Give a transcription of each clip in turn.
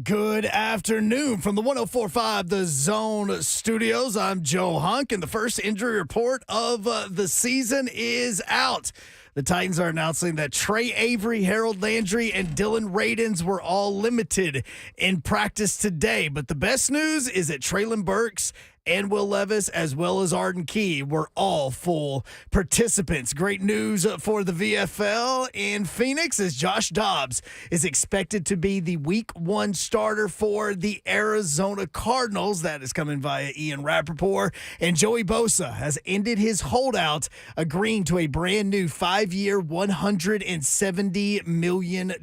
Good afternoon from the 104.5 The Zone studios. I'm Joe Hunk, and the first injury report of the season is out. The Titans are announcing that Trey Avery, Harold Landry, and Dylan Radins were all limited in practice today. But the best news is that Traylon Burks and Will Levis, as well as Arden Key, were all full participants. Great news for the VFL in Phoenix, as Josh Dobbs is expected to be the Week 1 starter for the Arizona Cardinals. That is coming via Ian Rappaport. And Joey Bosa has ended his holdout, agreeing to a brand new 5-year, $170 million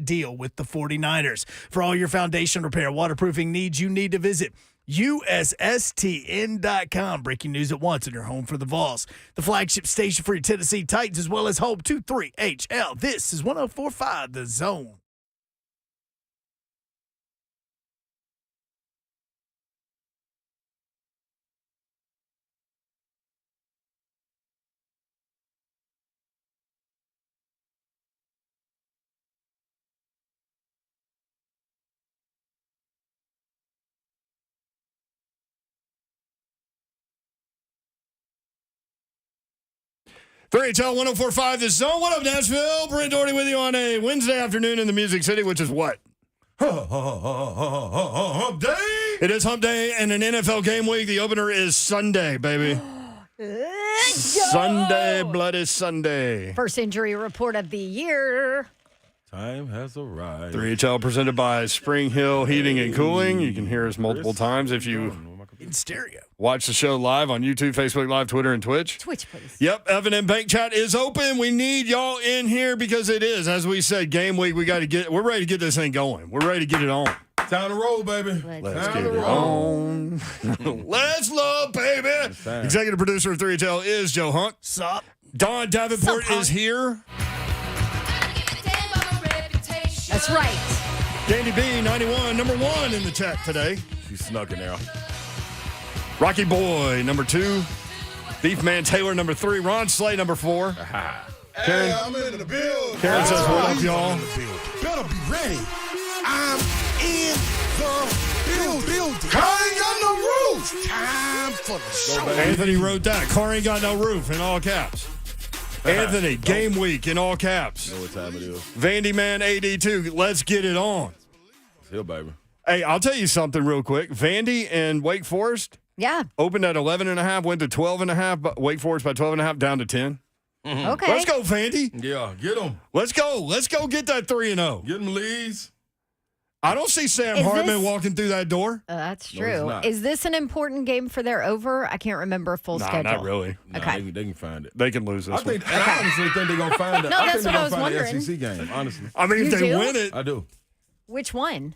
deal with the 49ers. For all your foundation repair, waterproofing needs, you need to visit USSTN.com. Breaking news at once in your home for the Vols, the flagship station for your Tennessee Titans, as well as home to 3HL. This is 104.5 The Zone. HL 104.5 The Zone. What up, Nashville? Brent Doherty with you on a Wednesday afternoon in the Music City, which is what? Hump day. It is Hump Day and an NFL game week. The opener is Sunday, baby. Sunday, bloody Sunday. First injury report of the year. Time has arrived. 3HL presented by Spring Hill Heating and Cooling. You can hear us multiple times if you in stereo. Watch the show live on YouTube, Facebook Live, Twitter, and Twitch. Twitch, please. Yep, Evan and Bank Chat is open. We need y'all in here because it is, as we said, game week. We're ready to get this thing going. We're ready to get it on. Time to roll, baby. Let's get it on. Let's love, baby. Executive producer of 3HL is Joe Hunt. Sup? Don Davenport is here. That's right. Dandy B, 91, number 1 in the chat today. She snuck in there. Rocky Boy, number 2. Beef Man Taylor, number 3. Ron Slay, number 4. Karen, I'm in the building. Karen says, what up, y'all? Better be ready. I'm in the building. Car ain't got no roof. Time for the show. Anthony wrote that. Car ain't got no roof in all caps. Anthony, game week in all caps. You know what time it is. Vandy Man AD2, let's get it on. Let's hear, baby. Hey, I'll tell you something real quick. Vandy and Wake Forest opened at 11.5, went to 12.5, but Wake Forest by 12.5, down to 10. Mm-hmm. Okay. Let's go, Vandy. Yeah, get them. Let's go get that 3-0. Get them, Lees. I don't see Sam Hartman walking through that door. That's No, true. he's not. Is this an important game for their over? I can't remember a full schedule. Not really. Nah, Okay. they can find it. They can lose this I honestly think they're going to find it. No, I that's think what I they're was going to find wondering. the SEC game, honestly. I mean, if You they do? win it, I do. Which one?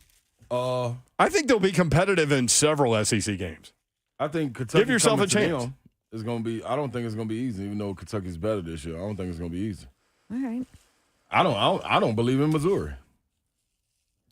I think they'll be competitive in several SEC games. I think Kentucky Give yourself a coming to chance. them is going to be. I don't think it's going to be easy, even though Kentucky's better this year. I don't think it's going to be easy. All right. I don't believe in Missouri.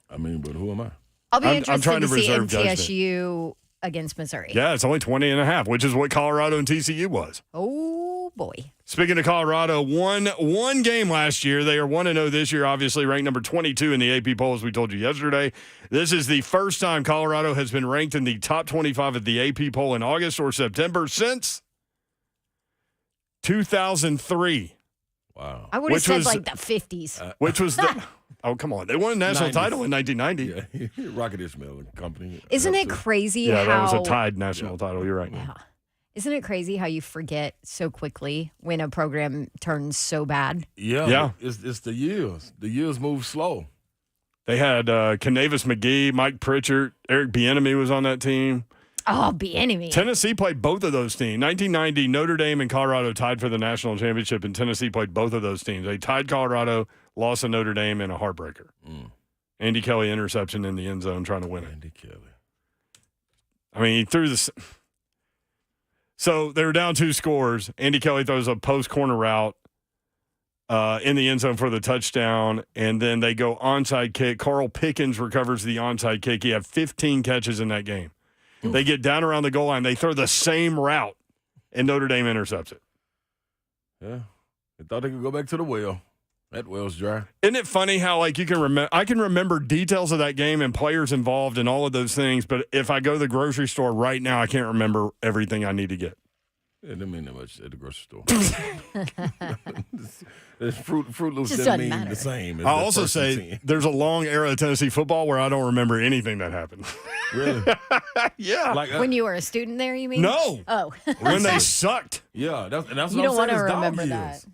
I mean, but who am I? I'll be I'm interested trying to to see reserve judgment. MTSU against Missouri. Yeah, it's only 20.5, which is what Colorado and TCU was. Oh, boy. Speaking of Colorado, won one game last year. They are 1-0 this year, obviously ranked number 22 in the AP poll, as we told you yesterday. This is the first time Colorado has been ranked in the top 25 of the AP poll in August or September since 2003. Wow. I would have Which said was- like the 50s. Which was the oh, come on. They won a national 90s. title in 1990. Yeah, Rocket Ishmael and Company. Isn't it crazy Yeah, how that was a tied national title. You're right. Yeah. Isn't it crazy how you forget so quickly when a program turns so bad? Yeah. It's the years. The years move slow. They had Canavis McGee, Mike Pritchard, Eric Bieniemy was on that team. Oh, Bieniemy. Tennessee played both of those teams. 1990, Notre Dame and Colorado tied for the national championship, and Tennessee played both of those teams. They tied Colorado, lost to Notre Dame in a heartbreaker. Andy Kelly interception in the end zone trying to win it. Andy Kelly. I mean, he threw this. So they were down 2 scores. Andy Kelly throws a post corner route in the end zone for the touchdown, and then they go onside kick. Carl Pickens recovers the onside kick. He had 15 catches in that game. They get down around the goal line. They throw the same route, and Notre Dame intercepts it. Yeah. They thought they could go back to the well. That well's dry. Isn't it funny how like you can remember? I can remember details of that game and players involved and all of those things, but if I go to the grocery store right now, I can't remember everything I need to get. It didn't mean that much at the grocery store. Fruit Loops Just didn't doesn't mean matter. the same. As I'll the also first and say 10. there's a long era of Tennessee football where I don't remember anything that happened. Really? Yeah. Like, When you were a student there, you mean? No. Oh. When they sucked. yeah, that's what You I'm don't saying. wanna is dog remember years. that.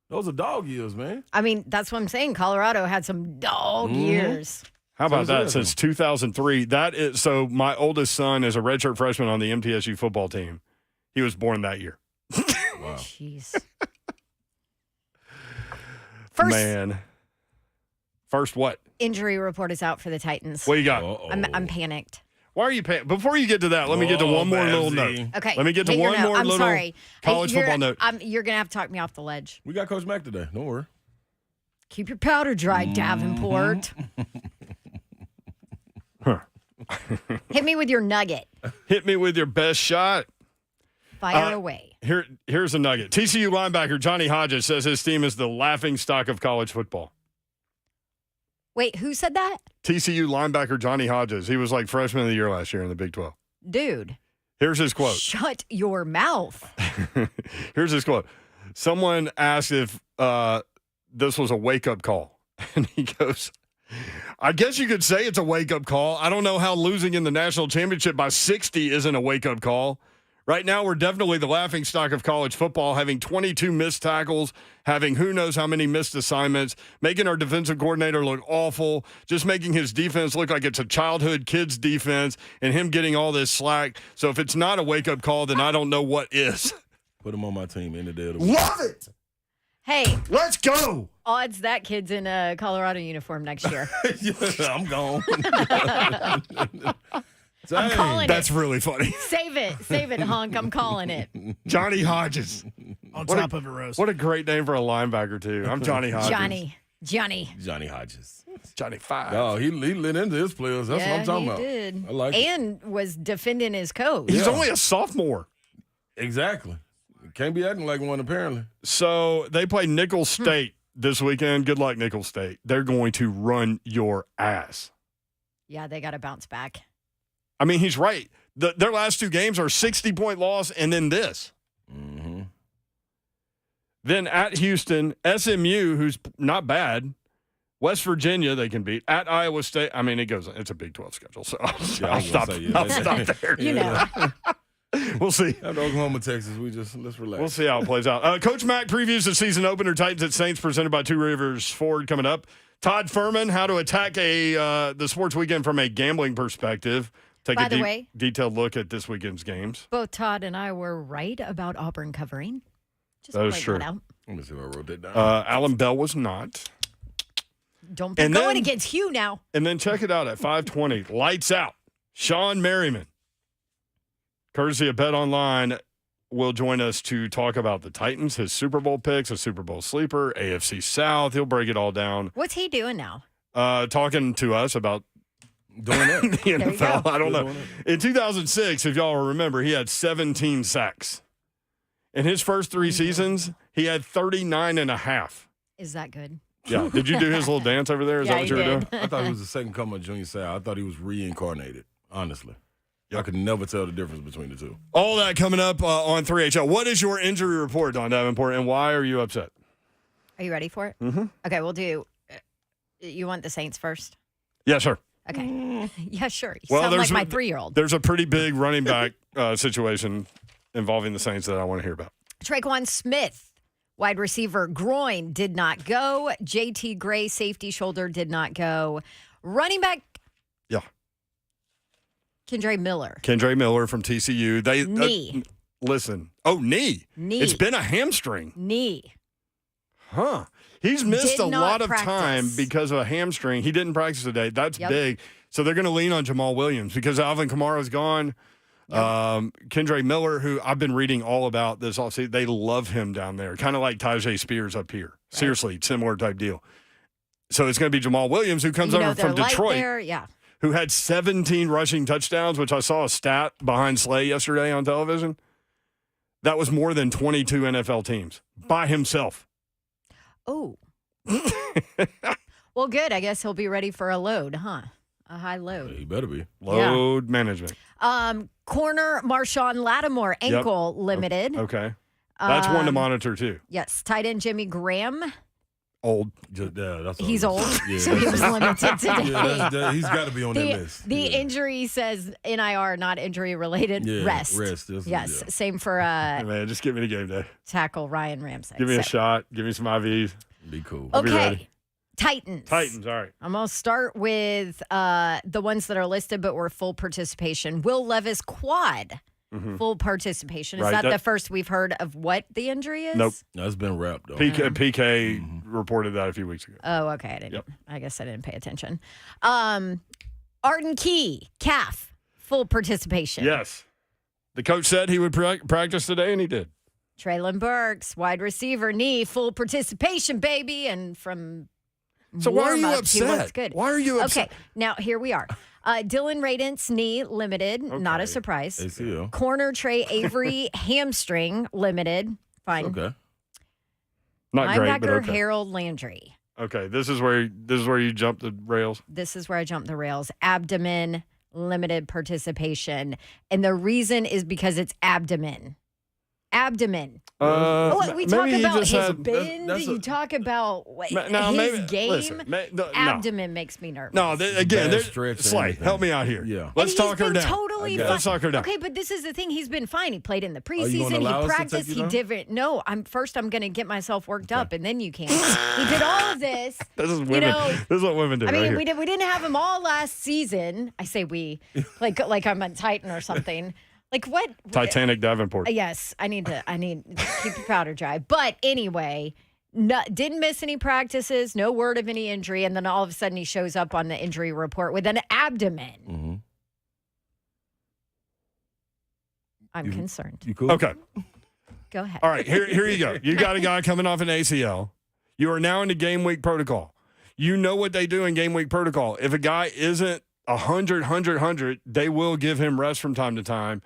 Those are dog years, man. I mean, that's what I'm saying. Colorado had some dog years. How about So that? is Since 2003. That is so. My oldest son is a redshirt freshman on the MTSU football team. He was born that year. Wow. Jeez. First Man. First what? injury report is out for the Titans. What you got? Uh-oh. I'm panicked. Why are you paying? Before you get to that, let me get to one more little Babsy. note. Okay. Let me get to hit your one note. more I'm little sorry. college football note. You're going to have to talk me off the ledge. We got Coach Mack today. Don't worry. Keep your powder dry, Davenport. Hit me with your nugget. Hit me with your best shot. Fire away. Here's a nugget. TCU linebacker Johnny Hodges says his team is the laughing stock of college football. Wait, who said that? TCU linebacker Johnny Hodges. He was like freshman of the year last year in the Big 12. Dude. Here's his quote. Shut your mouth. Here's his quote. Someone asked if this was a wake-up call. And he goes, I guess you could say it's a wake-up call. I don't know how losing in the national championship by 60 isn't a wake-up call. Right now, we're definitely the laughing stock of college football, having 22 missed tackles, having who knows how many missed assignments, making our defensive coordinator look awful, just making his defense look like it's a childhood kid's defense, and him getting all this slack. So if it's not a wake-up call, then I don't know what is. Put him on my team any day of the week. Love it! Hey, Let's go! odds that kid's in a Colorado uniform next year. I'm gone. I'm calling That's it. really funny. Save it, Hunk. I'm calling it. Johnny Hodges. On What a- top of it, Rose. What a great name for a linebacker, too. I'm Johnny Hodges. Johnny. Hodges. Johnny 5. Oh, he lit into his players. That's what I'm talking he about. did. I like it. And was defending his coach. He's Yeah. only a sophomore. Exactly. Can't be acting like one, apparently. So they play Nicholls State this weekend. Good luck, Nicholls State. They're going to run your ass. Yeah, they got to bounce back. I mean, he's right. Their last two games are 60-point loss and then this. Mm-hmm. Then at Houston, SMU, who's not bad. West Virginia, they can beat. At Iowa State, I mean, it's a Big 12 schedule. So Yeah, I I'll was gonna stop, say, yeah. I'll stop there. You know. We'll see. After Oklahoma, Texas, let's relax. We'll see how it plays out. Coach Mack previews the season opener Titans at Saints presented by Two Rivers Ford coming up. Todd Fuhrman, how to attack the sports weekend from a gambling perspective. Take By a the way, detailed look at this weekend's games. both Todd and I were right about Auburn covering. Just That is point true. that out. Let me see if I wrote that down. Alan Bell was not. Don't be And going then- against Hugh now. And then check it out at 5:20. Lights out. Shawne Merriman, courtesy of Bet Online, will join us to talk about the Titans, his Super Bowl picks, a Super Bowl sleeper, AFC South. He'll break it all down. What's he doing now? Talking to us about Doing that. the you NFL. go. I don't know. Doing In 2006, if y'all remember, he had 17 sacks. In his first 3 seasons, he had 39 and a half. Is that good? Yeah. Did you do his little dance over there? Is Yeah, that what you he were did. doing? I thought he was the second coming of Junior Seau. I thought he was reincarnated, honestly. I could never tell the difference between the two. All that coming up on 3HL. What is your injury report, Don Davenport, and why are you upset? Are you ready for it? Mm-hmm. Okay, we'll do. You want the Saints first? Yes, sir. Okay. Yeah, sure. You Well, sound like there's- my 3-year-old. There's a pretty big running back situation involving the Saints that I want to hear about. Traquan Smith, wide receiver, groin did not go. JT Gray, safety shoulder did not go. Running back, Yeah. Kendre Miller. Kendre Miller from TCU. They Knee. listen. Oh, knee. Knee. It's been a hamstring. Knee. Huh. He's missed Did a not lot of practice. time because of a hamstring. He didn't practice today. That's Yep. big. So they're going to lean on Jamal Williams because Alvin Kamara's gone. Kendre Miller, who I've been reading all about this offseason, they love him down there. Kind of like Tajay Spears up here. Right. Seriously, similar type deal. So it's going to be Jamal Williams, who comes You know, over from they're light Detroit, there. Yeah. who had 17 rushing touchdowns, which I saw a stat behind Slay yesterday on television. That was more than 22 NFL teams by himself. Oh, Well, good. I guess he'll be ready for a load, huh? A high load. He better be. Load management. Corner Marshawn Lattimore, ankle limited. Okay. That's one to monitor, too. Yes. Tight end Jimmy Graham. Old. He's old, Yeah, so he was limited today. Yeah, he's got to be on that list. The injury says NIR, not injury related. Yeah, rest. Yes. Yeah. Same for Hey, man, just give me the game day. tackle Ryan Ramsey. Give me a shot. Give me some IVs. Be cool. I'll be Okay. ready. Titans. Titans, all right. I'm going to start with the ones that are listed but were full participation. Will Levis quad, full participation. Is Right, that the first we've heard of what the injury is? Nope. That's been wrapped, though. PK reported that a few weeks ago. Oh, okay. I didn't. Yep. I guess I didn't pay attention. Arden Key, calf, full participation. Yes. The coach said he would practice today, and he did. Traylon Burks, wide receiver, knee, full participation, baby. And from So why are you warm-up, he looks upset? good. Why are you upset? Okay, now here we are. Dylan Radent's knee, limited. Not a Okay. surprise. ACL. Corner Trey Avery, hamstring, limited. Fine. Okay. Not great, but Linebacker okay. Harold Landry. Okay, this is where you jump the rails. This is where I jump the rails. Abdomen, limited participation. And the reason is because it's abdomen. Abdomen. We talk about his bend. You talk about his game. Listen, Abdomen makes me nervous. No, again, Bad stretch or Slay, anything. help me out here. Yeah. Let's And talk her he's been down. totally fine. Let's talk her down. Okay, but this is the thing. He's been fine. He played in the you preseason. gonna allow He us to practiced. take He you didn't. No, I'm going to get myself worked up, and then you can. He did all of this. This is women. This is what women do. I mean, right here. we didn't have him all last season. I say we, like I'm a Titan or something. Like what? Titanic Davenport. Yes, I need to keep your powder dry. But anyway, didn't miss any practices, no word of any injury, and then all of a sudden he shows up on the injury report with an abdomen. Mm-hmm. I'm concerned. You cool? Okay. Go ahead. All right. Here you go. You got a guy coming off an ACL. You are now into game week protocol. You know what they do in game week protocol. If a guy isn't 100, they will give him rest from time to time.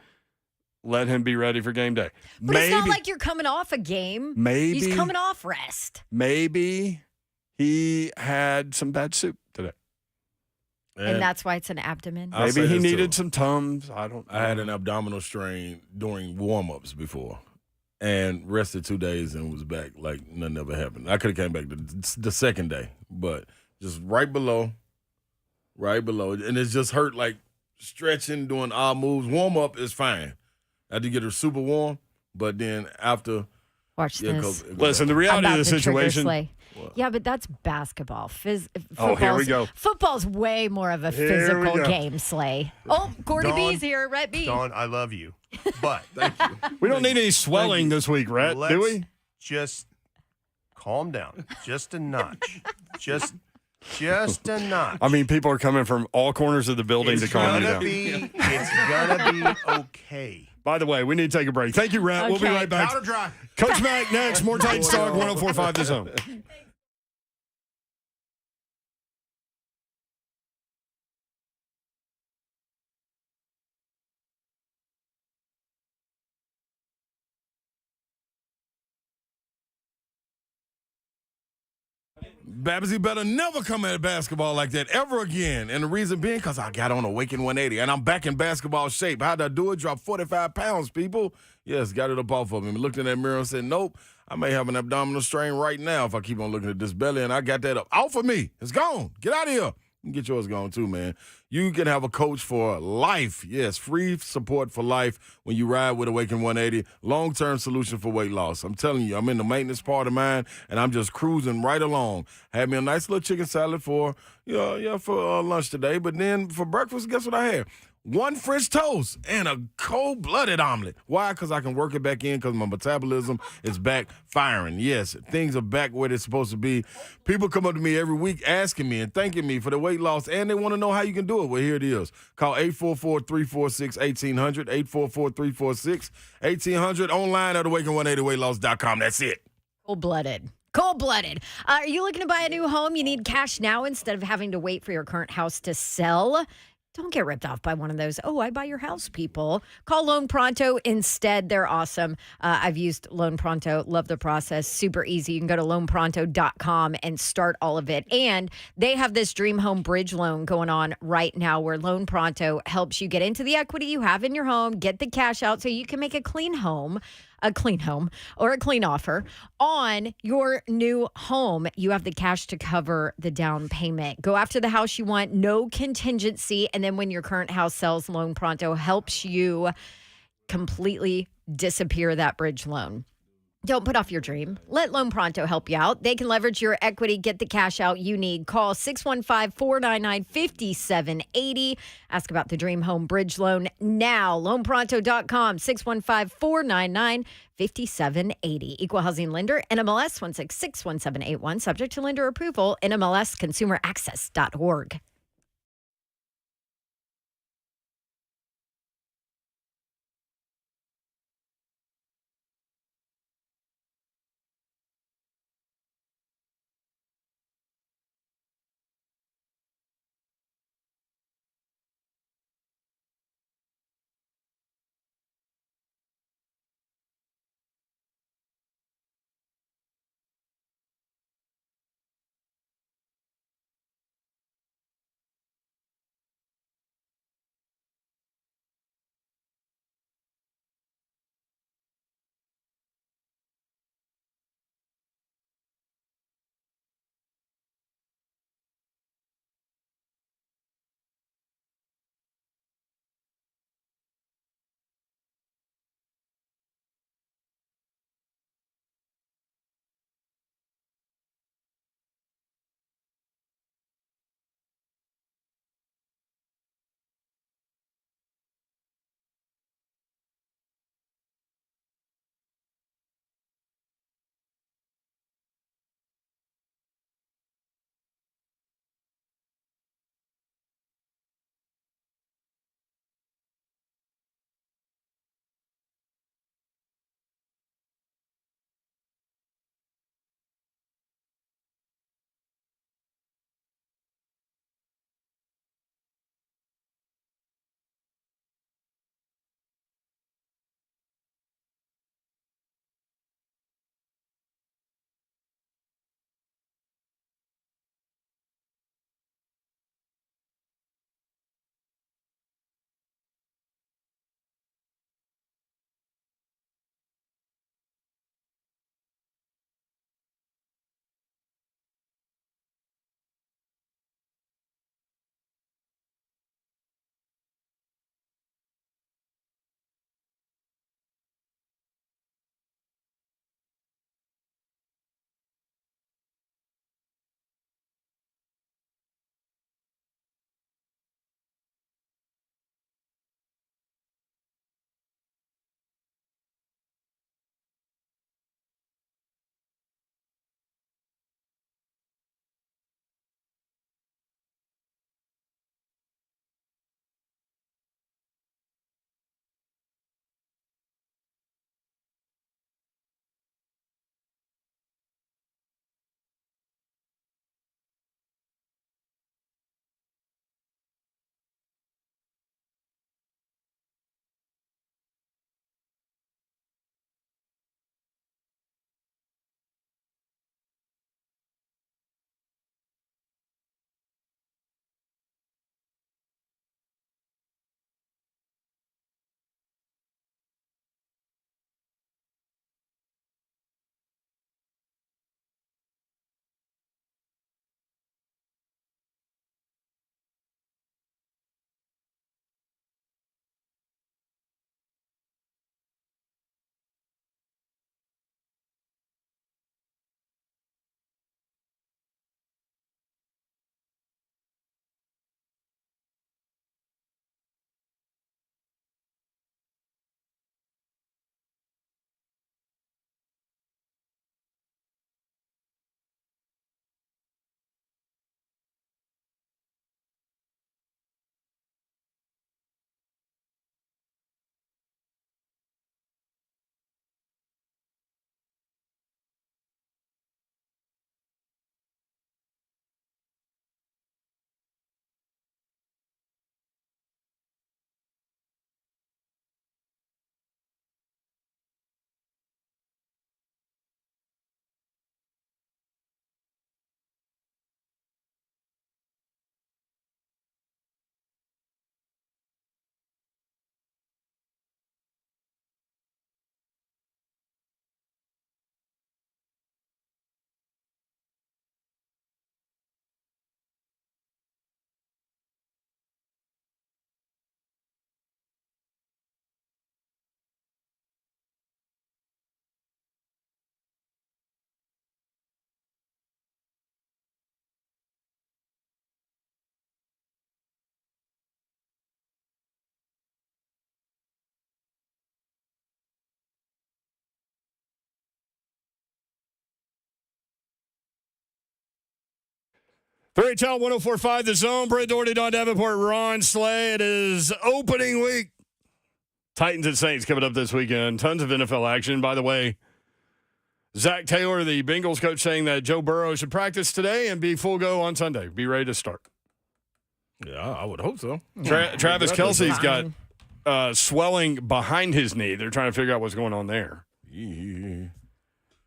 Let him be ready for game day. But it's not like you're coming off a game. Maybe. He's coming off rest. Maybe he had some bad soup today. And that's why it's an abdomen. I'll say Maybe he this, needed too. some Tums. I don't know. I had an abdominal strain during warm-ups before and rested 2 days and was back like nothing ever happened. I could have came back the second day, but just right below. And it's just hurt like stretching, doing odd moves. Warm-up is fine. I had to get her super warm, but then after. Watch this. Listen, the reality of the situation. Yeah, but that's basketball. Oh, here we go. Football's way more of a Here we physical go. game, Slay. Oh, Gordy Dawn, B's here, Rhett B. Dawn, I love you. But We don't need any swelling this week, Rhett, let's do we? just calm down. Just a notch. Just a notch. I mean, people are coming from all corners of the building it's to calm you gonna down. it's gonna be okay. By the way, we need to take a break. Thank you, Rhett. We'll be Okay. right back. Powder dry. Coach Mac next. More Titans Talk, 104.5 The Zone. Babsy better never come at basketball like that ever again. And the reason being because I got on a Waking 180 and I'm back in basketball shape. How'd I do it? Dropped 45 pounds, people. Yes, got it up off of me. Looked in that mirror and said, nope, I may have an abdominal strain right now if I keep on looking at this belly. And I got that up. Out for me. It's gone. Get out of here. You can get yours gone too, man. You can have a coach for life. Yes, free support for life when you ride with Awaken 180. Long-term solution for weight loss. I'm telling you, I'm in the maintenance part of mine, and I'm just cruising right along. Had me a nice little chicken salad for lunch today, but then for breakfast, guess what I had? One French toast and a cold-blooded omelet. Why? Because I can work it back in because my metabolism is back firing. Yes, things are back where they're supposed to be. People come up to me every week asking me and thanking me for the weight loss, and they want to know how you can do it. Well, here it is. Call 844-346-1800, 844-346-1800, online at awaken180weightloss.com. That's it. Cold-blooded. Cold-blooded. Are you looking to buy a new home? You need cash now instead of having to wait for your current house to sell. Don't get ripped off by one of those, oh, I buy your house people. Call Loan Pronto instead. They're awesome. I've used Loan Pronto. Love the process. Super easy. You can go to loanpronto.com and start all of it. And they have this Dream Home Bridge loan going on right now where Loan Pronto helps you get into the equity you have in your home, get the cash out so you can make a clean home or a clean offer on your new home. You have the cash to cover the down payment. Go after the house you want, no contingency. And then when your current house sells, Loan Pronto helps you completely disappear that bridge loan. Don't put off your dream. Let Loan Pronto help you out. They can leverage your equity, get the cash out you need. Call 615-499-5780. Ask about the Dream Home Bridge Loan now. LoanPronto.com, 615-499-5780. Equal Housing Lender, NMLS 1661781. Subject to lender approval, NMLSConsumerAccess.org. 3HL 104.5 The Zone. Brett Doherty, Don Davenport, Ron Slay. It is opening week. Titans and Saints coming up this weekend. Tons of NFL action. By the way, Zach Taylor, the Bengals coach, saying that Joe Burrow should practice today and be full go on Sunday. Be ready to start. Yeah, I would hope so. Travis Kelce's got swelling behind his knee. They're trying to figure out what's going on there. Yeah.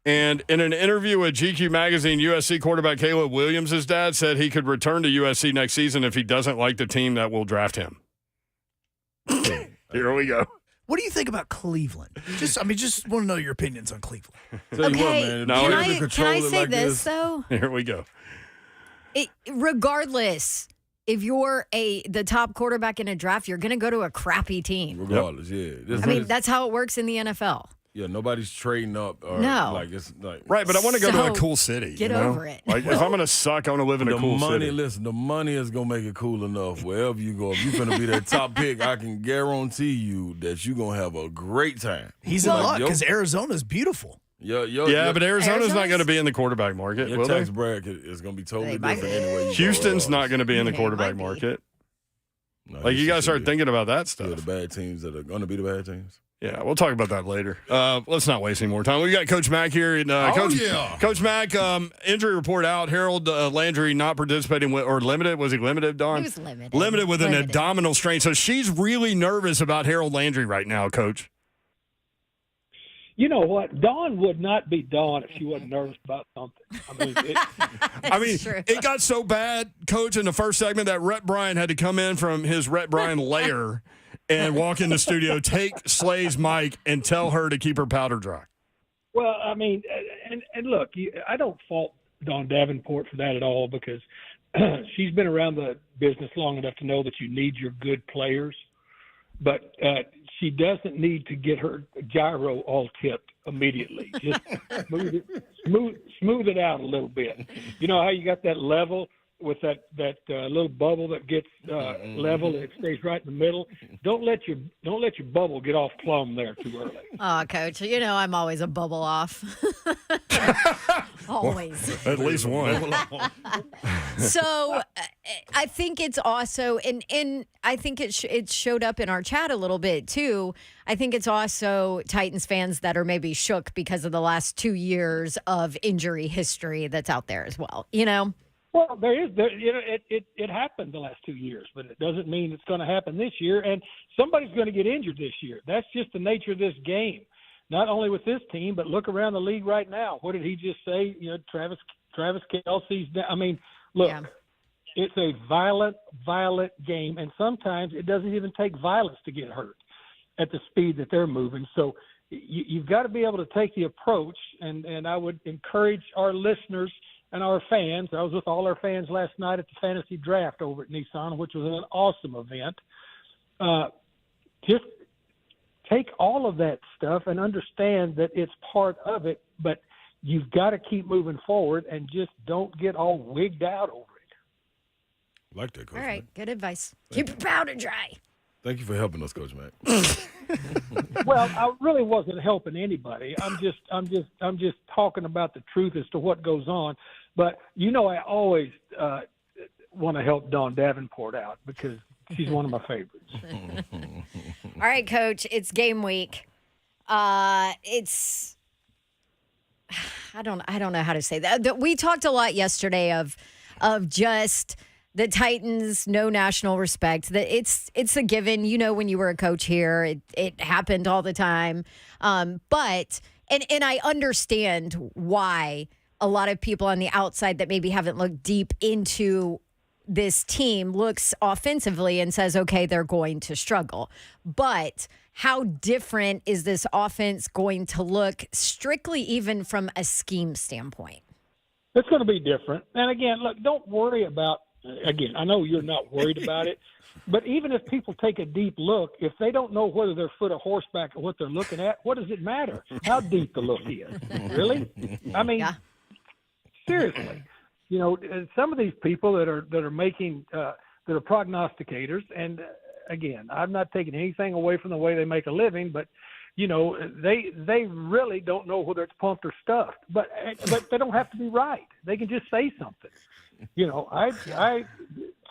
And in an interview with GQ Magazine, USC quarterback Caleb Williams' dad said he could return to USC next season if he doesn't like the team that will draft him. Here we go. What do you think about Cleveland? Just want to know your opinions on Cleveland. Tell you what, man, can I say this, though? Here we go. Regardless, if you're the top quarterback in a draft, you're going to go to a crappy team. Regardless, yeah. That's how it works in the NFL. Yeah, nobody's trading up. Or No. Right, but I want to go to a cool city. Get over it. Like, if I'm going to suck, I want to live in a cool city. Listen, the money is going to make it cool enough wherever you go. If you're going to be that top pick, I can guarantee you that you're going to have a great time. He's in luck because Arizona's beautiful. But Arizona's not going to be in the quarterback market. Your tax bracket is going to be totally different anyway. Houston's not going to be in the quarterback market. No, you got to start thinking about that stuff. The bad teams that are going to be the bad teams. Yeah, we'll talk about that later. Let's not waste any more time. We got Coach Mack here. And, Coach Mack, injury report out. Harold Landry not participating or limited. Was he limited, Dawn? He was limited. Limited with an abdominal strain. So she's really nervous about Harold Landry right now, Coach. You know what? Dawn would not be Dawn if she wasn't nervous about something. It got so bad, Coach, in the first segment that Rhett Bryan had to come in from his Rhett Bryan lair and walk in the studio, take Slay's mic, and tell her to keep her powder dry. Well, I mean, and look, I don't fault Dawn Davenport for that at all because she's been around the business long enough to know that you need your good players. But she doesn't need to get her gyro all tipped immediately. Just smooth it out a little bit. You know how you got that level with that little bubble that gets level, it stays right in the middle. Don't let your bubble get off plumb there too early. Oh, Coach, you know I'm always a bubble off. Always. At least one. So I think it's also, and I think it showed up in our chat a little bit too. I think it's also Titans fans that are maybe shook because of the last 2 years of injury history that's out there as well, you know? Well, it happened the last 2 years, but it doesn't mean it's going to happen this year. And somebody's going to get injured this year. That's just the nature of this game. Not only with this team, but look around the league right now. What did he just say? You know, Travis Kelce's. I mean, look, It's a violent game, and sometimes it doesn't even take violence to get hurt at the speed that they're moving. So you've got to be able to take the approach, and I would encourage our listeners and our fans. I was with all our fans last night at the fantasy draft over at Nissan, which was an awesome event. Just take all of that stuff and understand that it's part of it, but you've got to keep moving forward and just don't get all wigged out over it. I like that, Coach. All right, Mack. good advice. Keep your powder dry. Thank you for helping us, Coach Mack. Well, I really wasn't helping anybody. I'm just talking about the truth as to what goes on. But I always want to help Dawn Davenport out because she's one of my favorites. All right, Coach, it's game week. It's I don't know how to say that. We talked a lot yesterday of just the Titans, no national respect. That it's a given. You know, when you were a coach here, it happened all the time. But I understand why a lot of people on the outside that maybe haven't looked deep into this team looks offensively and says, okay, they're going to struggle. But how different is this offense going to look strictly even from a scheme standpoint? It's going to be different. And again, look, don't worry about, again, I know you're not worried about it, but even if people take a deep look, if they don't know whether they're foot or horseback or what they're looking at, what does it matter how deep the look is? Really? I mean, seriously. You know, some of these people that are making that are prognosticators, and again, I'm not taking anything away from the way they make a living, but they really don't know whether it's pumped or stuffed. But they don't have to be right. They can just say something.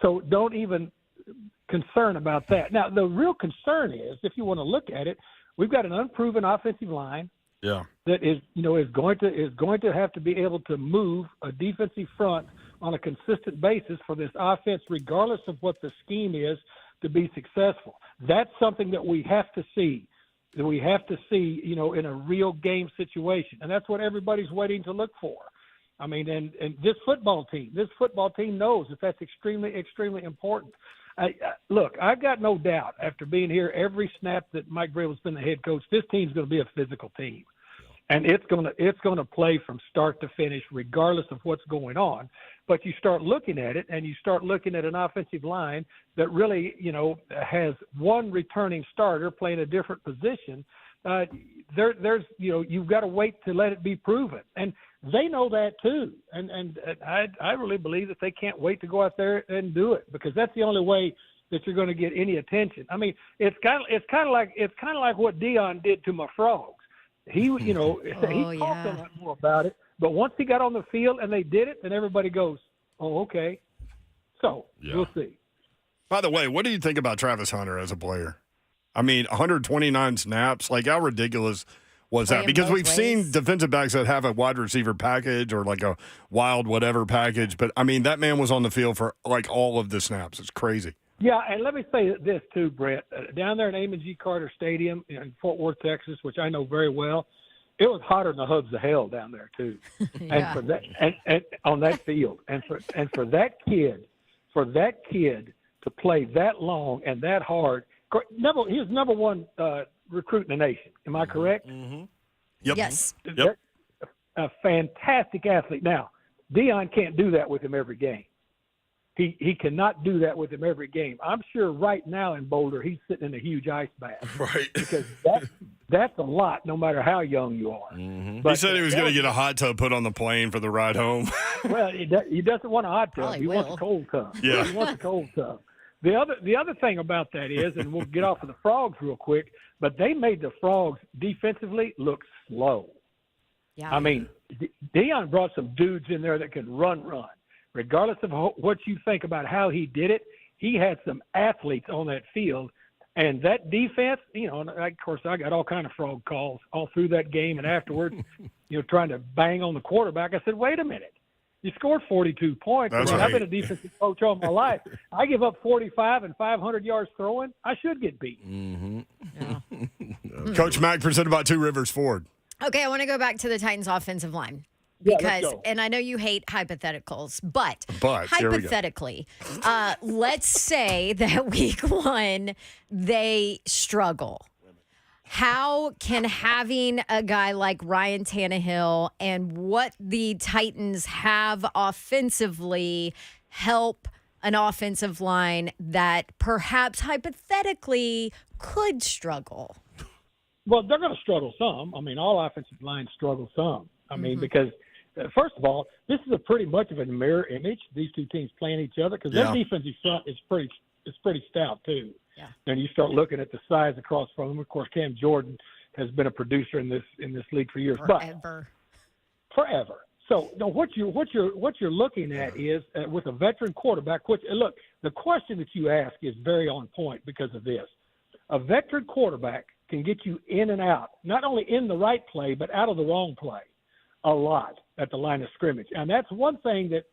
So don't even concern about that. Now, the real concern is, if you want to look at it, we've got an unproven offensive line. Yeah. That is going to have to be able to move a defensive front on a consistent basis for this offense, regardless of what the scheme is, to be successful. That's something that we have to see. In a real game situation, and that's what everybody's waiting to look for. I mean, and this football team knows that that's extremely, extremely important. Look, I've got no doubt after being here every snap that Mike Vrabel's been the head coach, this team's going to be a physical team. And it's going to play from start to finish regardless of what's going on. But you start looking at it, and you start looking at an offensive line that really, has one returning starter playing a different position. You've got to wait to let it be proven. And they know that too. And I really believe that they can't wait to go out there and do it, because that's the only way that you're going to get any attention. I mean, it's kind of like what Deion did to my Frogs. He talked a lot more about it, but once he got on the field and they did it, then everybody goes, "Oh, okay." So we'll see. By the way, what do you think about Travis Hunter as a player? I mean, 129 snaps. Like, how ridiculous was that? Because we've seen defensive backs that have a wide receiver package or like a wild whatever package, but I mean, that man was on the field for like all of the snaps. It's crazy. Yeah, and let me say this too, Brett. Down there in Amon G. Carter Stadium in Fort Worth, Texas, which I know very well, it was hotter than the hubs of hell down there too. Yeah. And for that, and on that field, and for that kid to play that long and that hard, he was number one recruit in the nation. Am I correct? Mm-hmm. Yep. Yes. Yep. A fantastic athlete. Now, Deion can't do that with him every game. He cannot do that with him every game. I'm sure right now in Boulder he's sitting in a huge ice bath. Right. Because that's a lot, no matter how young you are. Mm-hmm. But he said he was going to get a hot tub put on the plane for the ride home. Well, he doesn't want a hot tub. Probably He wants will. a cold tub. Yeah. He wants a cold tub. The other thing about that is, and we'll get off of the Frogs real quick, but they made the Frogs defensively look slow. Yeah. I mean, Deion brought some dudes in there that could run. Regardless of what you think about how he did it, he had some athletes on that field. And that defense, and of course, I got all kind of frog calls all through that game and afterward, trying to bang on the quarterback. I said, wait a minute. You scored 42 points. That's I've right. been a defensive coach all my life. I give up 45 and 500 yards throwing. I should get beat. Mm-hmm. Coach Mack presented by Two Rivers Ford. Okay, I want to go back to the Titans offensive line. Yeah, let's Because, go. and I know you hate hypotheticals, but here we go. hypothetically, let's say that week one they struggle. How can having a guy like Ryan Tannehill and what the Titans have offensively help an offensive line that perhaps hypothetically could struggle? Well, they're going to struggle some. I mean, all offensive lines struggle some. I mean, because first of all, this is a pretty much of a mirror image. These two teams playing each other, because their defensive front is pretty stout too. Yeah. And you start looking at the size across from them. Of course, Cam Jordan has been a producer in this league for years, Forever. forever. So what you're looking at is with a veteran quarterback. Which look, the question that you ask is very on point because of this. A veteran quarterback can get you in and out, not only in the right play, but out of the wrong play a lot at the line of scrimmage. And that's one thing that,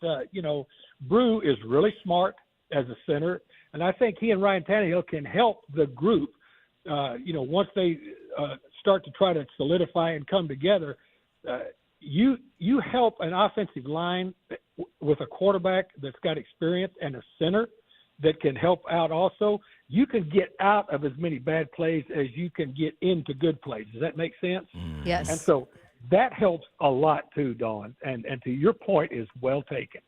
Brew is really smart as a center. And I think he and Ryan Tannehill can help the group, once they start to try to solidify and come together. You help an offensive line with a quarterback that's got experience and a center that can help out also. You can get out of as many bad plays as you can get into good plays. Does that make sense? Yes. And so that helps a lot too, Dawn. And to your point is well taken.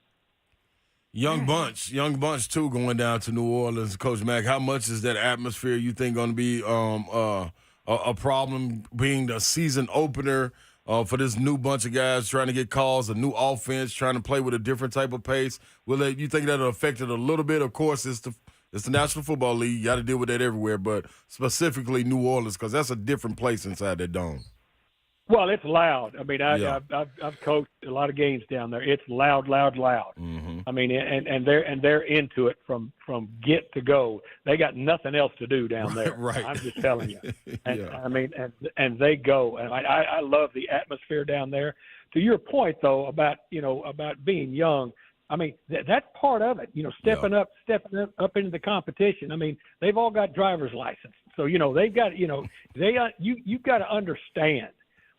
Young bunch too, going down to New Orleans. Coach Mack, how much is that atmosphere you think going to be a problem, being the season opener for this new bunch of guys trying to get calls, a new offense, trying to play with a different type of pace? You think that'll affect it a little bit? Of course, it's It's the National Football League. You got to deal with that everywhere, but specifically New Orleans because that's a different place inside that dome. Well, it's loud. I mean, I've coached a lot of games down there. It's loud, loud, loud. Mm-hmm. I mean, and they're into it from get to go. They got nothing else to do down there. Right. I'm just telling you. And, Yeah. I mean, and they go. And I love the atmosphere down there. To your point, though, about being young. I mean, that's part of it. Stepping up into the competition. I mean, they've all got driver's license, so they've got you've got to understand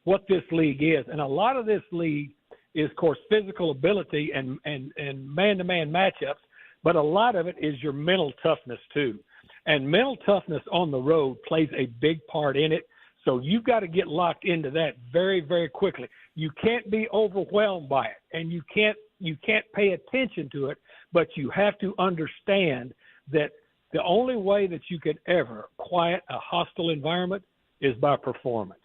what this league is. And a lot of this league is, of course, physical ability and man-to-man matchups, but a lot of it is your mental toughness too. And mental toughness on the road plays a big part in it. So you've got to get locked into that very, very quickly. You can't be overwhelmed by it, and you can't pay attention to it, but you have to understand that the only way that you could ever quiet a hostile environment is by performance.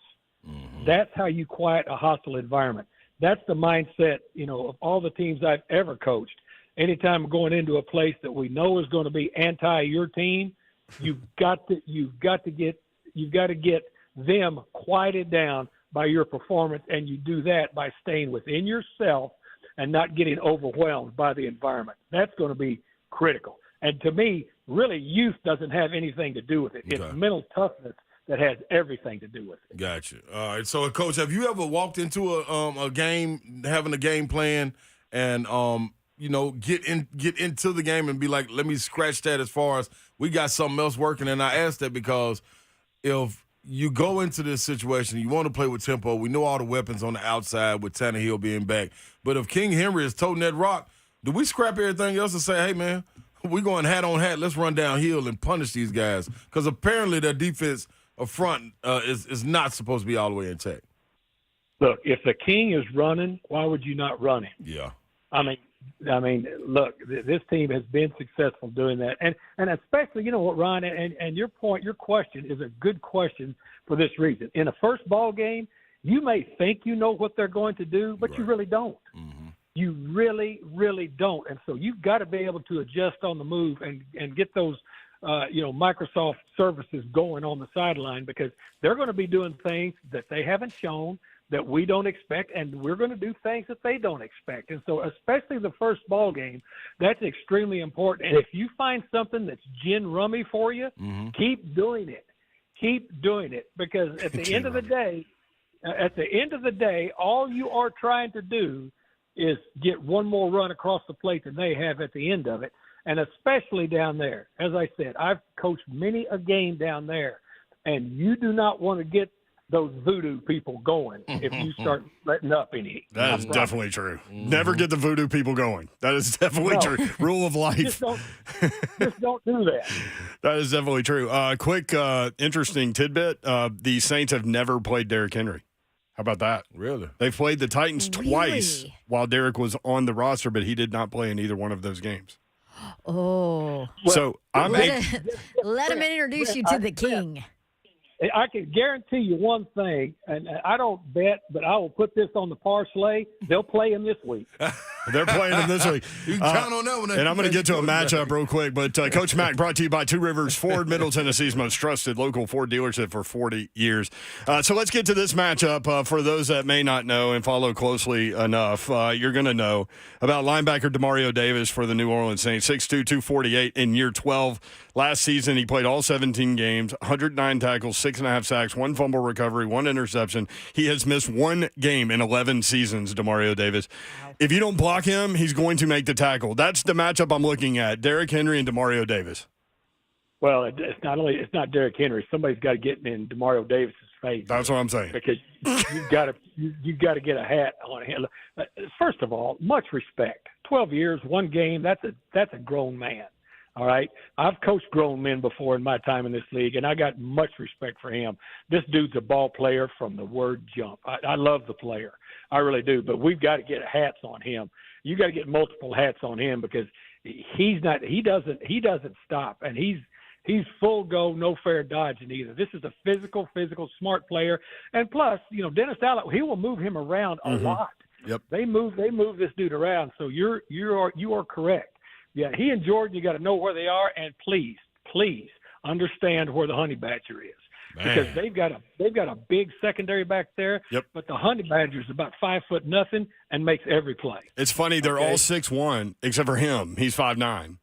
Mm-hmm. That's how you quiet a hostile environment. That's the mindset, of all the teams I've ever coached. Anytime we're going into a place that we know is going to be anti your team, you've got to get them quieted down by your performance, and you do that by staying within yourself and not getting overwhelmed by the environment. That's going to be critical. And to me, really, youth doesn't have anything to do with it. Okay. It's mental toughness that has everything to do with it. Gotcha. All right. So, Coach, have you ever walked into a game having a game plan and get into the game and be like, let me scratch that as far as we got something else working? And I ask that because if you go into this situation, you want to play with tempo. We know all the weapons on the outside with Tannehill being back. But if King Henry is toting that rock, do we scrap everything else and say, hey, man, we're going hat on hat. Let's run downhill and punish these guys? Because apparently their defense up front is not supposed to be all the way intact. Look, if the King is running, why would you not run him? Yeah. I mean, look, this team has been successful doing that, and especially, you know what, Ron, and your question is a good question for this reason. In a first ball game, you may think you know what they're going to do, but you really don't. Mm-hmm. You really, really don't, and so you've got to be able to adjust on the move and get those, Microsoft services going on the sideline, because they're going to be doing things that they haven't shown, that we don't expect, and we're going to do things that they don't expect. And so especially the first ball game, that's extremely important. And if you find something that's gin rummy for you, keep doing it. Keep doing it, because at the end of the day, all you are trying to do is get one more run across the plate than they have at the end of it. And especially down there, as I said, I've coached many a game down there, and you do not want to get those voodoo people going if you start letting up any. That is definitely true. Never get the voodoo people going. That is definitely true. Rule of life. Just don't do that. That is definitely true. Quick, interesting tidbit. The Saints have never played Derrick Henry. How about that? Really? They've played the Titans twice while Derrick was on the roster, but he did not play in either one of those games. Oh. So I'm let him introduce you to the King. I can guarantee you one thing, and I don't bet, but I will put this on the parlay. They'll play him this week. They're playing him this week. You can count on that one. And I'm going to get to a matchup real quick. But Coach Mack brought to you by Two Rivers Ford, Middle Tennessee's most trusted local Ford dealership for 40 years. So let's get to this matchup. For those that may not know and follow closely enough, you're going to know about linebacker Demario Davis for the New Orleans Saints, 6'2", 248 in year 12. Last season, he played all 17 games, 109 tackles, 6.5 sacks, 1 fumble recovery, 1 interception. He has missed 1 game in 11 seasons, Demario Davis. Wow. If you don't block him, he's going to make the tackle. That's the matchup I'm looking at, Derrick Henry and Demario Davis. Well, it's not Derrick Henry. Somebody's got to get in Demario Davis's face. That's what I'm saying. Because you've got to get a hat on him. First of all, much respect. 12 years, 1 game. That's a grown man. All right. I've coached grown men before in my time in this league, and I got much respect for him. This dude's a ball player from the word jump. I love the player. I really do. But we've got to get hats on him. You got to get multiple hats on him, because he doesn't stop, and he's full go, no fair dodging either. This is a physical, smart player. And plus, Dennis Allen, he will move him around a lot. Yep. They move this dude around. So you are correct. Yeah, he and Jordan, you got to know where they are, and please understand where the Honey Badger is. Man. Because they've got a big secondary back there. Yep. But the Honey Badger's about 5'0" and makes every play. It's funny, they're all 6'1", except for him. He's 5'9".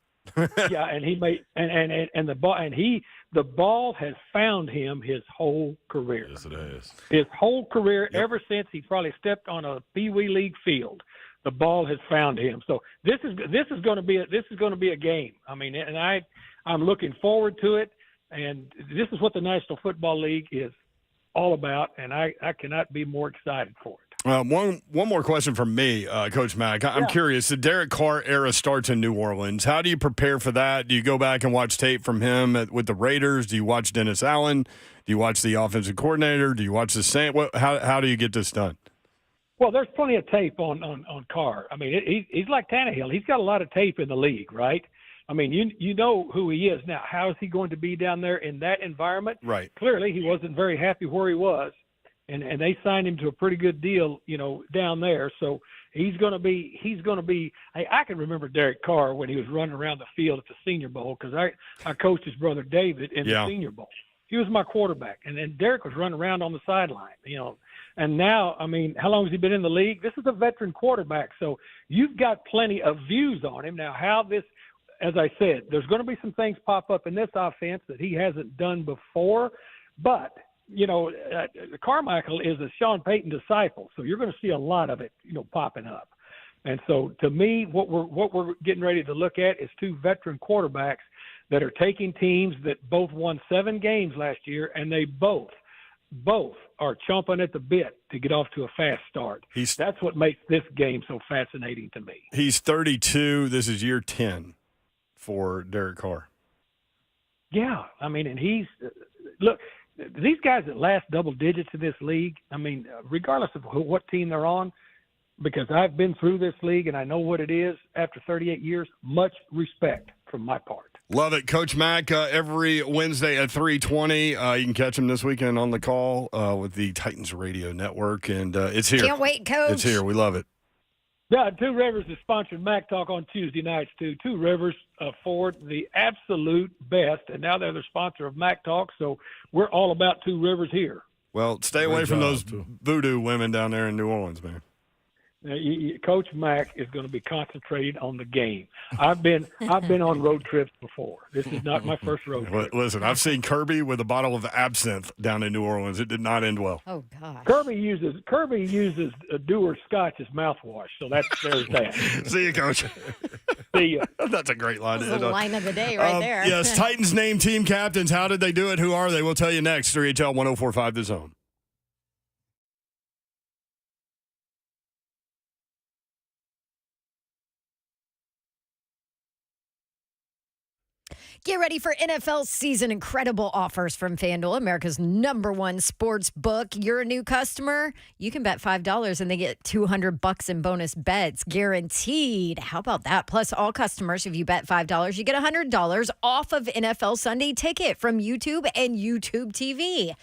Yeah, and he made and the ball has found him his whole career. Yes, it has. His whole career, ever since he probably stepped on a Pee Wee League field, the ball has found him. So this is going to be a game. I mean, and I'm looking forward to it. And this is what the National Football League is all about, and I cannot be more excited for it. One more question from me, Coach Mack. I'm curious. The Derek Carr era starts in New Orleans. How do you prepare for that? Do you go back and watch tape from him with the Raiders? Do you watch Dennis Allen? Do you watch the offensive coordinator? Do you watch the Saints? How do you get this done? Well, there's plenty of tape on Carr. I mean, he's like Tannehill. He's got a lot of tape in the league, right? I mean, you know who he is. Now, how is he going to be down there in that environment? Right. Clearly, he wasn't very happy where he was, and they signed him to a pretty good deal, down there. So he's going to be. I can remember Derek Carr when he was running around the field at the Senior Bowl because I coached his brother David in the Senior Bowl. He was my quarterback, and then Derek was running around on the sideline, And now, I mean, how long has he been in the league? This is a veteran quarterback, so you've got plenty of views on him. Now, how this, as I said, there's going to be some things pop up in this offense that he hasn't done before, but, Carmichael is a Sean Payton disciple, so you're going to see a lot of it, popping up. And so, to me, what we're getting ready to look at is two veteran quarterbacks that are taking teams that both won 7 games last year, and they both are chomping at the bit to get off to a fast start. That's what makes this game so fascinating to me. He's 32. This is year 10 for Derek Carr. Yeah, I mean, and look, these guys that last double digits in this league, I mean, regardless of what team they're on, because I've been through this league and I know what it is after 38 years, much respect from my part. Love it. Coach Mack, every Wednesday at 3:20. You can catch him this weekend on the call with the Titans Radio Network, and it's here. Can't wait, Coach. It's here. We love it. Yeah, Two Rivers is sponsoring Mac Talk on Tuesday nights, too. Two Rivers Ford, the absolute best, and now they're the sponsor of Mac Talk, so we're all about Two Rivers here. Well, stay away from those voodoo women down there in New Orleans, man. Coach Mack is going to be concentrated on the game. I've been on road trips before. This is not my first road trip. Listen, I've seen Kirby with a bottle of absinthe down in New Orleans. It did not end well. Oh gosh. Kirby uses a Dewar Scotch as mouthwash. So there's that. See you, Coach. See ya. That's a great line. That's the line of the day right there. Yes, Titans name team captains. How did they do it? Who are they? We'll tell you next. 3HL 104.5 The Zone. Get ready for NFL season. Incredible offers from FanDuel, America's #1 sports book. You're a new customer, you can bet $5 and they get $200 in bonus bets guaranteed. How about that? Plus, all customers, if you bet $5, you get $100 off of NFL Sunday Ticket from YouTube and YouTube TV.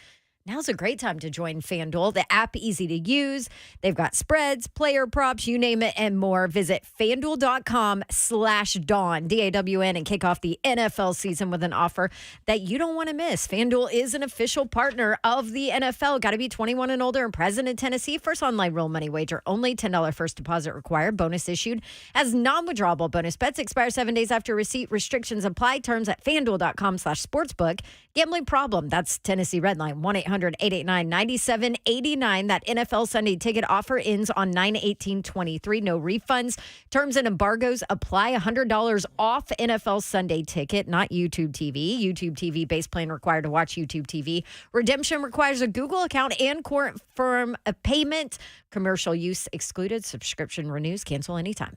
Now's a great time to join FanDuel. The app, easy to use. They've got spreads, player props, you name it, and more. Visit FanDuel.com/Dawn, DAWN, and kick off the NFL season with an offer that you don't want to miss. FanDuel is an official partner of the NFL. Got to be 21 and older and present in Tennessee. First online real money wager only. $10 first deposit required. Bonus issued as non-withdrawable bonus bets. Expire 7 days after receipt. Restrictions apply. Terms at FanDuel.com/sportsbook. Gambling problem? That's Tennessee Redline. 1-800-889-9789. That NFL Sunday Ticket offer ends on 9/18/23. No refunds. Terms and embargoes apply. $100 off NFL Sunday Ticket, not YouTube TV. YouTube TV base plan required to watch YouTube TV. Redemption requires a Google account and confirm a payment. Commercial use excluded. Subscription renews. Cancel anytime.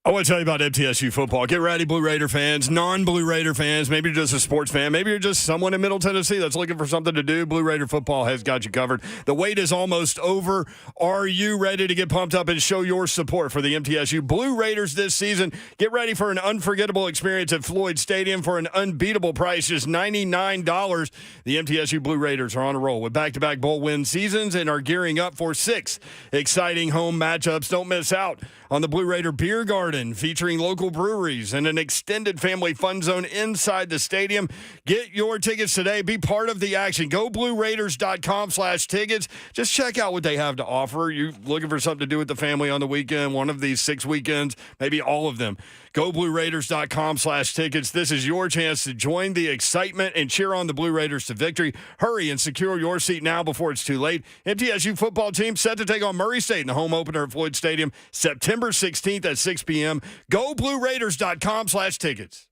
I want to tell you about MTSU football. Get ready, Blue Raider fans, non-Blue Raider fans. Maybe you're just a sports fan.Maybe you're just someone in Middle Tennessee that's looking for something to do. Blue Raider football has got you covered. The wait is almost over. Are you ready to get pumped up and show your support for the MTSU Blue Raiders this season? Get ready for an unforgettable experience at Floyd Stadium for an unbeatable price, just $99. The MTSU Blue Raiders are on a roll with back-to-back bowl win seasons and are gearing up for 6 exciting home matchups. Don't miss out on the Blue Raider Beer Garden garden featuring local breweries and an extended family fun zone inside the stadium. Get your tickets today. Be part of the action. Go BlueRaiders.com/tickets. Just check out what they have to offer. You looking for something to do with the family on the weekend, one of these 6 weekends, maybe all of them. Go BlueRaiders.com/tickets. This is your chance to join the excitement and cheer on the Blue Raiders to victory. Hurry and secure your seat now before it's too late. MTSU football team set to take on Murray State in the home opener at Floyd Stadium September 16th at 6 p.m. Go BlueRaiders.com/tickets.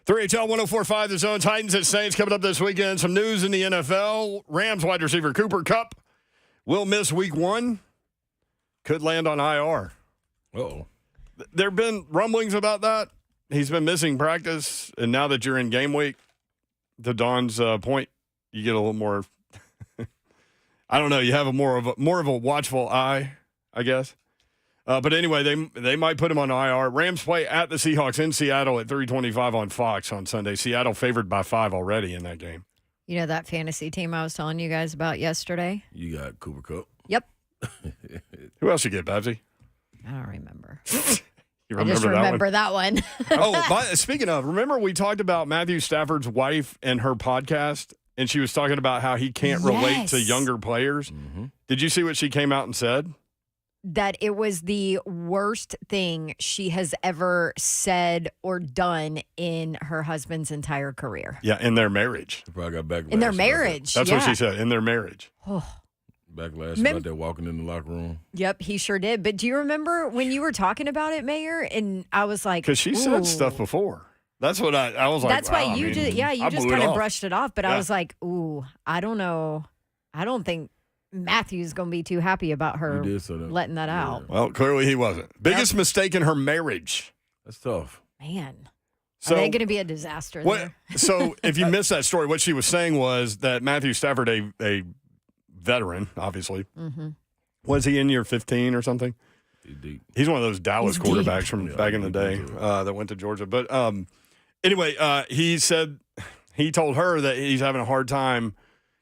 HL 104.5, the Zone. Titans at Saints coming up this weekend. Some news in the NFL. Rams wide receiver Cooper Kupp will miss week 1. Could land on IR. Uh-oh. There have been rumblings about that. he's been missing practice, and now that you're in game week, to Don's point, you get a little more. I don't know. You have more of a watchful eye, I guess. But anyway, they might put him on IR. Rams play at the Seahawks in Seattle at 3:25 on Fox on Sunday. Seattle favored by 5 already in that game. You know that fantasy team I was telling you guys about yesterday? You got Cooper Kupp. Yep. Who else you get, Babsy? I don't remember. You I just remember that one. Speaking of, remember we talked about Matthew Stafford's wife and her podcast, and she was talking about how he can't relate to younger players. Mm-hmm. Did you see what she came out and said? That it was the worst thing she has ever said or done in her husband's entire career. Yeah, in their marriage. They probably got backlash. In their marriage. That's what she said, in their marriage. Backlash about that walking in the locker room. Yep, he sure did. But do you remember when you were talking about it, Mayor? And I was like, because she said stuff before. That's what I was like. That's why you just kind of brushed it off. But I was like, ooh, I don't know. I don't think Matthew's going to be too happy about her letting that out. Well, clearly he wasn't. Biggest mistake in her marriage. That's tough. Man. So, are they going to be a disaster there? So if you missed that story, what she was saying was that Matthew Stafford, a veteran, obviously, was he in year 15 or something? He's one of those Dallas quarterbacks from back in the day that went to Georgia. But anyway, he said he told her that he's having a hard time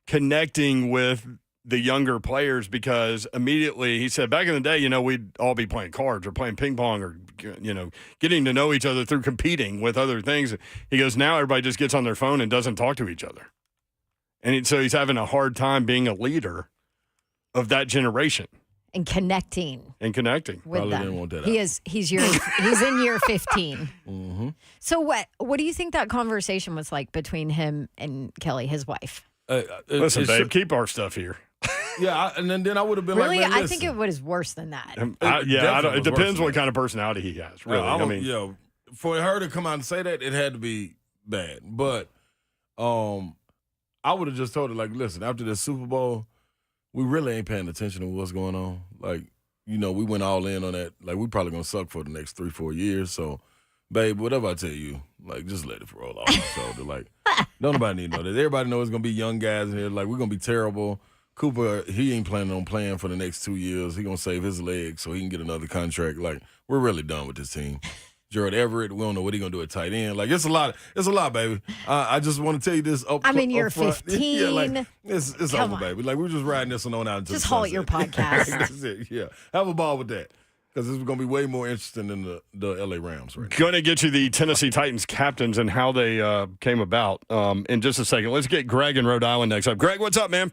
connecting with the younger players because immediately he said back in the day, we'd all be playing cards or playing ping pong or, getting to know each other through competing with other things. He goes, now everybody just gets on their phone and doesn't talk to each other. And so he's having a hard time being a leader of that generation. And connecting. With Probably them. Didn't want that He's in year 15. Mm-hmm. So what do you think that conversation was like between him and Kelly, his wife? Listen, babe, keep our stuff here. Yeah, and then I would have been really? like, I think it was worse than that. It depends what kind of personality he has, really. For her to come out and say that, it had to be bad. But I would have just told her, like, listen, after the Super Bowl, we really ain't paying attention to what's going on. Like, we went all in on that. Like, we probably going to suck for the next 3-4 years. So, babe, whatever I tell you, like, just let it roll off my shoulder. Like, don't nobody need to know that. Everybody knows it's going to be young guys in here. Like, we're going to be terrible. Cooper, he ain't planning on playing for the next 2 years. He going to save his legs so he can get another contract. Like, we're really done with this team. Gerald Everett, we don't know what he's going to do at tight end. Like, it's a lot, baby. I just want to tell you this up I'm in year 15. Yeah, like, it's over, baby. Like, we're just riding this one on out. Just halt your podcast. That's it, yeah. Have a ball with that. Because this is going to be way more interesting than the L.A. Rams right now. Going to get you the Tennessee Titans captains and how they came about in just a second. Let's get Greg in Rhode Island next up. Greg, what's up, man?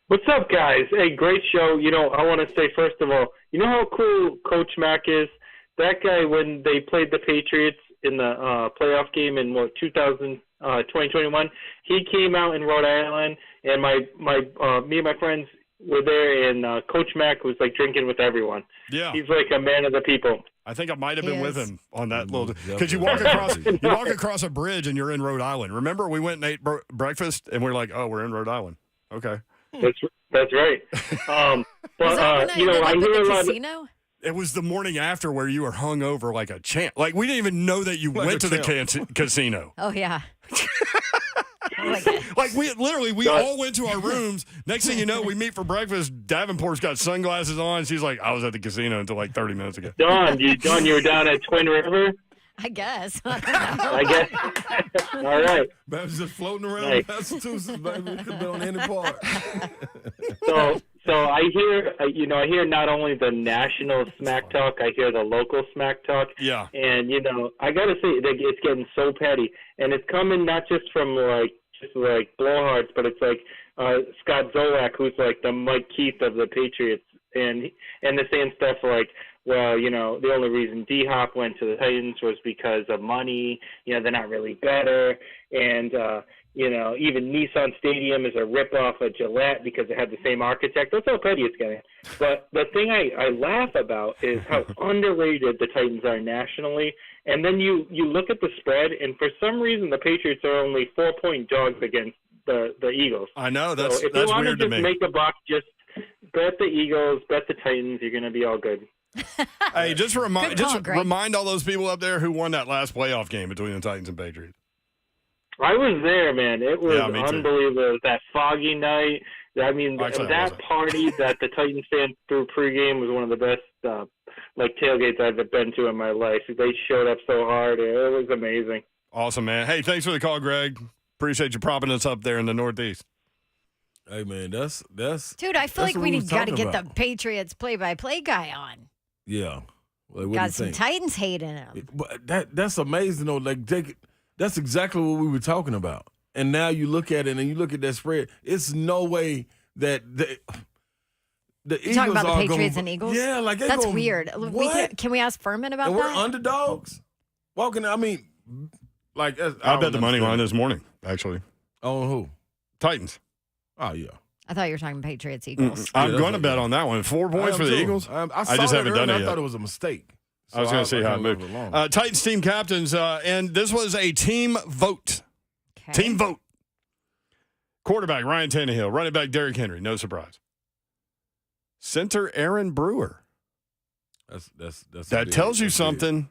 What's up, guys? Hey, great show. I want to say, first of all, you know how cool Coach Mack is? That guy, when they played the Patriots in the playoff game in 2021, he came out in Rhode Island, and me and my friends were there, and Coach Mack was like drinking with everyone. Yeah, he's like a man of the people. I think I might have been with him on that little because you walk across a bridge and you're in Rhode Island. Remember, we went and ate breakfast, and we're like, oh, we're in Rhode Island. Okay, that's right. But I hear a lot. Casino? It was the morning after where you were hung over like a champ. Like, we didn't even know that you went to the casino. Oh, yeah. Like, we all went to our rooms. Next thing you know, we meet for breakfast. Davenport's got sunglasses on. She's like, I was at the casino until like 30 minutes ago. Dawn, you were down at Twin River? I guess. I guess. All right. Bab's just floating around Massachusetts, baby. It could have been on any part. So I hear not only the national smack talk, I hear the local smack talk. Yeah. And I gotta say, it's getting so petty, and it's coming not just from like blowhards, but it's like Scott Zolak, who's like the Mike Keith of the Patriots, and they're saying stuff like, well, the only reason D-Hop went to the Titans was because of money. They're not really better, and even Nissan Stadium is a ripoff of Gillette because it had the same architect. That's how petty it's getting. But the thing I laugh about is how underrated the Titans are nationally. And then you look at the spread, and for some reason the Patriots are only 4-point dogs against the Eagles. I know, that's weird to me. If you want to just make a buck, just bet the Eagles, bet the Titans. You're going to be all good. Hey, just remind all those people up there who won that last playoff game between the Titans and Patriots. I was there, man. It was unbelievable. It was that foggy night. I mean, that party that the Titans fans threw pregame was one of the best tailgates I've been to in my life. They showed up so hard. It was amazing. Awesome, man. Hey, thanks for the call, Greg. Appreciate you propping us up there in the Northeast. Hey, man, that's dude. I feel like we got to get the Patriots play-by-play guy on. Yeah, well, got some Titans hate in him. But that's amazing though. That's exactly what we were talking about. And now you look at it and you look at that spread. It's no way that the Eagles talking about the Patriots and Eagles. Yeah, that's weird. Can we ask Fuhrman about and that? We're underdogs. I bet the money line this morning. Actually, on who? Titans. Oh yeah. I thought you were talking Patriots Eagles. I'm going to bet on that one. 4 points for the Eagles. I just haven't done it yet. I thought it was a mistake. I was going to see how it moved. Titans team captains, and this was a team vote. Okay. Team vote. Quarterback, Ryan Tannehill. Running back, Derrick Henry. No surprise. Center, Aaron Brewer. That tells you something.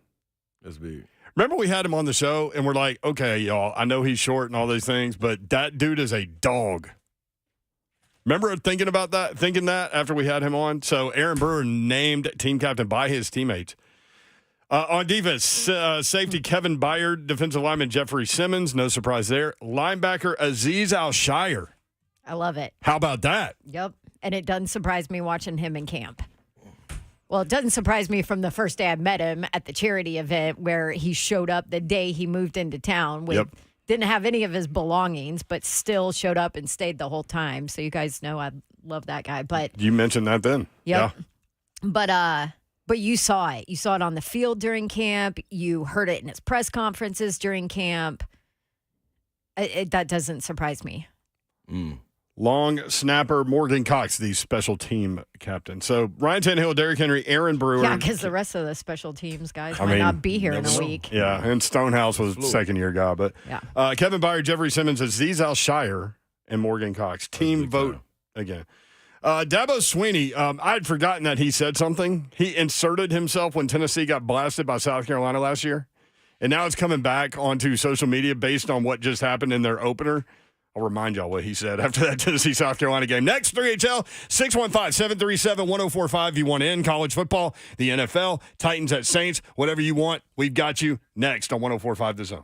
That's big. Remember we had him on the show, and we're like, okay, y'all, I know he's short and all these things, but that dude is a dog. Remember thinking that after we had him on? So Aaron Brewer named team captain by his teammates. On defense, safety Kevin Byard, defensive lineman Jeffrey Simmons, no surprise there. Linebacker Azeez Al-Shire. I love it. How about that? Yep, and it doesn't surprise me watching him in camp. Well, it doesn't surprise me from the first day I met him at the charity event where he showed up the day he moved into town with didn't have any of his belongings, but still showed up and stayed the whole time. So you guys know I love that guy. But you mentioned that then. Yep. Yeah. But you saw it. You saw it on the field during camp. You heard it in his press conferences during camp. That doesn't surprise me. Long snapper Morgan Cox, the special team captain. So Ryan Tannehill, Derrick Henry, Aaron Brewer. Yeah, because the rest of the special teams guys might not be here in a week. Yeah, and Stonehouse was second-year guy. But Kevin Byard, Jeffrey Simmons, Azeez Al-Shire, and Morgan Cox. Team vote again. Dabo Swinney, I'd forgotten that he said something. He inserted himself when Tennessee got blasted by South Carolina last year. And now it's coming back onto social media based on what just happened in their opener. I'll remind y'all what he said after that Tennessee-South Carolina game. Next, 3HL, 615-737-1045. You want in college football, the NFL, Titans at Saints, whatever you want, we've got you next on 1045 The Zone.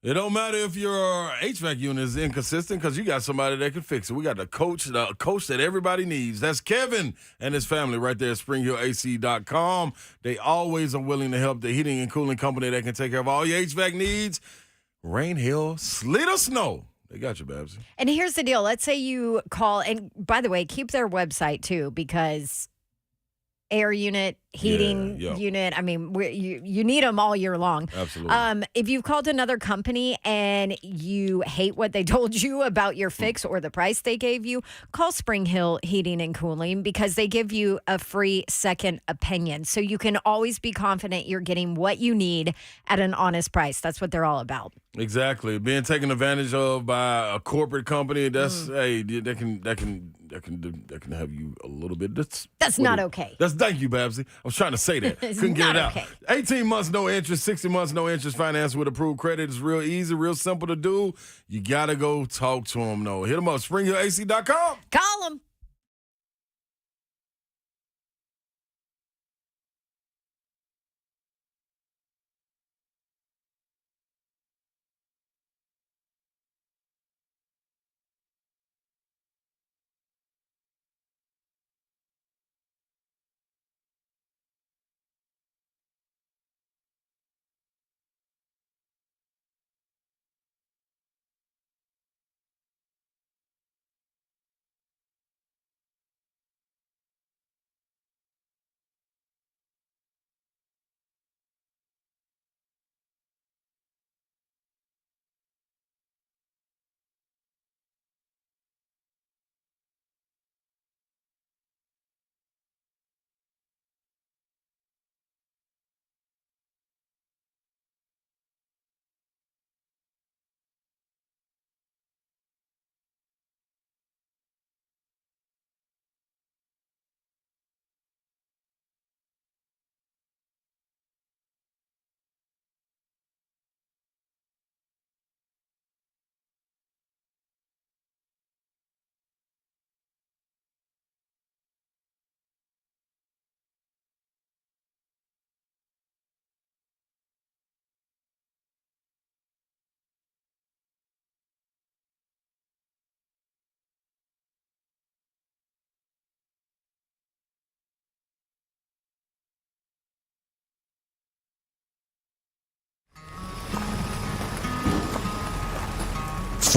It don't matter if your HVAC unit is inconsistent because you got somebody that can fix it. We got the coach that everybody needs. That's Kevin and his family right there at SpringHillAC.com. They always are willing to help the heating and cooling company that can take care of all your HVAC needs. Rain, hail, sleet, or snow. They got you, Babsy. And here's the deal. Let's say you call, and by the way, keep their website too, because air unit, heating unit. I mean, you need them all year long. Absolutely. If you've called another company and you hate what they told you about your fix or the price they gave you, call Spring Hill Heating and Cooling because they give you a free second opinion. So you can always be confident you're getting what you need at an honest price. That's what they're all about. Exactly. Being taken advantage of by a corporate company, that can have you a little bit. That's not okay. Thank you, Babsy. I was trying to say that. Couldn't get it out. Okay. 18 months, no interest, 60 months, no interest finance with approved credit. It's real easy, real simple to do. You got to go talk to them, though. Hit them up, SpringHillAC.com. Call them.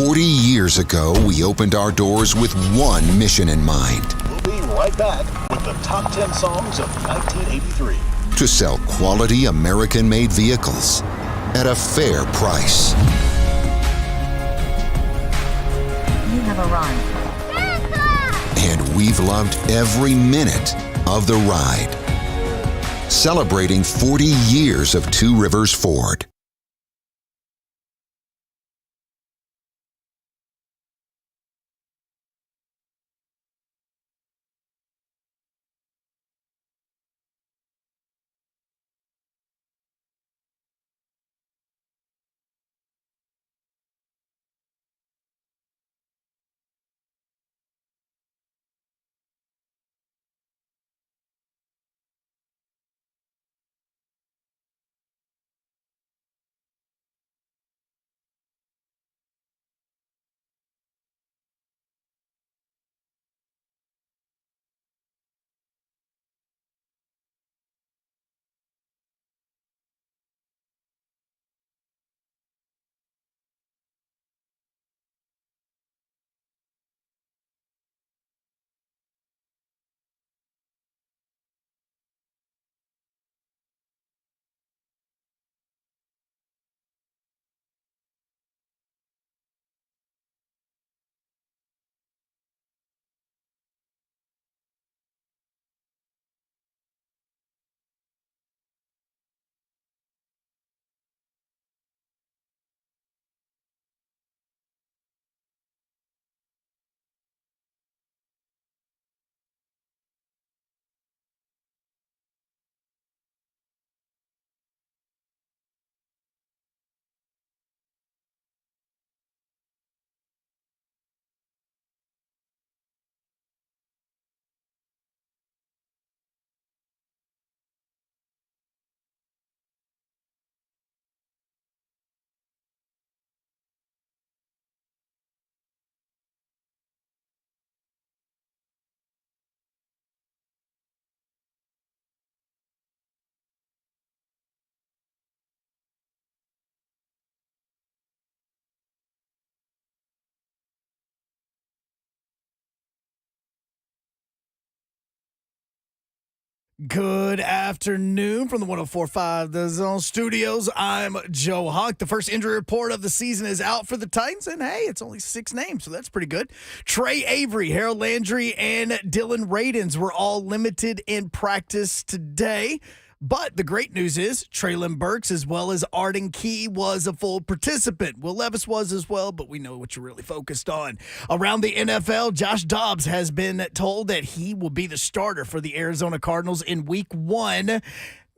40 years ago, we opened our doors with one mission in mind. We'll be right back with the top 10 songs of 1983. To sell quality American-made vehicles at a fair price. You have arrived. And we've loved every minute of the ride. Celebrating 40 years of Two Rivers Ford. Good afternoon from the 104.5 The Zone Studios. I'm Joe Hawk. The first injury report of the season is out for the Titans, and hey, it's only 6 names, so that's pretty good. Trey Avery, Harold Landry, and Dylan Radins were all limited in practice today. But the great news is Traylon Burks as well as Arden Key was a full participant. Will Levis was as well, but we know what you're really focused on. Around the NFL, Josh Dobbs has been told that he will be the starter for the Arizona Cardinals in Week 1.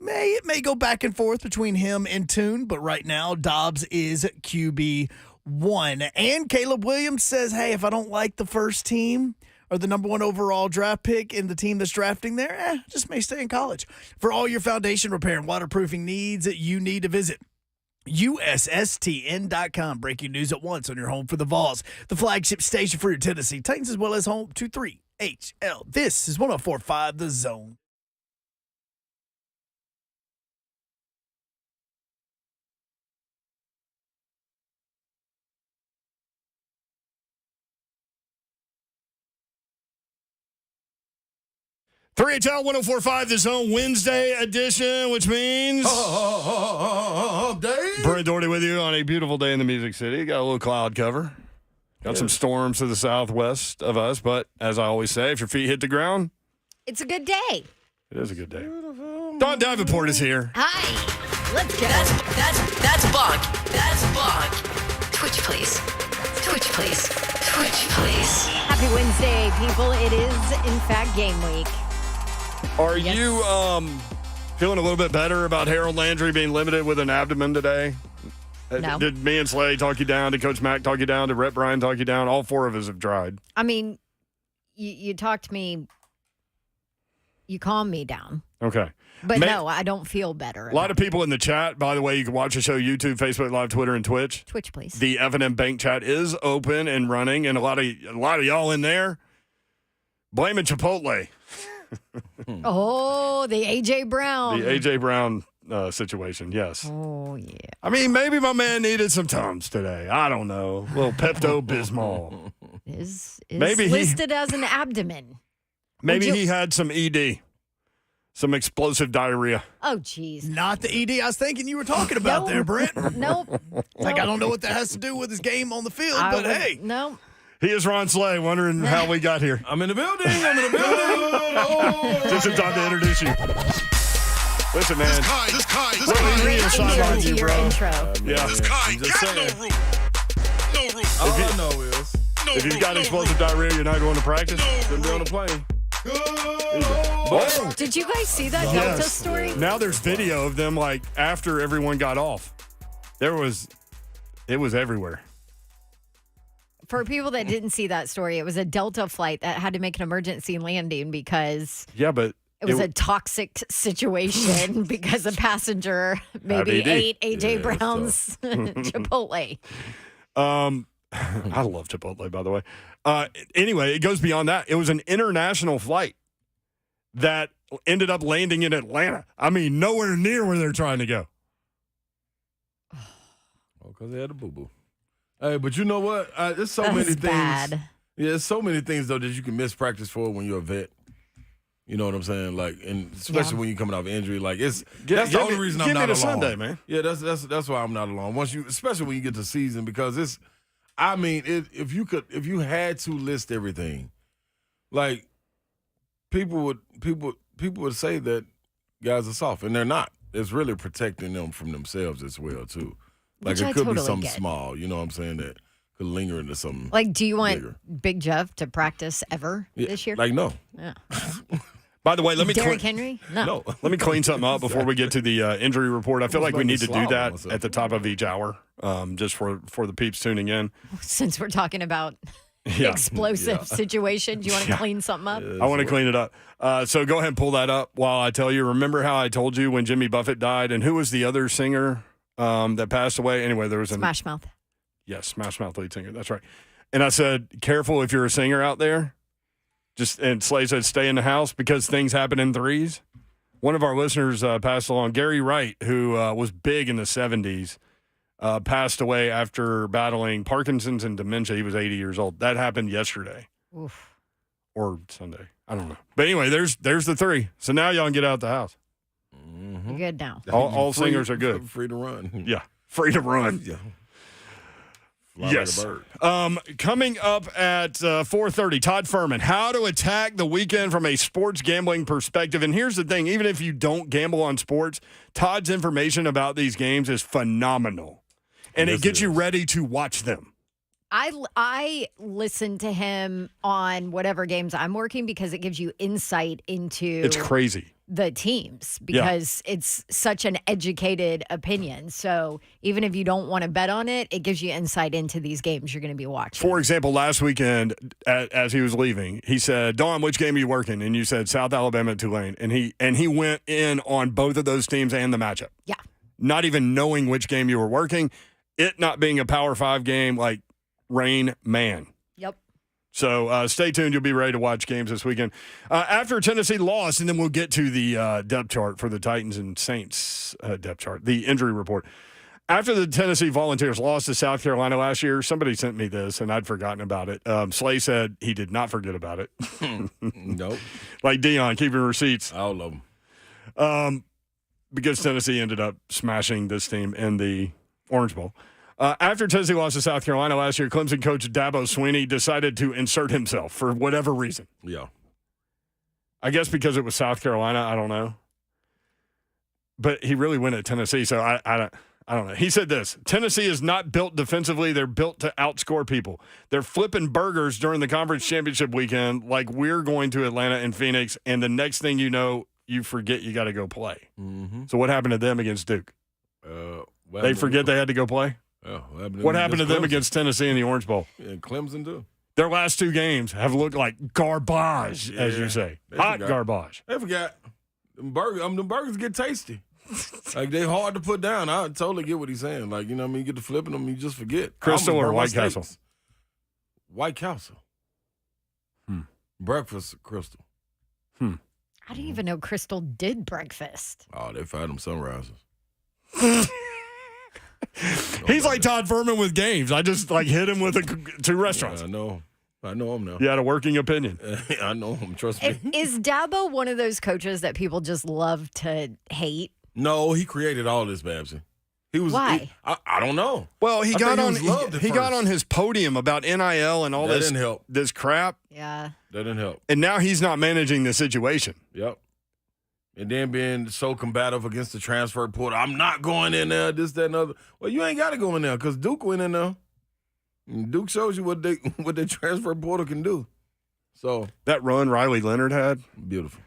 It may go back and forth between him and Tune, but right now Dobbs is QB1. And Caleb Williams says, hey, if I don't like the first team or the number 1 overall draft pick in the team that's drafting there, just may stay in college. For all your foundation repair and waterproofing needs, you need to visit USSTN.com. Breaking news at once on your home for the Vols, the flagship station for your Tennessee Titans, as well as home to 3HL. This is 104.5 The Zone. HL 104.5 The Zone Wednesday edition, which means Brent Doherty with you on a beautiful day in the Music City. Got a little cloud cover. Got some storms to the southwest of us, but as I always say, if your feet hit the ground, it's a good day. It is a good day. Dawn Davenport is here. Hi. Let's go. That's Buck. That's Buck. Twitch, please. Twitch, please. Twitch, please. Happy Wednesday, people. It is, in fact, game week. Are you feeling a little bit better about Harold Landry being limited with an abdomen today? No. Did me and Slay talk you down? Did Coach Mack talk you down? Did Rhett Bryan talk you down? All 4 of us have tried. I mean, you talked me, you calmed me down. Okay. But no, I don't feel better. A lot of people in the chat, by the way, you can watch the show YouTube, Facebook Live, Twitter, and Twitch. Twitch, please. The F&M Bank chat is open and running, and a lot of y'all in there blaming Chipotle. Oh, the A.J. Brown. The A.J. Brown situation. Yes. Oh, yeah. I mean, maybe my man needed some Tums today. I don't know. A little Pepto-Bismol. Is Maybe listed as an abdomen. Maybe he had some ED, some explosive diarrhea. Oh, geez. Not the ED I was thinking you were talking about there, Brent. Nope. Like, I don't know what that has to do with his game on the field, but hey. No. He is Ron Slay, wondering how we got here. I'm in the building. Just in time to introduce you. Listen, man. This guy. Sideline To you, your bro. intro. Yeah. This guy just got saying. no room. No room. All I know is If you've got explosive diarrhea, you're not going to practice. shouldn't be on the plane. Did you guys see that Delta story? Now there's video of them, like, after everyone got off. It was everywhere. For people that didn't see that story, it was a Delta flight that had to make an emergency landing because Yeah, but it was a toxic situation because a passenger maybe ED. ate A.J. Brown's Chipotle. I love Chipotle, by the way. Anyway, it goes beyond that. It was an international flight that ended up landing in Atlanta. I mean, nowhere near where they're trying to go. Because they had a boo-boo. Hey, but you know what? There's so That many was things. bad. Yeah, there's so many things, though, that you can miss practice for when you're a vet. You know what I'm saying? Like, and especially when you're coming off injury. Like, that's the only reason I'm not alone. Sunday, man. Yeah, that's why I'm not alone. Especially when you get to season, because it's, I mean, if you had to list everything, like people would say that guys are soft, and they're not. It's really protecting them from themselves as well too. Like, Which it I could be totally something get. small, you know what I'm saying, that could linger into something. Like, do you want bigger. Big Jeff to practice ever this year? Like, no. Yeah. By the way, let me Derrick Henry? No. let me clean something up before we get to the injury report. I feel like we need to do that myself. at the top of each hour, just for the peeps tuning in. Since we're talking about Yeah. explosive situations, you want to clean something up? I want to clean it up. So go ahead and pull that up while I tell you. Remember how I told you when Jimmy Buffett died, and who was the other singer that passed away? Anyway, there was Smash Mouth. Yes, Smash Mouth lead singer. That's right. And I said, careful if you're a singer out there. And Slay said, stay in the house because things happen in threes. One of our listeners passed along, Gary Wright, who was big in the 70s, passed away after battling Parkinson's and dementia. He was 80 years old. That happened yesterday. Oof. Or Sunday. I don't know. But anyway, there's the three. So now y'all can get out the house. You're good now. All singers are good. Free to run. Yeah, free to run. Yeah. Yes. Like a bird. Coming up at 4:30, Todd Fuhrman, how to attack the weekend from a sports gambling perspective. And here's the thing, even if you don't gamble on sports, Todd's information about these games is phenomenal. And Yes, it gets it you is. ready to watch them. I listen to him on whatever games I'm working because it gives you insight into It's crazy. the teams because it's such an educated opinion. So even if you don't want to bet on it, it gives you insight into these games you're going to be watching. For example, last weekend, as he was leaving, he said, Dawn, which game are you working? And you said South Alabama at Tulane. And he went in on both of those teams and the matchup. Yeah. Not even knowing which game you were working. It not being a Power 5 game, like Rain Man. Yep. So stay tuned. You'll be ready to watch games this weekend. After Tennessee lost, and then we'll get to the depth chart for the Titans and Saints depth chart, the injury report. After the Tennessee Volunteers lost to South Carolina last year, somebody sent me this, and I'd forgotten about it. Slay said he did not forget about it. Nope. Like Dion, keeping receipts. All of them. Because Tennessee ended up smashing this team in the Orange Bowl. After Tennessee lost to South Carolina last year, Clemson coach Dabo Swinney decided to insert himself for whatever reason. Yeah. I guess because it was South Carolina. I don't know. But he really went at Tennessee, so I don't know. He said this, Tennessee is not built defensively. They're built to outscore people. They're flipping burgers during the conference championship weekend like we're going to Atlanta and Phoenix, and the next thing you know, you forget you got to go play. Mm-hmm. So what happened to them against Duke? They forget they had to go play? What happened to them against Tennessee in the Orange Bowl? Yeah, Clemson too. Their last two games have looked like garbage, as you say. Hot garbage. They forgot. Them burgers get tasty. Like, they hard to put down. I totally get what he's saying. Like, you know what I mean? You get to flipping them, you just forget. Crystal or Burn my White Castle? steaks. White Castle. Breakfast Crystal. I didn't even know Crystal did breakfast. Oh, they fired them sunrises. He's like Todd Fuhrman with games. I just hit him with 2 restaurants. Yeah, I know him now. You had a working opinion. I know him. Trust me. Is Dabo one of those coaches that people just love to hate? No, he created all this, Babsy. He was. Why? I don't know. Well, he got got on his podium about NIL and all that this. Didn't help. This crap. Yeah. That didn't help. And now he's not managing the situation. Yep. And then being so combative against the transfer portal. I'm not going in there, this, that, and other. Well, you ain't got to go in there because Duke went in there. And Duke shows you what the transfer portal can do. So that run Riley Leonard had. Beautiful.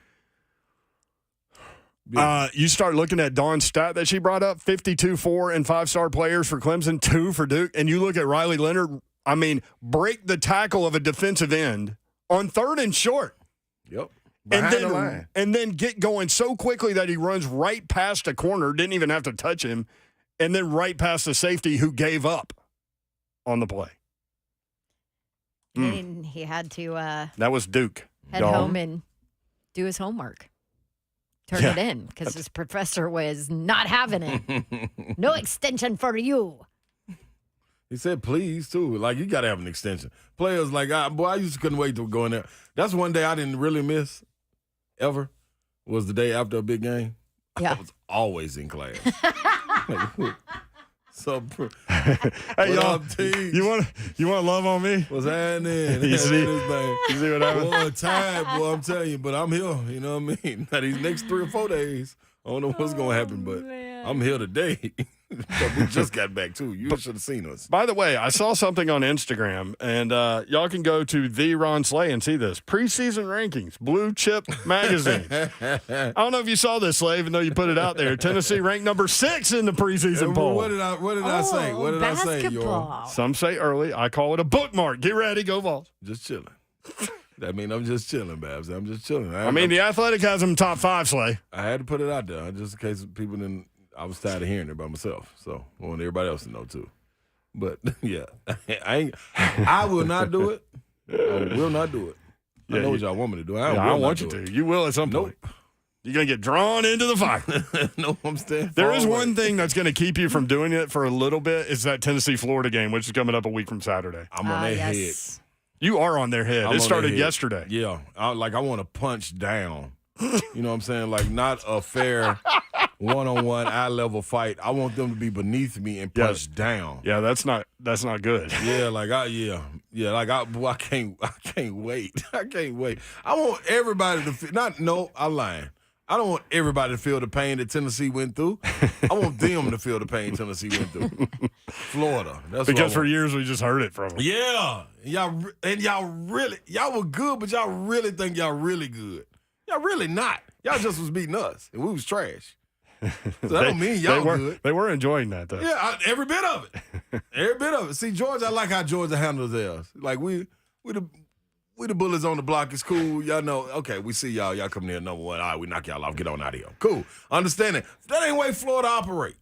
You start looking at Dawn's stat that she brought up, 52 4- and 5-star players for Clemson, 2 for Duke. And you look at Riley Leonard, break the tackle of a defensive end on 3rd and short. Yep. And then get going so quickly that he runs right past a corner, didn't even have to touch him, and then right past the safety who gave up on the play. And he had to that was Duke. Head home and do his homework. Turn it in because his professor was not having it. No extension for you. He said, please, too. Like, you got to have an extension. Players like, I used to couldn't wait to go in there. That's one day I didn't really miss, ever, was the day after a big game. Yeah. I was always in class. So, hey, y'all, you want to love on me? What's happening? You see what happened? Boy, tired, boy, I'm telling you, but I'm here. You know what I mean? Now, these next 3 or 4 days, I don't know what's going to happen, but I'm here today. We just got back, too. You should have seen us. By the way, I saw something on Instagram, and y'all can go to the Ron Slay and see this. Preseason rankings, Blue Chip Magazine. I don't know if you saw this, Slay, even though you put it out there. Tennessee ranked number 6 in the preseason poll. What did I say? What did I say, Yor? Some say early. I call it a bookmark. Get ready. Go Vols. Just chilling. That mean I'm just chilling, Babs. I'm just chilling. The Athletic has them top 5, Slay. I had to put it out there just in case people didn't. I was tired of hearing it by myself, so I want everybody else to know too. But yeah, I will not do it. I will not do it. I know what y'all want me to do. I don't want you to. You will at some point. You're going to get drawn into the fire. No, I'm staying. There is one thing that's going to keep you from doing it for a little bit is that Tennessee-Florida game, which is coming up a week from Saturday. I'm on their head. You are on their head. It started yesterday. Yeah. I want to punch down. You know what I'm saying? Like, not a fair one-on-one eye-level fight. I want them to be beneath me and punch down. Yeah, that's not good. Yeah, I can't wait. I can't wait. I want everybody to feel, I'm lying. I don't want everybody to feel the pain that Tennessee went through. I want them to feel the pain Tennessee went through. Florida. That's because for years we just heard it from them. Yeah. Y'all were good, but y'all really think y'all really good. Y'all really not. Y'all just was beating us, and we was trash. So that don't mean y'all good. They were enjoying that, though. Yeah, every bit of it. Every bit of it. See, Georgia, I like how Georgia handles theirs. Like, we the bullies on the block. It's cool. Y'all know, okay, we see y'all. Y'all come near number 1. All right, we knock y'all off. Get on out of here. Cool. Understand that. That ain't the way Florida operate.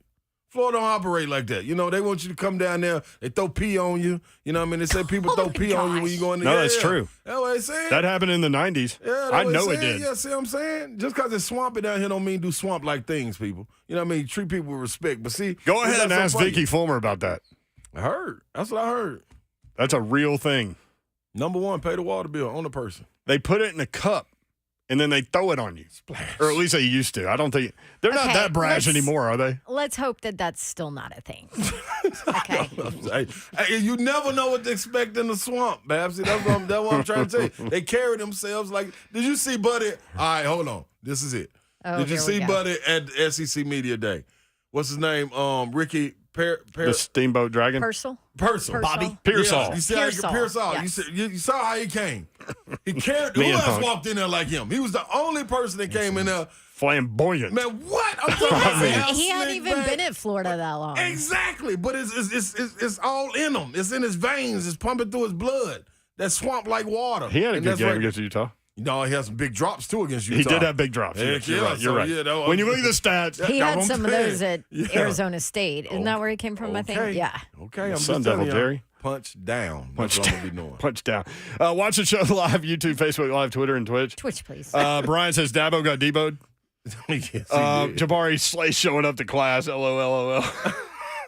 Florida don't operate like that. You know, they want you to come down there. They throw pee on you. You know what I mean? They say people throw pee on you when you go in there. No, that's true. That's what they saying. That happened in the 90s. Yeah, I know it did. Yeah, see what I'm saying? Just because it's swampy down here don't mean do swamp-like things, people. You know what I mean? Treat people with respect. But see, go ahead and ask Vicky Fuhrman about that. I heard. That's what I heard. That's a real thing. Number 1, pay the water bill on the person. They put it in a cup, and then they throw it on you. Splash. Or at least they used to. I don't think – they're not that brash anymore, are they? Let's hope that that's still not a thing. Okay. Hey, you never know what to expect in the swamp, Babsy. That's what I'm trying to tell you. They carry themselves like – did you see Buddy? All right, hold on. This is it. Oh, did you see Buddy at SEC Media Day? What's his name? Ricky – the Steamboat Dragon? Purcell. Bobby. Pearsall. Yeah, you see Pearsall. Yes. You saw how he came. He carried. Who else walked in there like him? He was the only person that came in there. Flamboyant. Man, what? I'm talking about. He hadn't even been at Florida that long. Exactly, but it's all in him. It's in his veins. It's pumping through his blood. That swamp like water. He had a good game against Utah. No, he had some big drops, too, against Utah. He did have big drops. You're right. Yeah, when you look at the stats. He had some of those at Arizona State. Isn't that where he came from, I think? Yeah. Okay, I'm Sun Devil, Jerry. Punch down. That's what I'm going to be doing. Punch down. Watch the show live, YouTube, Facebook Live, Twitter, and Twitch. Twitch, please. Brian says Dabo got deboed. Yes, he did. Jabari Slay showing up to class. LOL.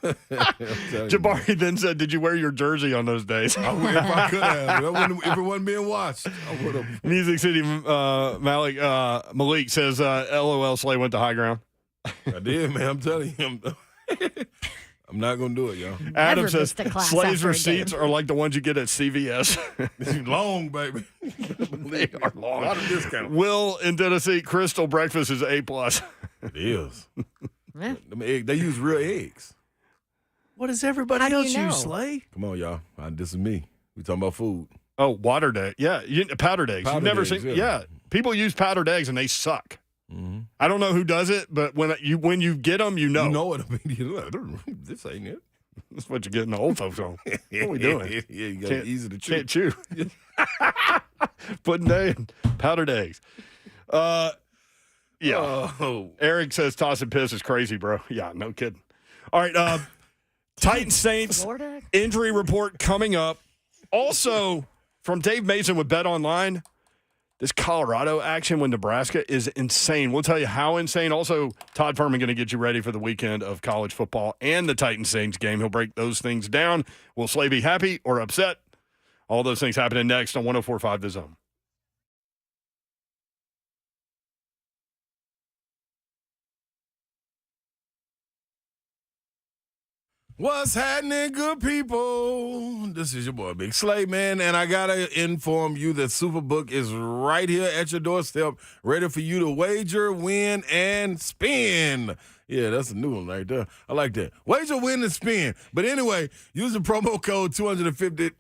Jabari then said, "Did you wear your jersey on those days?" I would if I could have. If it wasn't being watched, I would have. Music City Malik says, "LOL, Slay went to high ground." I did, man. I'm telling you. I'm not going to do it, y'all. Adam says, Slay's receipts are like the ones you get at CVS. Long, baby. They are long. A lot of discount. Will in Tennessee, Crystal breakfast is A+. It is. They use real eggs. What does everybody else use, Slay? Come on, y'all. This is me. We talking about food. Oh, watered egg. Yeah, powdered eggs. You've never seen. Yeah. Yeah, people use powdered eggs and they suck. Mm-hmm. I don't know who does it, but when you get them, you know. You know it immediately. This ain't it. That's what you're getting the old folks on. What are we doing? Yeah, you got to easy to chew. Can't chew. Pudding day and powdered eggs. Yeah. Oh. Eric says toss and piss is crazy, bro. Yeah, no kidding. All right. Titans Saints Florida? Injury report coming up. Also, from Dave Mason with Bet Online, this Colorado action with Nebraska is insane. We'll tell you how insane. Also, Todd Fuhrman going to get you ready for the weekend of college football and the Titans Saints game. He'll break those things down. Will Slay be happy or upset? All those things happening next on 104.5 The Zone. What's happening, good people? This is your boy, Big Slay, man, and I got to inform you that Superbook is right here at your doorstep, ready for you to wager, win, and spin. Yeah, that's a new one right there. I like that. Wager, win, and spin. But anyway, use the promo code 250.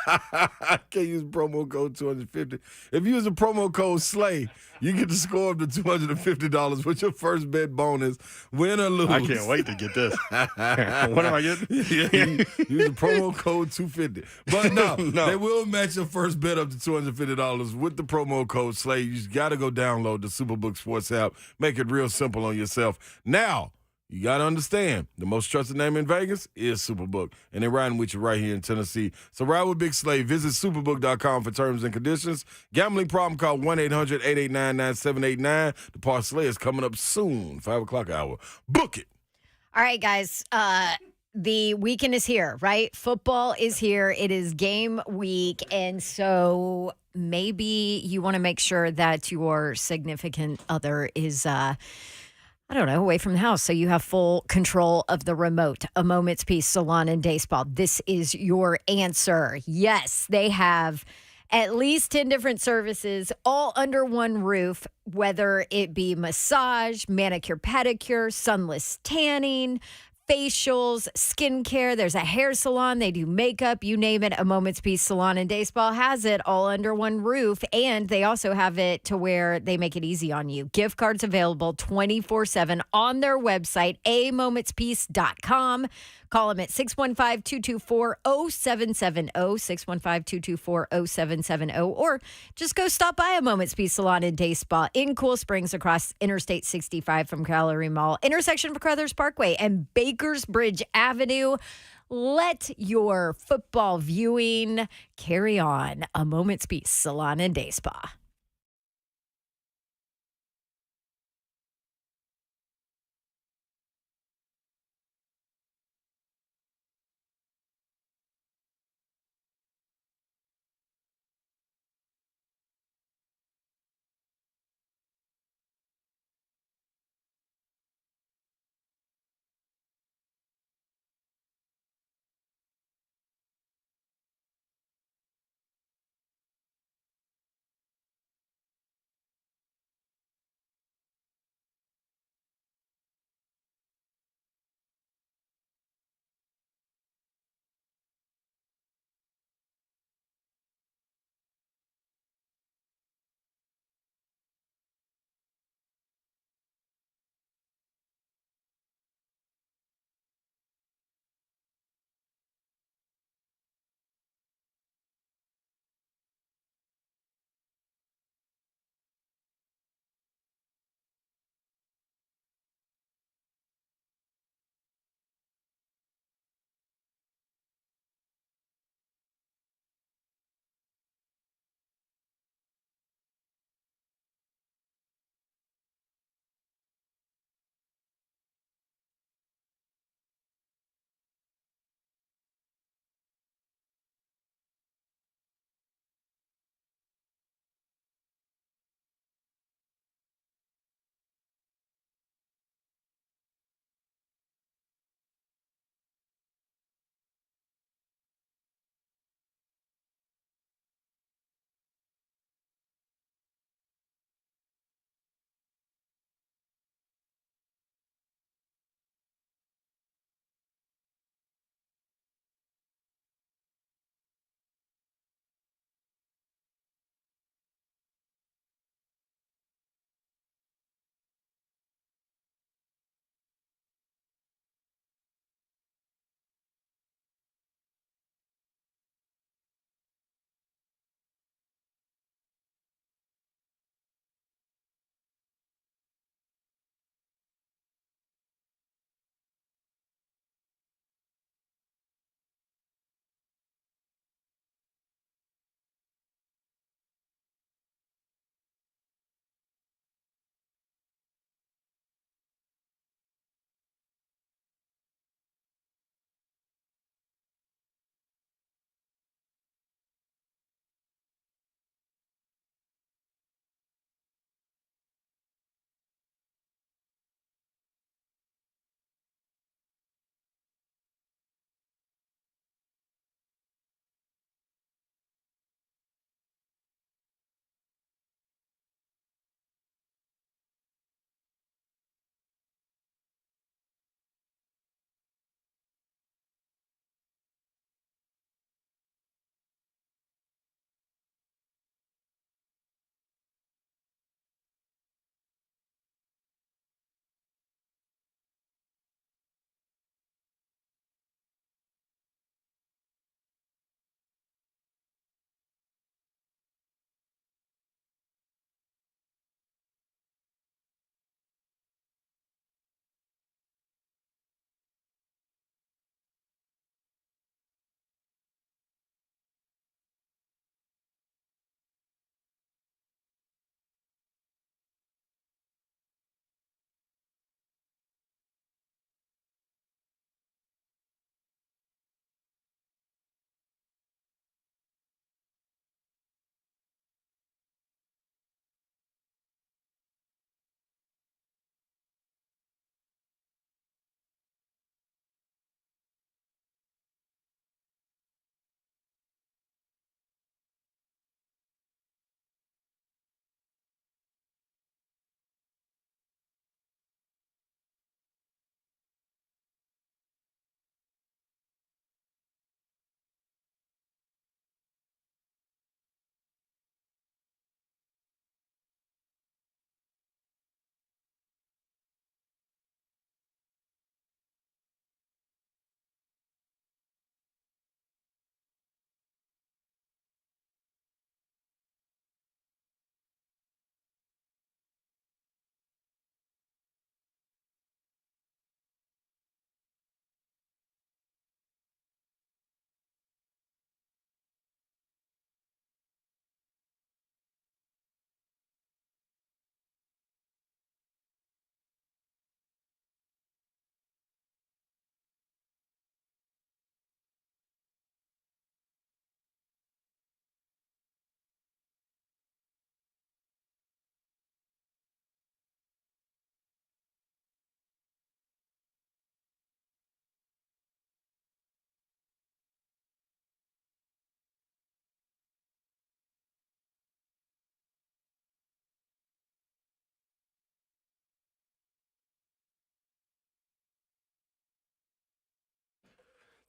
I can't use promo code 250. If you use the promo code SLAY, you get to score up to $250 with your first bet bonus, win or lose. I can't wait to get this. What am I getting? Use the promo code 250. But no, they will match your first bet up to $250 with the promo code SLAY. You just got to go download the Superbook Sports app. Make it real simple on yourself. Now, you got to understand, the most trusted name in Vegas is Superbook, and they're riding with you right here in Tennessee. So ride with Big Slay. Visit superbook.com for terms and conditions. Gambling problem, call 1-800-889-9789. The Par Slay is coming up soon, 5 o'clock hour. Book it. All right, guys. The weekend is here, right? Football is here. It is game week, and so maybe you want to make sure that your significant other is away from the house, so you have full control of the remote. A Moment's Peace Salon and Day Spa. This is your answer. Yes, they have at least 10 different services all under one roof, whether it be massage, manicure, pedicure, sunless tanning, facials, skincare. There's a hair salon. They do makeup. You name it. A Moment's Peace Salon and Day Spa has it all under one roof. And they also have it to where they make it easy on you. Gift cards available 24/7 on their website, amomentspeace.com. Call them at 615-224-0770, 615-224-0770, or just go stop by A Moment's Peace Salon and Day Spa in Cool Springs across Interstate 65 from Gallery Mall, intersection of Crothers Parkway and Bakers Bridge Avenue. Let your football viewing carry on. A Moment's Peace Salon and Day Spa.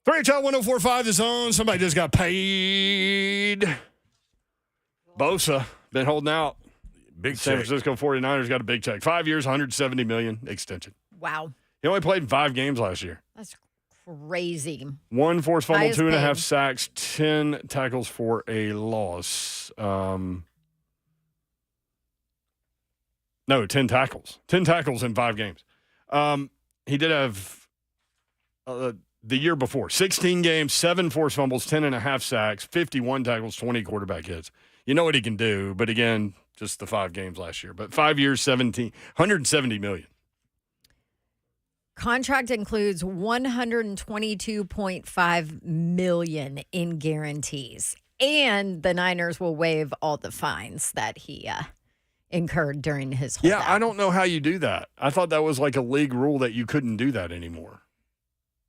3HL 1045 The Zone. Somebody just got paid. Bosa been holding out. Big San check. Francisco 49ers got a big check. 5 years, $170 million extension. Wow. He only played in 5 games last year. That's crazy. 1 forced fumble, Highest 2.5 paid. sacks, 10 tackles for a loss. No, 10 tackles. 10 tackles in 5 games. He did have the year before 16 games, 7 forced fumbles, 10.5 sacks, 51 tackles, 20 quarterback hits. You know what he can do, but again, just the 5 games last year. But 5 years, $170 million. Contract includes $122.5 million in guarantees, and the Niners will waive all the fines that he incurred during his holdout. Yeah, I don't know how you do that. I thought that was like a league rule that you couldn't do that anymore.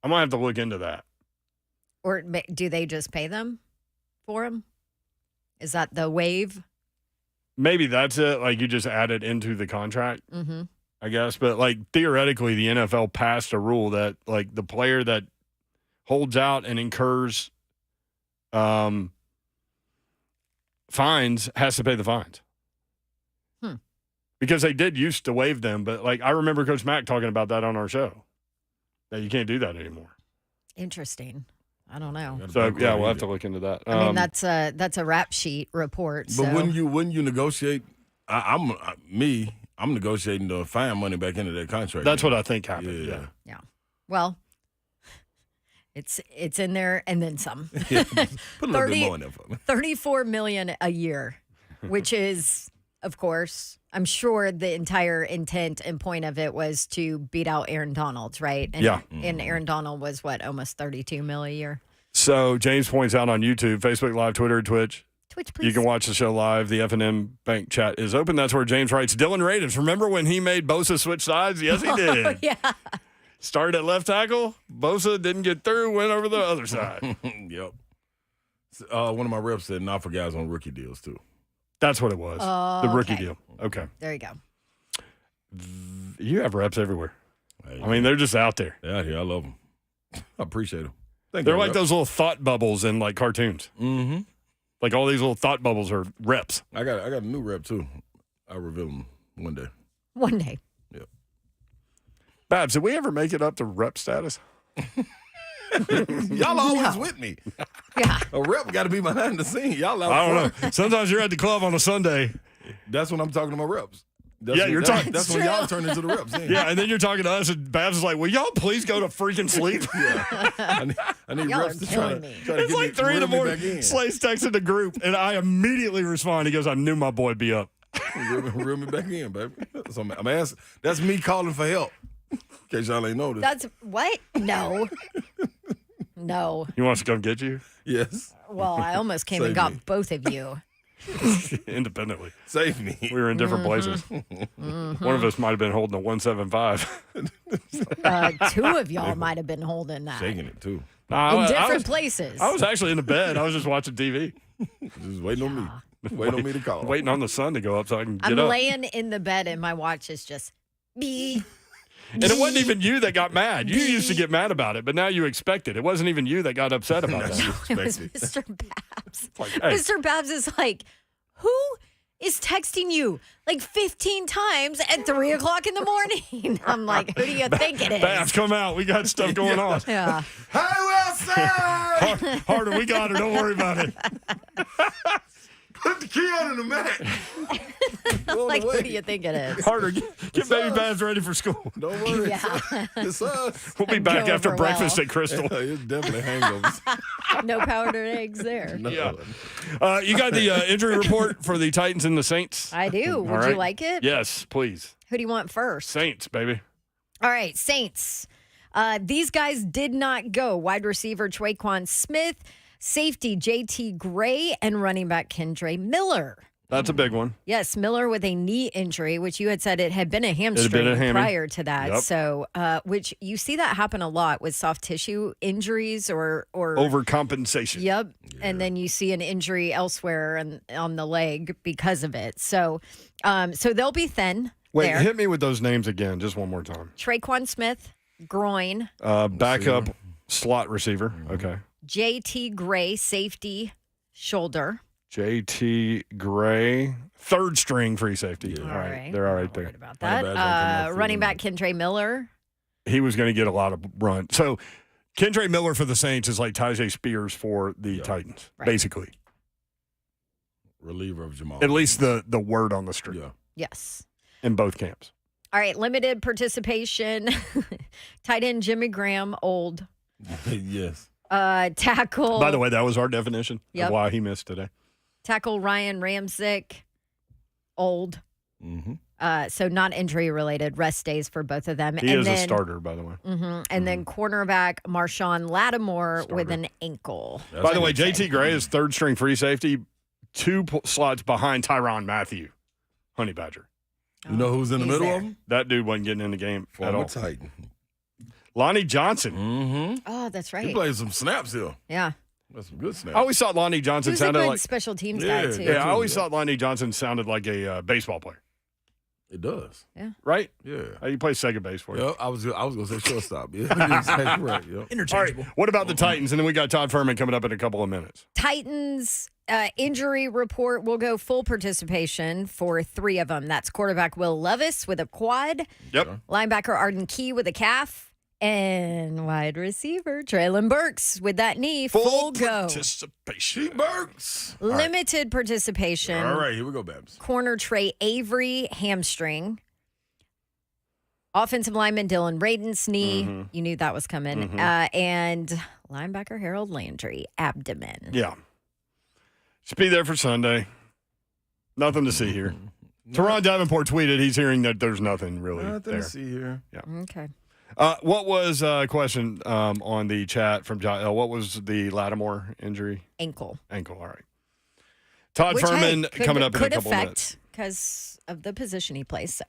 I might have to look into that. Or do they just pay them for him? Is that the waive? Maybe that's it. Like you just add it into the contract, Mm-hmm. I guess. But like theoretically, the NFL passed a rule that like the player that holds out and incurs fines has to pay the fines. Because they did used to waive them, but like I remember Coach Mack talking about that on our show. That you can't do that anymore. Interesting. I don't know. So yeah, we'll have to look into that. I mean, that's a rap sheet report. But So. when you negotiate, I'm negotiating to find money back into that contract. That's what I think happened. Yeah. Well, it's in there and then some. Yeah, put a little bit more in there for me. $34 million a year, which is, of course, I'm sure the entire intent and point of it was to beat out Aaron Donald, right? And, Yeah. And Aaron Donald was almost $32 million a year. So James points out on YouTube, Facebook Live, Twitter, Twitch. Twitch, please. You can watch the show live. The F&M Bank chat is open. That's where James writes, Dylan Radis, remember when he made Bosa switch sides? Yes, he did. Oh, yeah. Started at left tackle. Bosa didn't get through, went over the other side. Yep. One of my reps said, not for guys on rookie deals, too. That's what it was. Oh, the rookie okay. deal. Okay. There you go. You have reps everywhere. Hey, I mean, they're just out there. Yeah, I love them. I appreciate them. They're like those little thought bubbles in like cartoons. Mm-hmm. Like all these little thought bubbles are reps. I got a new rep, too. I'll reveal them one day. One day. Yep. Babs, did we ever make it up to rep status? Y'all always with me. Yeah. A rep got to be behind the scene. Y'all out I don't front. know. Sometimes you're at the club on a Sunday. That's when I'm talking to my reps. That's Yeah, when, you're that's, talking- That's when y'all turn into the reps. Yeah, and then you're talking to us, and Babs is like, will y'all please go to freaking sleep? I need Y'all reps are to killing try me. to It's get like 3 in the reel me morning. back in. Slay's texted the group, and I immediately respond. He goes, I knew my boy would be up. Reel me back in, baby. So I'm asking. That's me calling for help. In case y'all ain't noticed. That's what? No. No. He wants to come get you Yes. Well, I almost came Save and got me. both of you. independently. Save me. We were in different places. One of us might have been holding a 175. 2 of y'all might have been holding that. Shaking it, too. In different places. I was actually in the bed. I was just watching TV. Just waiting on me. Waiting on me to call. Waiting on the sun to go up so I can get I'm up. laying in the bed and my watch is just beep. And it wasn't even you that got mad. You used to get mad about it, but now you expect it. It wasn't even you that got upset about that. It was Mr. Babs. Like, hey. Mr. Babs is like, who is texting you like 15 times at 3 o'clock in the morning? I'm like, who do you think it is? Babs, come out. We got stuff going on. Yeah. Hey, Wilson! Harder, we got her. Don't worry about it. Put the key on in the mat. Like, who do you think it is? Harder, get baby Babs ready for school. Don't worry. Yeah. It's us. We'll be back Go after over breakfast well. at Crystal. It's definitely hangovers. No powdered eggs there. No. Yeah. You got the injury report for the Titans and the Saints? I do. Would you like it? Yes, please. Who do you want first? Saints, baby. All right, Saints. These guys did not go. Wide receiver Traquan Smith, safety JT Gray, and running back Kendre Miller. That's a big one. Yes, Miller with a knee injury, which you had said it had been a hamstring a hammy. prior to that. Yep. So, which you see that happen a lot with soft tissue injuries or Overcompensation. Yep. And then you see an injury elsewhere on the leg because of it. So, so they'll be thin. Wait, there. hit me with those names again, just one more time. Traquan Smith, groin. Backup Slot receiver. Okay. JT Gray, safety, shoulder. JT Gray, third string free safety. Yeah. All right. They're all right there. About that. Running back Kentrey Miller. He was going to get a lot of run. So Kentrey Miller for the Saints is like Tyjae Spears for the Titans, basically. Reliever of Jamal. At least the word on the street. Yeah. Yes. In both camps. All right, limited participation. Tight end Jimmy Graham, old. Yes. Tackle. By the way, that was our definition Yep. of why he missed today. Tackle Ryan Ramczyk, old. So not injury related, rest days for both of them. He is a starter, by the way. And then cornerback Marshawn Lattimore with an ankle. By the way, JT Gray is third string free safety, 2 slots behind Tyrann Mathieu, Honey Badger. You know who's in the middle of them? That dude wasn't getting in the game at all. Titan. Lonnie Johnson. Oh, that's right. He played some snaps here. Yeah. That's some good snaps. I always thought Lonnie Johnson He was a sounded good like special teams guy, too. Yeah, I always thought Lonnie Johnson sounded like a baseball player. It does. Yeah. Right? Yeah. He plays second base for you. Yeah, I was going to say shortstop. Yeah, you're exactly right. Yep. Interchangeable. All right, what about the Titans? And then we got Todd Fuhrman coming up in a couple of minutes. Titans injury report will go full participation for 3 of them. That's quarterback Will Levis with a quad. Yep. Linebacker Arden Key with a calf. And wide receiver Traylon Burks with that knee. Full go. Participation. Burks. Limited participation. All right, here we go, Babs. Corner Trey Avery, hamstring. Offensive lineman Dylan Radin's knee. You knew that was coming. And linebacker Harold Landry, abdomen. Yeah. Just be there for Sunday. Nothing to see here. Teron Davenport tweeted he's hearing that there's nothing really Nothing there. to see here. Yeah. Okay. What was a question on the chat from John? What was the Lattimore injury? Ankle. All right. Todd Which, Fuhrman could, coming up in a couple affect minutes. because of the position he plays. So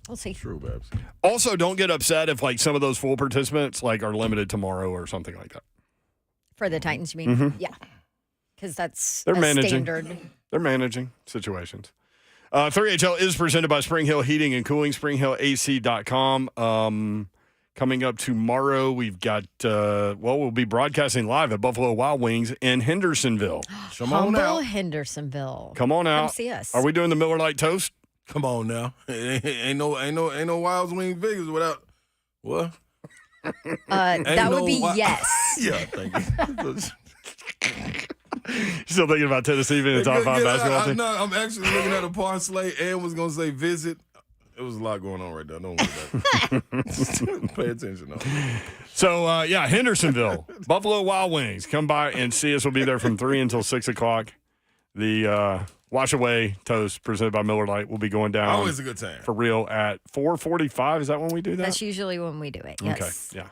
we'll see. True, Babs. Also, don't get upset if like some of those full participants like are limited tomorrow or something like that. For the Titans, you mean? Yeah. Because that's They're a managing. standard. They're managing situations. 3HL is presented by Spring Hill Heating and Cooling, springhillac.com. Coming up tomorrow, we've got, we'll be broadcasting live at Buffalo Wild Wings in Hendersonville. Come on Humble out. Hendersonville. Come on out. Come see us. Are we doing the Miller Lite toast? Come on now. Ain't no Wild Wing Vegas without what? That would be yes. Yeah, thank you. Still thinking about Tennessee being the top 5 basketball team? I'm actually looking at a parlay and was going to say visit. It was a lot going on right there. Don't worry about it. Pay attention, though. So, Hendersonville, Buffalo Wild Wings. Come by and see us. We'll be there from 3 until 6 o'clock. The Wash Away Toast presented by Miller Lite will be going down. Always a good time. For real at 4:45. Is that when we do that? That's usually when we do it. Yes. Okay, yeah.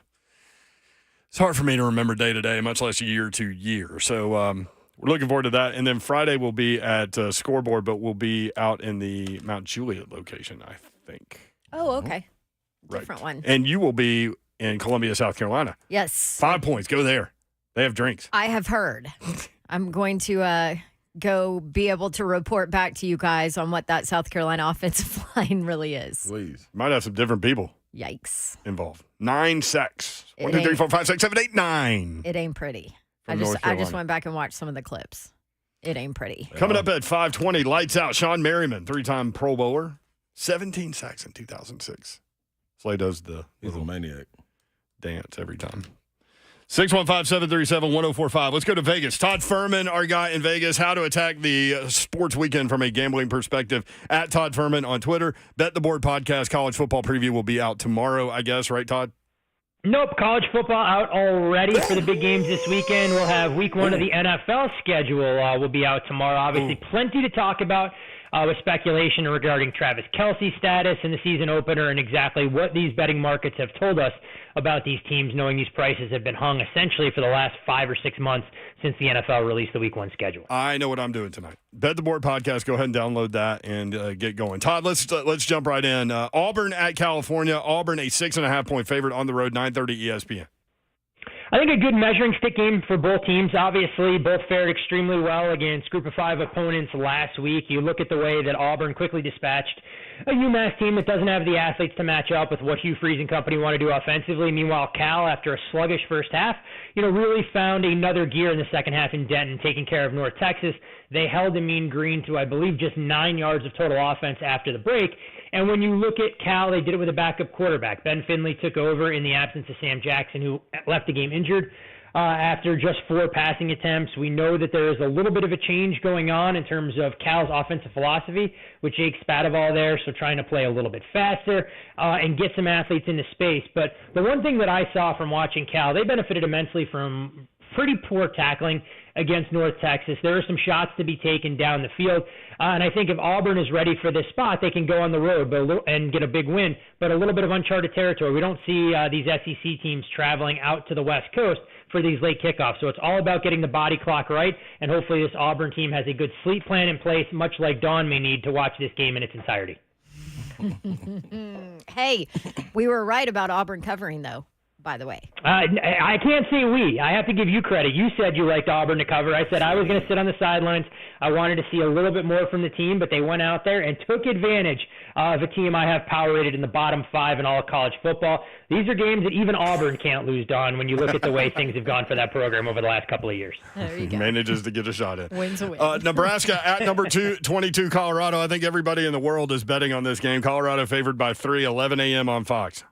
It's hard for me to remember day to day, much less year to year. So we're looking forward to that. And then Friday we'll be at Scoreboard, but we'll be out in the Mount Juliet location, I think. Oh, okay. Right. Different one. And you will be in Columbia, South Carolina. Yes. 5 points. Go there. They have drinks. I have heard. I'm going to go be able to report back to you guys on what that South Carolina offensive line really is. Please. Might have some different people Yikes. involved. 9 sacks. It 1, 2, 3, ain't- 4, 5, 6, 7, 8, 9. It ain't pretty. From I North just Carolina. went back and watched some of the clips. It ain't pretty. Coming up at 5:20, lights out. Shawne Merriman, 3-time Pro Bowler, 17 sacks in 2006. Slay does the He's a maniac. dance every time. 615-737-1045. Let's go to Vegas. Todd Fuhrman, our guy in Vegas. How to attack the sports weekend from a gambling perspective. At Todd Fuhrman on Twitter. Bet the Board podcast college football preview will be out tomorrow, I guess. Right, Todd? Nope, college football out already for the big games this weekend. We'll have week 1 of the NFL schedule will be out tomorrow. Obviously, plenty to talk about with speculation regarding Travis Kelce's status in the season opener and exactly what these betting markets have told us about these teams, knowing these prices have been hung essentially for the last 5 or 6 months since the NFL released the week 1 schedule. I know what I'm doing tonight. Bet the Board podcast. Go ahead and download that and get going. Todd, let's jump right in. Auburn at California. Auburn a 6.5-point favorite on the road, 9:30 ESPN. I think a good measuring stick game for both teams. Obviously, both fared extremely well against Group of 5 opponents last week. You look at the way that Auburn quickly dispatched a UMass team that doesn't have the athletes to match up with what Hugh Freeze and company want to do offensively. Meanwhile, Cal, after a sluggish first half, really found another gear in the second half in Denton, taking care of North Texas. They held the Mean Green to, I believe, just 9 yards of total offense after the break. And when you look at Cal, they did it with a backup quarterback. Ben Finley took over in the absence of Sam Jackson, who left the game injured after just 4 passing attempts. We know that there is a little bit of a change going on in terms of Cal's offensive philosophy with Jake Spadaval there, so trying to play a little bit faster and get some athletes into space. But the one thing that I saw from watching Cal, they benefited immensely from pretty poor tackling against North Texas. There are some shots to be taken down the field, and I think if Auburn is ready for this spot, they can go on the road and get a big win, but a little bit of uncharted territory. We don't see these SEC teams traveling out to the West Coast for these late kickoffs, so it's all about getting the body clock right, and hopefully this Auburn team has a good sleep plan in place, much like Dawn may need to watch this game in its entirety. Hey, we were right about Auburn covering, though. By the way, I can't say we. I have to give you credit. You said you liked Auburn to cover. I said I was going to sit on the sidelines. I wanted to see a little bit more from the team, but they went out there and took advantage of a team I have power rated in the bottom 5 in all of college football. These are games that even Auburn can't lose, Don, when you look at the way things have gone for that program over the last couple of years. There you go. Manages to get a shot in. Wins a win. Nebraska at number 22, Colorado. I think everybody in the world is betting on this game. Colorado favored by 3, 11 a.m. on Fox.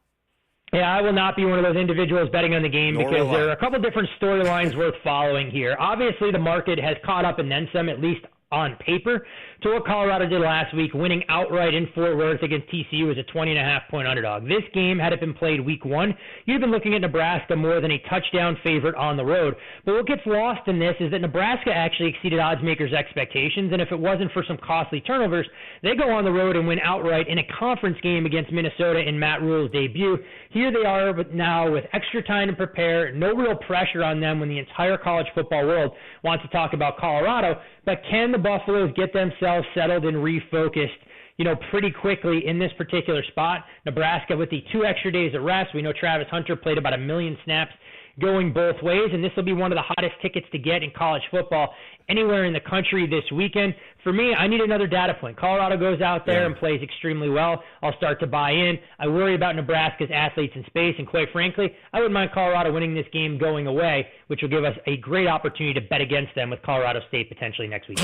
Yeah, I will not be one of those individuals betting on the game because there are a couple different storylines worth following here. Obviously, the market has caught up and then some, at least on paper, to what Colorado did last week, winning outright in Fort Worth against TCU as a 20.5-point underdog. This game, had it been played week 1, you'd have been looking at Nebraska more than a touchdown favorite on the road. But what gets lost in this is that Nebraska actually exceeded odds makers' expectations, and if it wasn't for some costly turnovers, they go on the road and win outright in a conference game against Minnesota in Matt Rule's debut. Here they are but now with extra time to prepare, no real pressure on them when the entire college football world wants to talk about Colorado. But can the Buffaloes get themselves settled and refocused, pretty quickly in this particular spot? Nebraska with the 2 extra days of rest. We know Travis Hunter played about 1 million snaps going both ways, and this will be one of the hottest tickets to get in college football anywhere in the country this weekend. For me, I need another data point. Colorado goes out there and plays extremely well. I'll start to buy in. I worry about Nebraska's athletes in space, and quite frankly, I wouldn't mind Colorado winning this game going away, which will give us a great opportunity to bet against them with Colorado State potentially next week.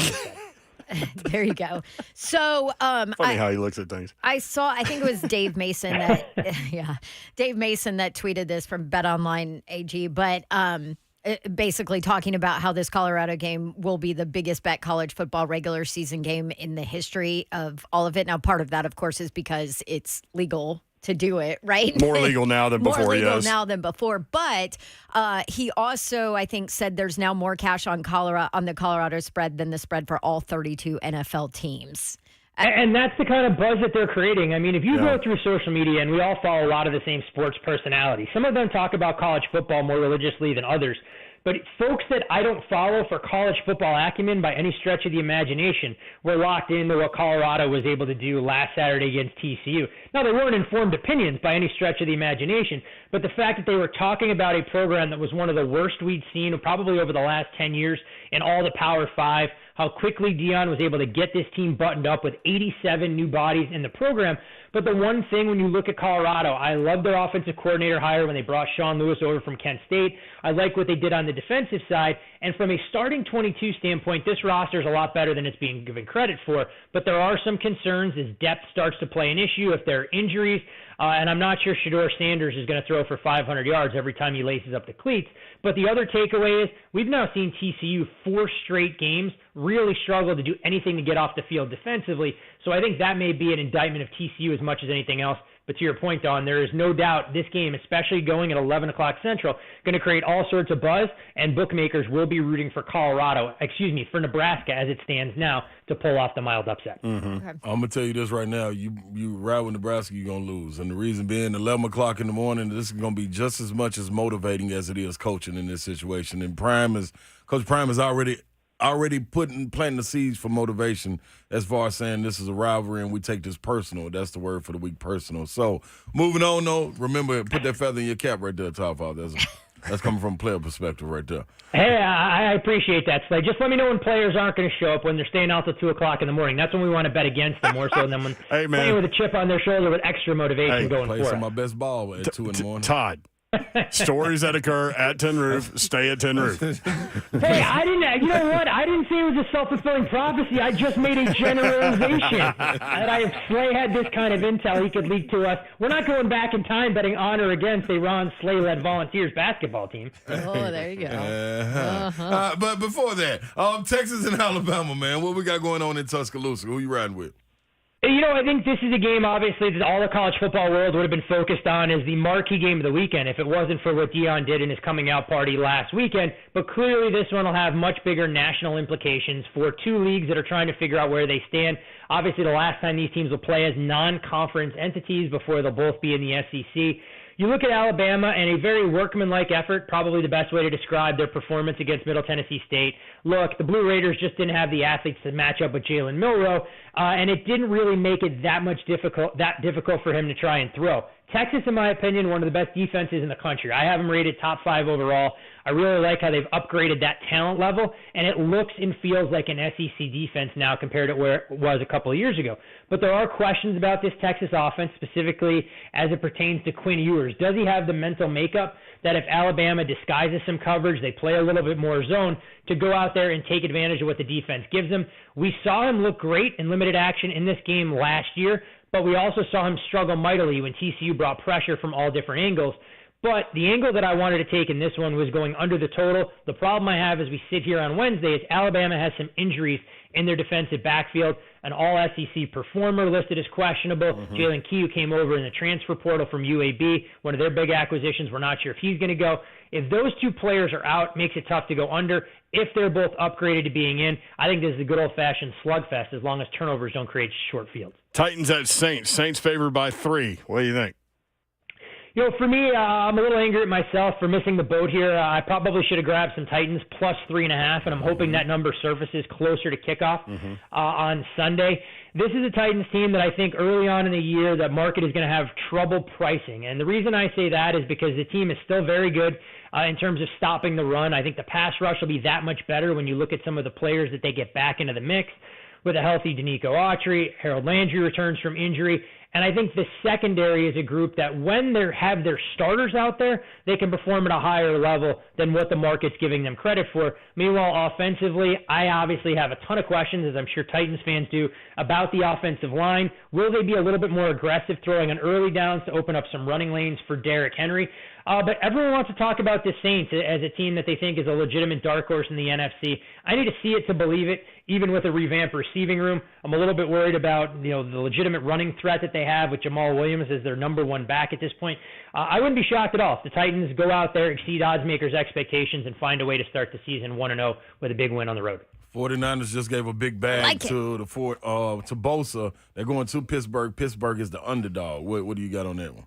There you go. So, funny how he looks at things. I think it was Dave Mason that, Dave Mason that tweeted this from BetOnline AG, but basically talking about how this Colorado game will be the biggest bet college football regular season game in the history of all of it. Now, part of that, of course, is because it's legal to do it, right? More legal now than before, More legal yes. now than before. But he also, I think, said there's now more cash on the Colorado spread than the spread for all 32 NFL teams. And that's the kind of buzz that they're creating. I mean, if you go through social media, and we all follow a lot of the same sports personalities, some of them talk about college football more religiously than others. But folks that I don't follow for college football acumen by any stretch of the imagination were locked into what Colorado was able to do last Saturday against TCU. Now, they weren't informed opinions by any stretch of the imagination, but the fact that they were talking about a program that was one of the worst we'd seen probably over the last 10 years in all the Power 5, how quickly Dion was able to get this team buttoned up with 87 new bodies in the program. But the one thing when you look at Colorado, I love their offensive coordinator hire when they brought Shawne Lewis over from Kent State. I like what they did on the defensive side. And from a starting 22 standpoint, this roster is a lot better than it's being given credit for. But there are some concerns as depth starts to play an issue, if there are injuries. And I'm not sure Shedeur Sanders is going to throw for 500 yards every time he laces up the cleats. But the other takeaway is we've now seen TCU 4 straight games really struggle to do anything to get off the field defensively. So I think that may be an indictment of TCU as much as anything else. But to your point, Don, there is no doubt this game, especially going at 11 o'clock Central, going to create all sorts of buzz, and bookmakers will be rooting for for Nebraska as it stands now to pull off the mild upset. Mm-hmm. Okay. I'm going to tell you this right now. You ride with Nebraska, you're going to lose. And the reason being, 11 o'clock in the morning, this is going to be just as much as motivating as it is coaching in this situation. And Coach Prime is already planting the seeds for motivation as far as saying this is a rivalry and we take this personal. That's the word for the week, personal. So moving on, though, remember, put that feather in your cap right there, Todd. That's coming from a player perspective right there. Hey, I appreciate that, Slay. Just let me know when players aren't going to show up, when they're staying out till 2 o'clock in the morning. That's when we want to bet against them more so than when playing with a chip on their shoulder with extra motivation going play for it. some of my best ball at 2 in the morning. Todd, stories that occur at Tin Roof, stay at Tin Roof. Hey, I didn't. You know what? I didn't say it was a self-fulfilling prophecy. I just made a generalization that if Slay had this kind of intel, he could leak to us. We're not going back in time betting on or against a Ron Slay-led Volunteers basketball team. Oh, there you go. But before that, Texas and Alabama, man, what we got going on in Tuscaloosa? Who you riding with? You know, I think this is a game, obviously, that all the college football world would have been focused on as the marquee game of the weekend if it wasn't for what Deion did in his coming out party last weekend. But clearly this one will have much bigger national implications for two leagues that are trying to figure out where they stand. Obviously, the last time these teams will play as non-conference entities before they'll both be in the SEC. You look at Alabama and a very workmanlike effort, probably the best way to describe their performance against Middle Tennessee State. Look, the Blue Raiders just didn't have the athletes to match up with Jalen Milroe, and it didn't really make it that difficult for him to try and throw. Texas, in my opinion, one of the best defenses in the country. I have them rated top 5 overall. I really like how they've upgraded that talent level, and it looks and feels like an SEC defense now compared to where it was a couple of years ago. But there are questions about this Texas offense, specifically as it pertains to Quinn Ewers. Does he have the mental makeup that if Alabama disguises some coverage, they play a little bit more zone, to go out there and take advantage of what the defense gives them? We saw him look great in limited action in this game last year, but we also saw him struggle mightily when TCU brought pressure from all different angles. But the angle that I wanted to take in this one was going under the total. The problem I have as we sit here on Wednesday is Alabama has some injuries in their defensive backfield. An all-SEC performer listed as questionable. Jalen Key, who came over in the transfer portal from UAB, one of their big acquisitions. We're not sure if he's going to go. If those two players are out, makes it tough to go under. If they're both upgraded to being in, I think this is a good old-fashioned slugfest as long as turnovers don't create short fields. Titans at Saints. Saints favored by 3. What do you think? You know, for me, I'm a little angry at myself for missing the boat here. I probably should have grabbed some Titans plus 3.5, and I'm hoping that number surfaces closer to kickoff on Sunday. This is a Titans team that I think early on in the year that market is going to have trouble pricing. And the reason I say that is because the team is still very good in terms of stopping the run. I think the pass rush will be that much better when you look at some of the players that they get back into the mix. With a healthy Danico Autry, Harold Landry returns from injury. And I think the secondary is a group that when they have their starters out there, they can perform at a higher level than what the market's giving them credit for. Meanwhile, offensively, I obviously have a ton of questions, as I'm sure Titans fans do, about the offensive line. Will they be a little bit more aggressive throwing on early downs to open up some running lanes for Derrick Henry? But everyone wants to talk about the Saints as a team that they think is a legitimate dark horse in the NFC. I need to see it to believe it, even with a revamped receiving room. I'm a little bit worried about the legitimate running threat that they have with Jamal Williams as their number one back at this point. I wouldn't be shocked at all if the Titans go out there, exceed oddsmakers' expectations, and find a way to start the season 1-0 with a big win on the road. 49ers just gave a big bag to Bosa. They're going to Pittsburgh. Pittsburgh is the underdog. What do you got on that one?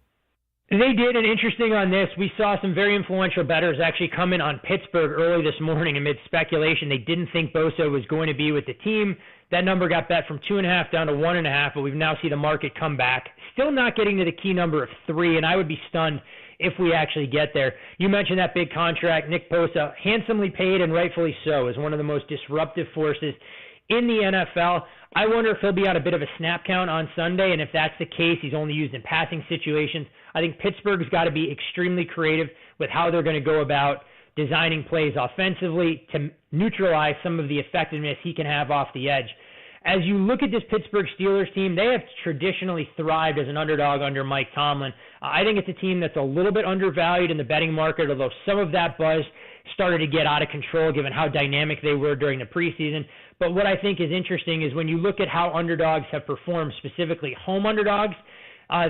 They did, and interesting on this, we saw some very influential bettors actually come in on Pittsburgh early this morning amid speculation. They didn't think Bosa was going to be with the team. That number got bet from 2.5 down to 1.5, but we've now seen the market come back. Still not getting to the key number of 3, and I would be stunned if we actually get there. You mentioned that big contract. Nick Bosa, handsomely paid and rightfully so, is one of the most disruptive forces in the NFL. I wonder if he'll be on a bit of a snap count on Sunday, and if that's the case, he's only used in passing situations. I think Pittsburgh's got to be extremely creative with how they're going to go about designing plays offensively to neutralize some of the effectiveness he can have off the edge. As you look at this Pittsburgh Steelers team, they have traditionally thrived as an underdog under Mike Tomlin. I think it's a team that's a little bit undervalued in the betting market, although some of that buzz started to get out of control given how dynamic they were during the preseason. But what I think is interesting is when you look at how underdogs have performed, specifically home underdogs,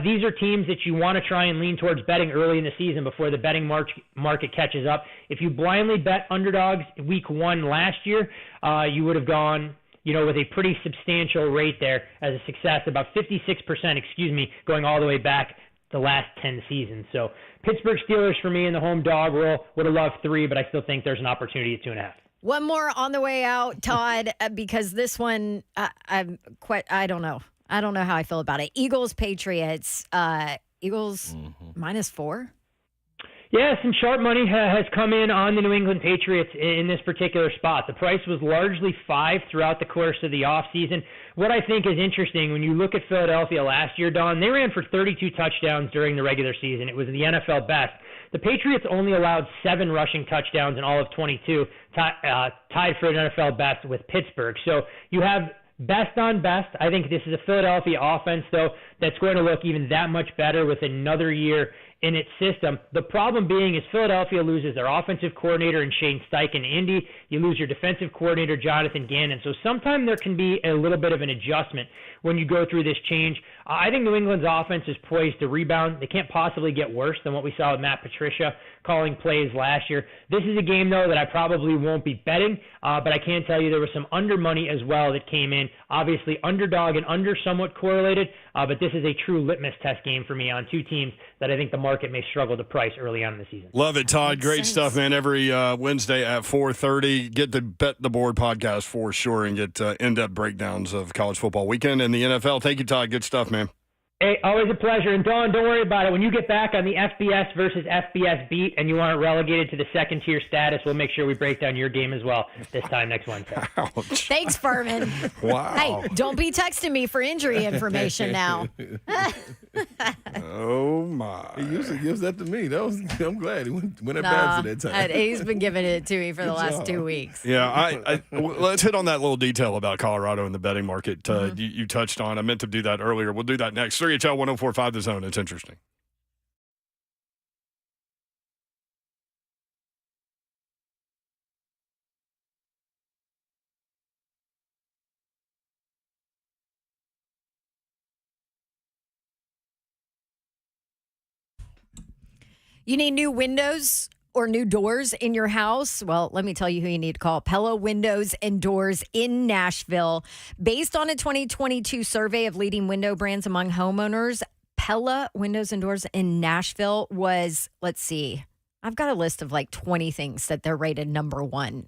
these are teams that you want to try and lean towards betting early in the season before the betting market catches up. If you blindly bet underdogs week 1 last year, you would have gone with a pretty substantial rate there as a success, about 56%, going all the way back the last 10 seasons. So Pittsburgh Steelers for me in the home dog roll. Would have loved 3, but I still think there's an opportunity at 2.5. One more on the way out, Todd, because this one, I don't know. I don't know how I feel about it. Eagles, Patriots. Eagles -4. Yeah, some sharp money has come in on the New England Patriots in this particular spot. The price was largely 5 throughout the course of the offseason. What I think is interesting, when you look at Philadelphia last year, Don, they ran for 32 touchdowns during the regular season. It was the NFL best. The Patriots only allowed 7 rushing touchdowns in all of 22, tied for an NFL best with Pittsburgh. So you have best on best. I think this is a Philadelphia offense, though, that's going to look even that much better with another year in its system. The problem being is Philadelphia loses their offensive coordinator in Shane Steichen, Indy. You lose your defensive coordinator, Jonathan Gannon. So sometimes there can be a little bit of an adjustment when you go through this change. I think New England's offense is poised to rebound. They can't possibly get worse than what we saw with Matt Patricia calling plays last year. This is a game, though, that I probably won't be betting, but I can tell you there was some under money as well that came in. Obviously, underdog and under somewhat correlated, but this is a true litmus test game for me on two teams that I think the market may struggle to price early on in the season. Love it, Todd. Great stuff, man. Every Wednesday at 4:30, get the Bet the Board podcast for sure and get in-depth breakdowns of college football weekend and the NFL. Thank you, Todd. Good stuff, man. Hey, always a pleasure. And, Dawn, don't worry about it. When you get back on the FBS versus FBS beat and you aren't relegated to the second-tier status, we'll make sure we break down your game as well this time next Wednesday. Ouch. Thanks, Fuhrman. Wow. Hey, don't be texting me for injury information now. Oh, my. He usually gives that to me. I'm glad he went at bad for that time. He's been giving it to me for the last 2 weeks. Yeah, let's hit on that little detail about Colorado and the betting market you touched on. I meant to do that earlier. We'll do that next. 3HL 1045 The Zone. It's interesting. You need new windows or new doors in your house? Well, let me tell you who you need to call. Pella Windows and Doors in Nashville. Based on a 2022 survey of leading window brands among homeowners, Pella Windows and Doors in Nashville was, let's see, I've got a list of like 20 things that they're rated number 1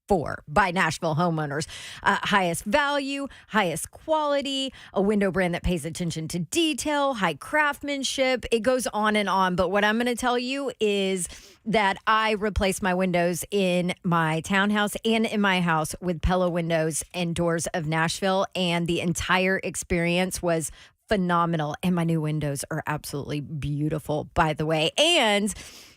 for by Nashville homeowners. Highest value, highest quality, a window brand that pays attention to detail, high craftsmanship. It goes on and on. But what I'm going to tell you is that I replaced my windows in my townhouse and in my house with Pella Windows and Doors of Nashville. And the entire experience was phenomenal. And my new windows are absolutely beautiful, by the way. And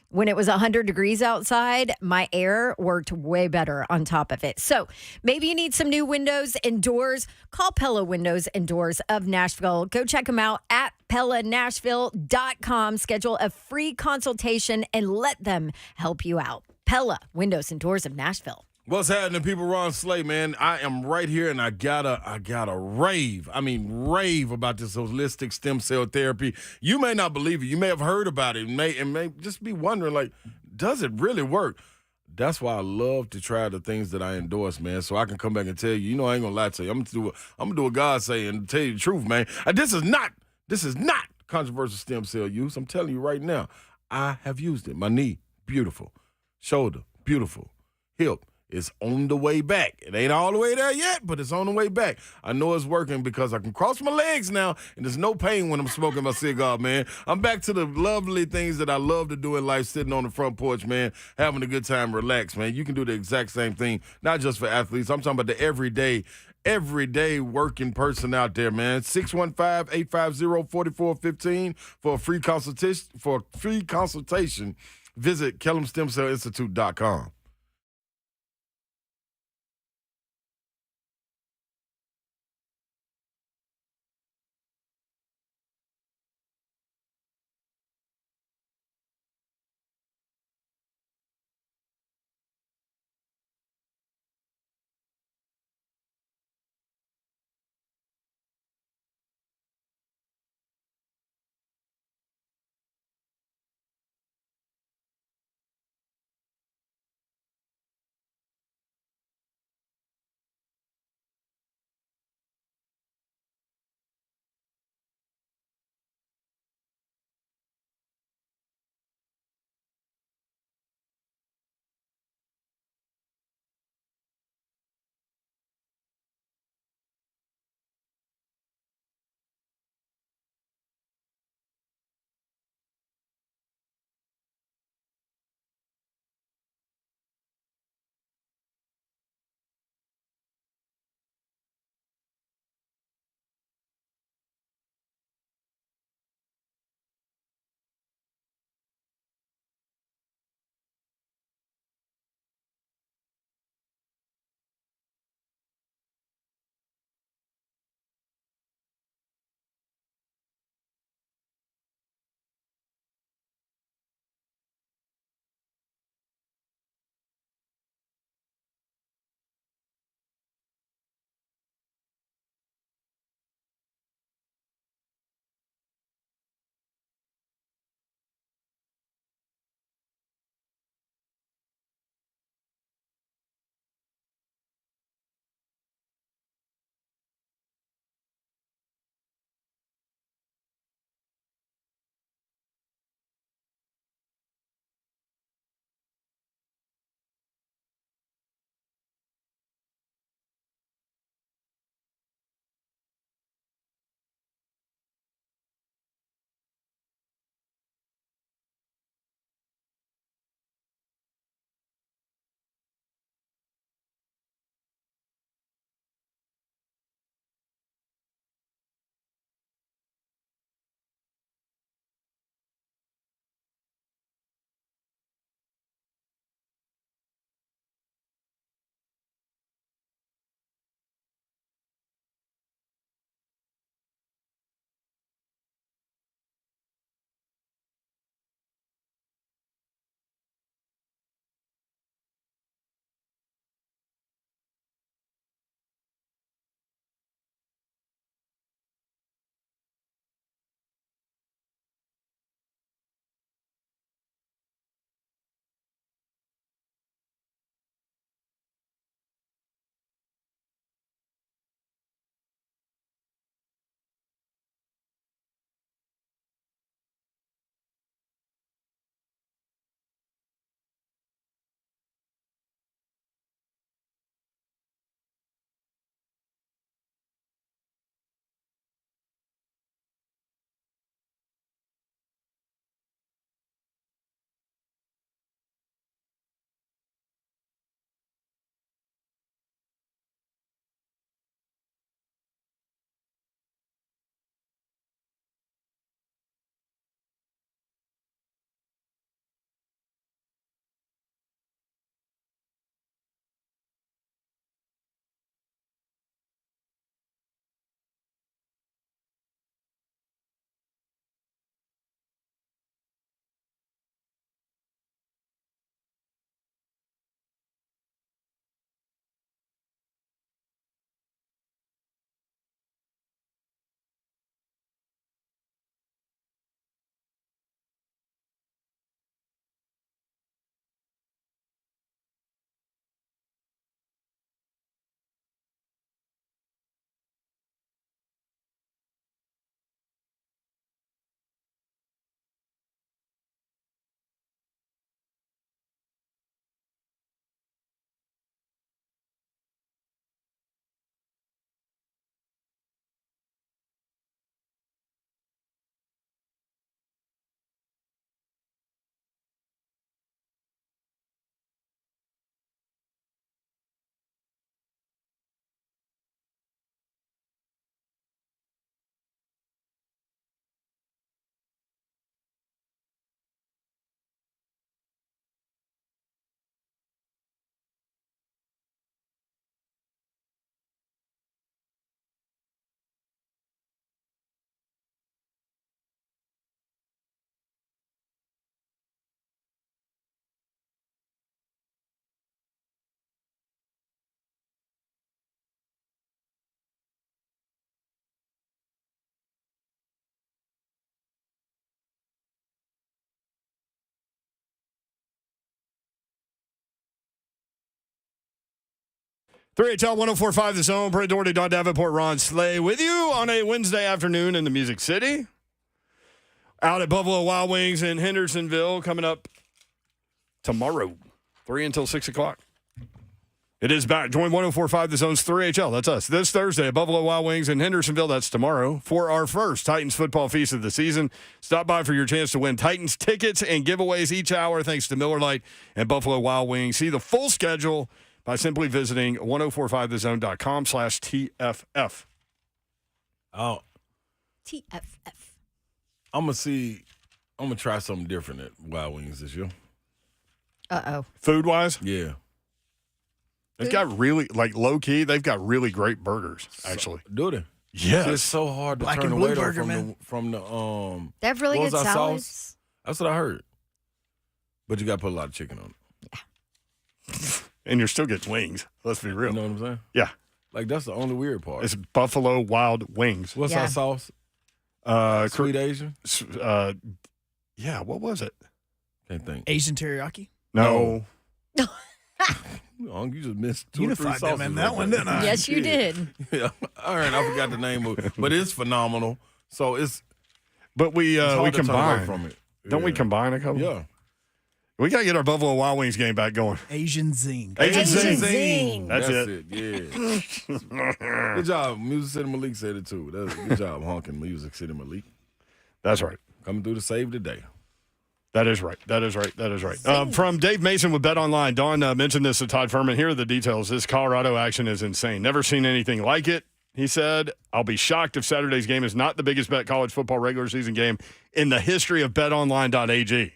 when it was 100 degrees outside, my air worked way better on top of it. So maybe you need some new windows and doors. Call Pella Windows and Doors of Nashville. Go check them out at PellaNashville.com. Schedule a free consultation and let them help you out. Pella Windows and Doors of Nashville. What's happening, people? Ron Slay, man. I am right here, and I gotta rave. I mean, rave about this holistic stem cell therapy. You may not believe it. You may have heard about it, and may just be wondering, like, does it really work? That's why I love to try the things that I endorse, man. So I can come back and tell you. You know, I ain't gonna lie to you. I'm gonna do what God say and tell you the truth, man. This is not controversial stem cell use. I'm telling you right now. I have used it. My knee, beautiful. Shoulder, beautiful. Hip. It's on the way back. It ain't all the way there yet, but it's on the way back. I know it's working because I can cross my legs now, and there's no pain when I'm smoking my cigar, man. I'm back to the lovely things that I love to do in life, sitting on the front porch, man, having a good time, relax, man. You can do the exact same thing, not just for athletes. I'm talking about the everyday working person out there, man. 615-850-4415 for a free consultation. Visit KellamStemCellInstitute.com. 3HL 1045 The Zone. Brent Doherty, Don Davenport, Ron Slay with you on a Wednesday afternoon in the Music City. Out at Buffalo Wild Wings in Hendersonville coming up tomorrow, 3 until 6 o'clock. It is back. Join 1045 The Zone's 3HL. That's us. This Thursday at Buffalo Wild Wings in Hendersonville. That's tomorrow for our first Titans football feast of the season. Stop by for your chance to win Titans tickets and giveaways each hour thanks to Miller Lite and Buffalo Wild Wings. See the full schedule by simply visiting 1045thezone.com/TFF. Oh, TFF. I'm going to try something different at Wild Wings this year. Uh-oh. Food-wise? Yeah. They've got really, like, low-key, they've got really great burgers, actually. Do they? Yes. It's so hard to Black turn and blue away burger, from the They have really what good was our salads. sauce? That's what I heard. But you got to put a lot of chicken on it. And you're still getting wings. Let's be real. You know what I'm saying? Yeah. Like, that's the only weird part. It's Buffalo Wild Wings. What's our sauce? Sweet Asian? Yeah, what was it? Can't think. Asian teriyaki. No. You just missed two or three Unified sauces them in right that one, there. didn't I? Yes, you did. Yeah. All right, I forgot the name of it. But it's phenomenal. So it's But we hard to turn away combine. from it. Don't we Yeah. combine a couple? Yeah. We got to get our Buffalo Wild Wings game back going. Asian zing. Asian Asian zing. zing. That's it. Yeah. Good job. Music City Malik said it too. Good job, honking Music City Malik. That's right. Coming through to save the day. That is right. From Dave Mason with Bet Online, Dawn mentioned this to Todd Fuhrman. Here are the details. This Colorado action is insane. Never seen anything like it, he said. I'll be shocked if Saturday's game is not the biggest bet college football regular season game in the history of betonline.ag.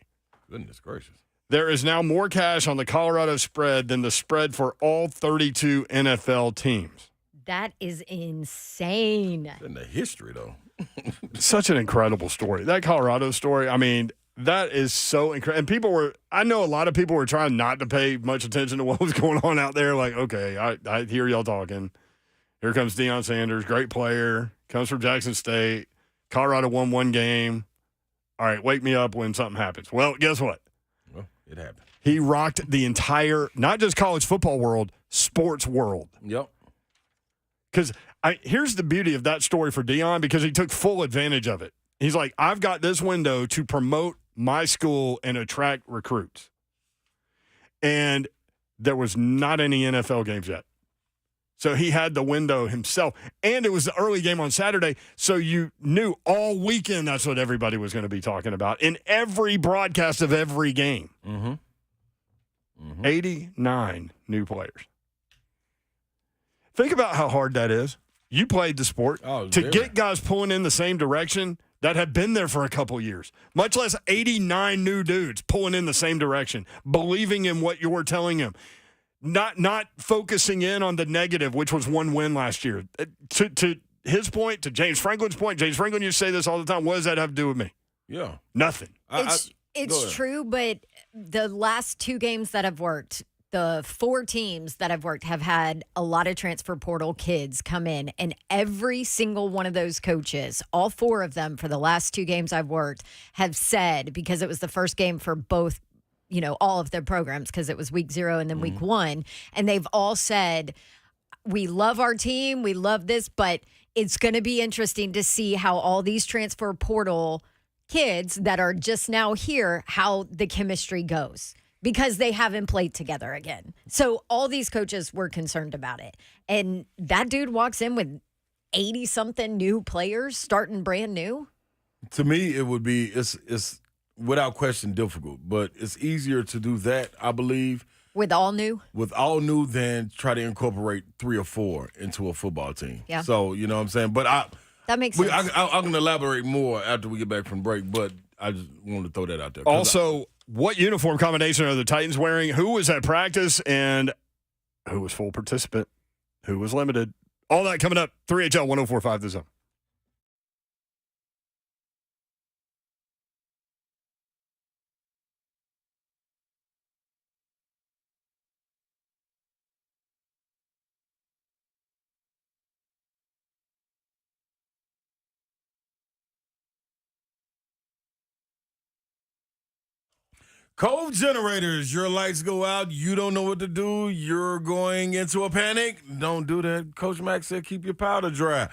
Goodness gracious. There is now more cash on the Colorado spread than the spread for all 32 NFL teams. That is insane. In the history, though. Such an incredible story. That Colorado story, I mean, that is so incredible. And I know a lot of people were trying not to pay much attention to what was going on out there. Like, okay, I hear y'all talking. Here comes Deion Sanders, great player, comes from Jackson State. Colorado won one game. All right, wake me up when something happens. Well, guess what? Well, it happened. He rocked the entire, not just college football world, sports world. Yep. Because here's the beauty of that story for Deion, because he took full advantage of it. He's like, I've got this window to promote my school and attract recruits. And there was not any NFL games yet. So he had the window himself. And it was the early game on Saturday, so you knew all weekend that's what everybody was going to be talking about in every broadcast of every game. 89 new players. Think about how hard that is. You played the sport. To get guys pulling in the same direction that have been there for a couple years, much less 89 new dudes pulling in the same direction, believing in what you're telling them. Not focusing in on the negative, which was one win last year. To his point, to James Franklin's point, James Franklin used to say this all the time, what does that have to do with me? Yeah. Nothing. It's true, but the last two games that I've worked, the 4 teams that I've worked have had a lot of transfer portal kids come in, and every single one of those coaches, all 4 of them for the last 2 games I've worked, have said, because it was the first game for both, all of their programs, because it was week 0 and then week 1. And they've all said, we love our team, we love this, but it's going to be interesting to see how all these transfer portal kids that are just now here, how the chemistry goes, because they haven't played together again. So all these coaches were concerned about it. And that dude walks in with 80-something new players starting brand new. To me, it would be, it's without question difficult, but it's easier to do that, I believe. With all new than try to incorporate 3 or 4 into a football team. Yeah. So, you know what I'm saying? But that makes sense. I'm going to elaborate more after we get back from break, but I just wanted to throw that out there. Also, what uniform combination are the Titans wearing? Who was at practice? And who was full participant? Who was limited? All that coming up. 3HL 1045 The Zone. Cove Generators, your lights go out, you don't know what to do, you're going into a panic. Don't do that. Coach Mack said keep your powder dry.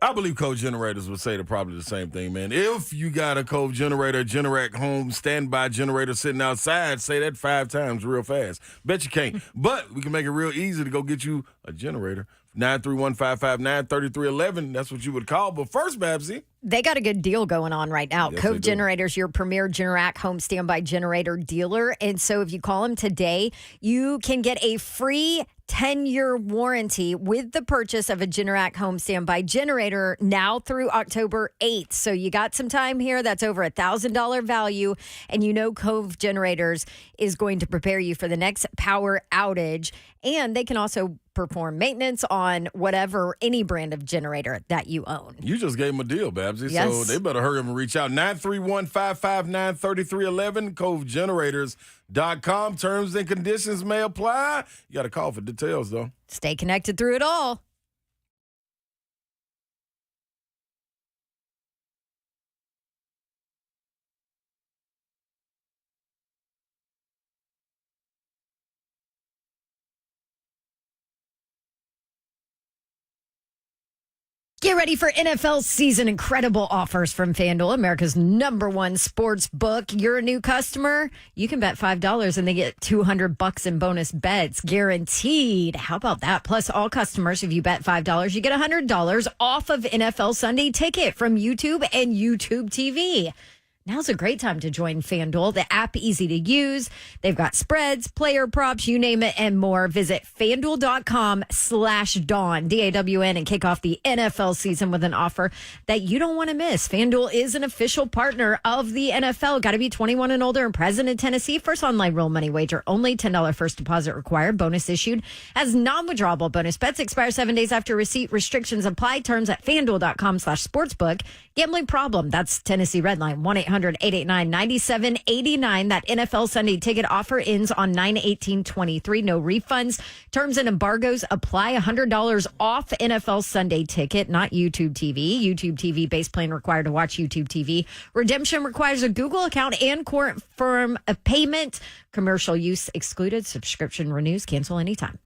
I believe Cove Generators would say probably the same thing, man. If you got a Cove Generator, Generac home standby generator sitting outside, say that 5 times real fast. Bet you can't. But we can make it real easy to go get you a generator. 931-559-3311. That's what you would call. But first, Babsy. They got a good deal going on right now. Yes, Cove Generators, your premier Generac home standby generator dealer. And so if you call them today, you can get a free 10-year warranty with the purchase of a Generac home standby generator now through October 8th. So you got some time here. That's over $1,000 value. And you know Cove Generators is going to prepare you for the next power outage. And they can also perform maintenance on any brand of generator that you own. You just gave them a deal, Babsy. Yes. So they better hurry up and reach out. 931-559-3311, covegenerators.com. Terms and conditions may apply. You got to call for details, though. Stay connected through it all. Get ready for NFL season. Incredible offers from FanDuel, America's #1 sports book. You're a new customer. You can bet $5 and they get $200 in bonus bets guaranteed. How about that? Plus, all customers, if you bet $5, you get $100 off of NFL Sunday Ticket from YouTube and YouTube TV. Now's a great time to join FanDuel. The app, easy to use. They've got spreads, player props, you name it, and more. Visit FanDuel.com/Dawn, DAWN, and kick off the NFL season with an offer that you don't want to miss. FanDuel is an official partner of the NFL. Got to be 21 and older and present in Tennessee. First online real money wager. Only $10 first deposit required. Bonus issued as non-withdrawable bonus bets. Expire 7 days after receipt. Restrictions apply. Terms at FanDuel.com/sportsbook. Gambling problem. That's Tennessee Redline. 1-800-889-9789. That NFL Sunday Ticket offer ends on 9/18/23. No refunds. Terms and embargoes apply. $100 off NFL Sunday Ticket, not YouTube TV. YouTube TV base plan required to watch YouTube TV. Redemption requires a Google account and confirm a payment. Commercial use excluded. Subscription renews. Cancel anytime.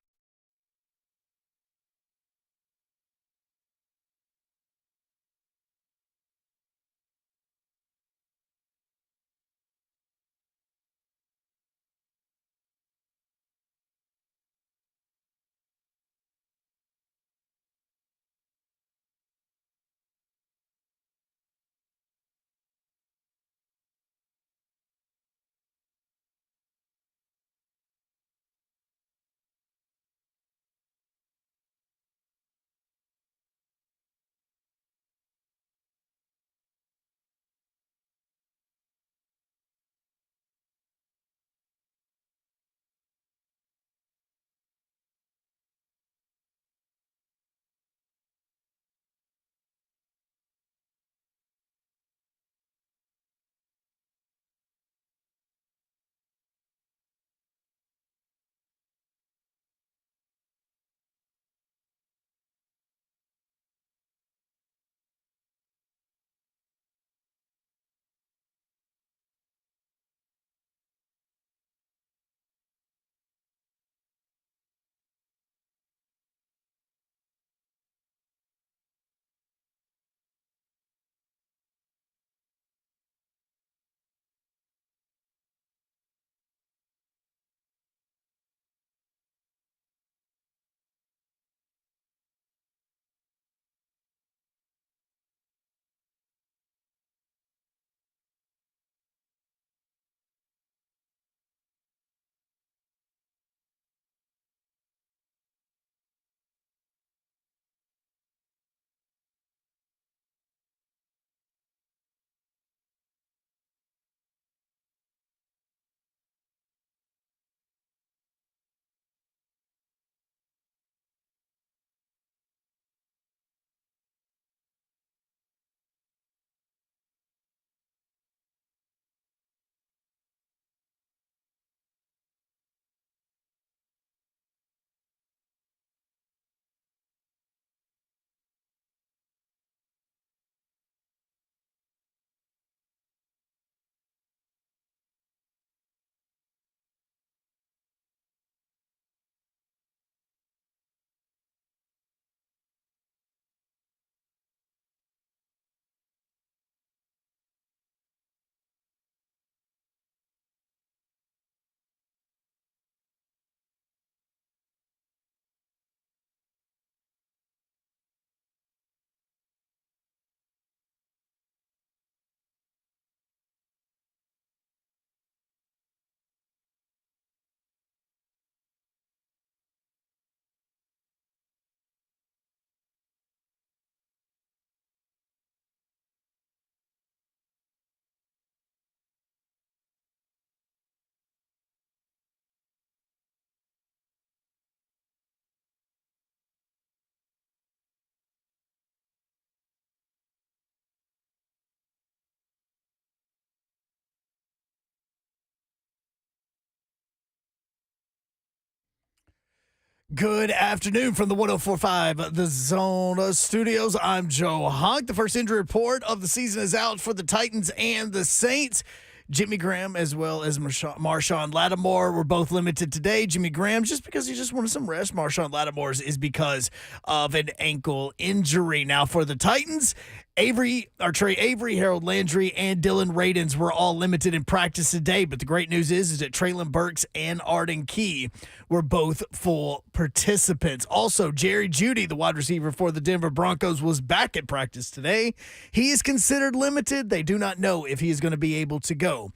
Good afternoon from the 104.5 The Zone Studios. I'm Joe Honk. The first injury report of the season is out for the Titans and the Saints. Jimmy Graham as well as Marshon Lattimore were both limited today. Jimmy Graham just because he just wanted some rest. Marshon Lattimore's is because of an ankle injury. Now for the Titans, Trey Avery, Harold Landry, and Dylan Radins were all limited in practice today. But the great news is that Traylon Burks and Arden Key were both full participants. Also, Jerry Jeudy, the wide receiver for the Denver Broncos, was back at practice today. He is considered limited. They do not know if he is going to be able to go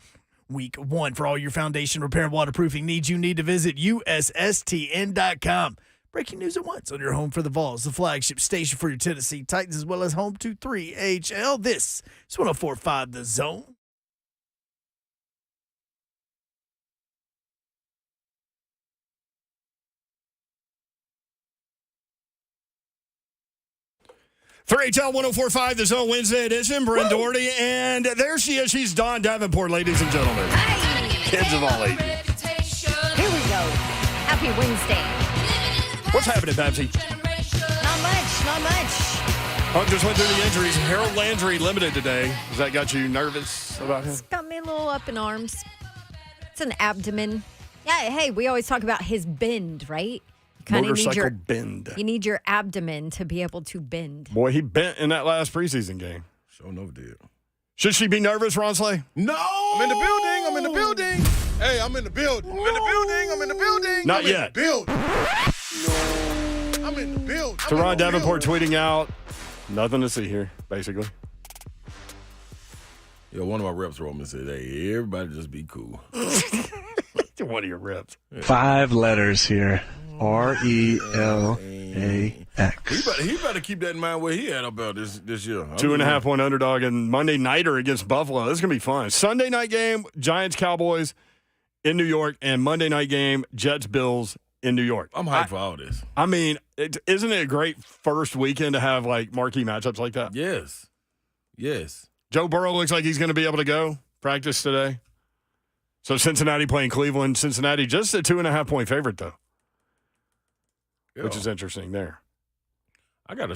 week 1. For all your foundation repair and waterproofing needs, you need to visit USSTN.com. Breaking news at once on your home for the Vols, the flagship station for your Tennessee Titans, as well as home to 3HL. This is 104.5 The Zone. HL 104.5 The Zone Wednesday edition. Bryn Doherty, and there she is. She's Dawn Davenport, ladies and gentlemen. Hi. Kids of all ages. Here we go. Happy Wednesday. What's happening, Babsy? Not much. Hunt just went through the injuries. Harold Landry limited today. Has that got you nervous about him? It's got me a little up in arms. It's an abdomen. Yeah, hey, we always talk about his bend, right? Motorcycle bend. You need your abdomen to be able to bend. Boy, he bent in that last preseason game. Sure enough did. Should she be nervous, Ron Slay? No! I'm in the building. Hey, I'm in the building. I'm in the building. Not yet. I'm in the building. Teron Davenport tweeting out, nothing to see here, basically. Yeah, one of my reps wrote me and said, hey, everybody just be cool. One of your reps. 5 letters here. RELAX. He better keep that in mind where he at about this year. 2.5 point underdog and Monday nighter against Buffalo. This is going to be fun. Sunday night game, Giants Cowboys in New York, and Monday night game, Jets Bills in New York. I'm hyped for all this. I mean, isn't it a great first weekend to have like marquee matchups like that? Yes. Joe Burrow looks like he's going to be able to go practice today. So Cincinnati playing Cleveland. Cincinnati just a 2.5 point favorite though. Yeah. Which is interesting there. I got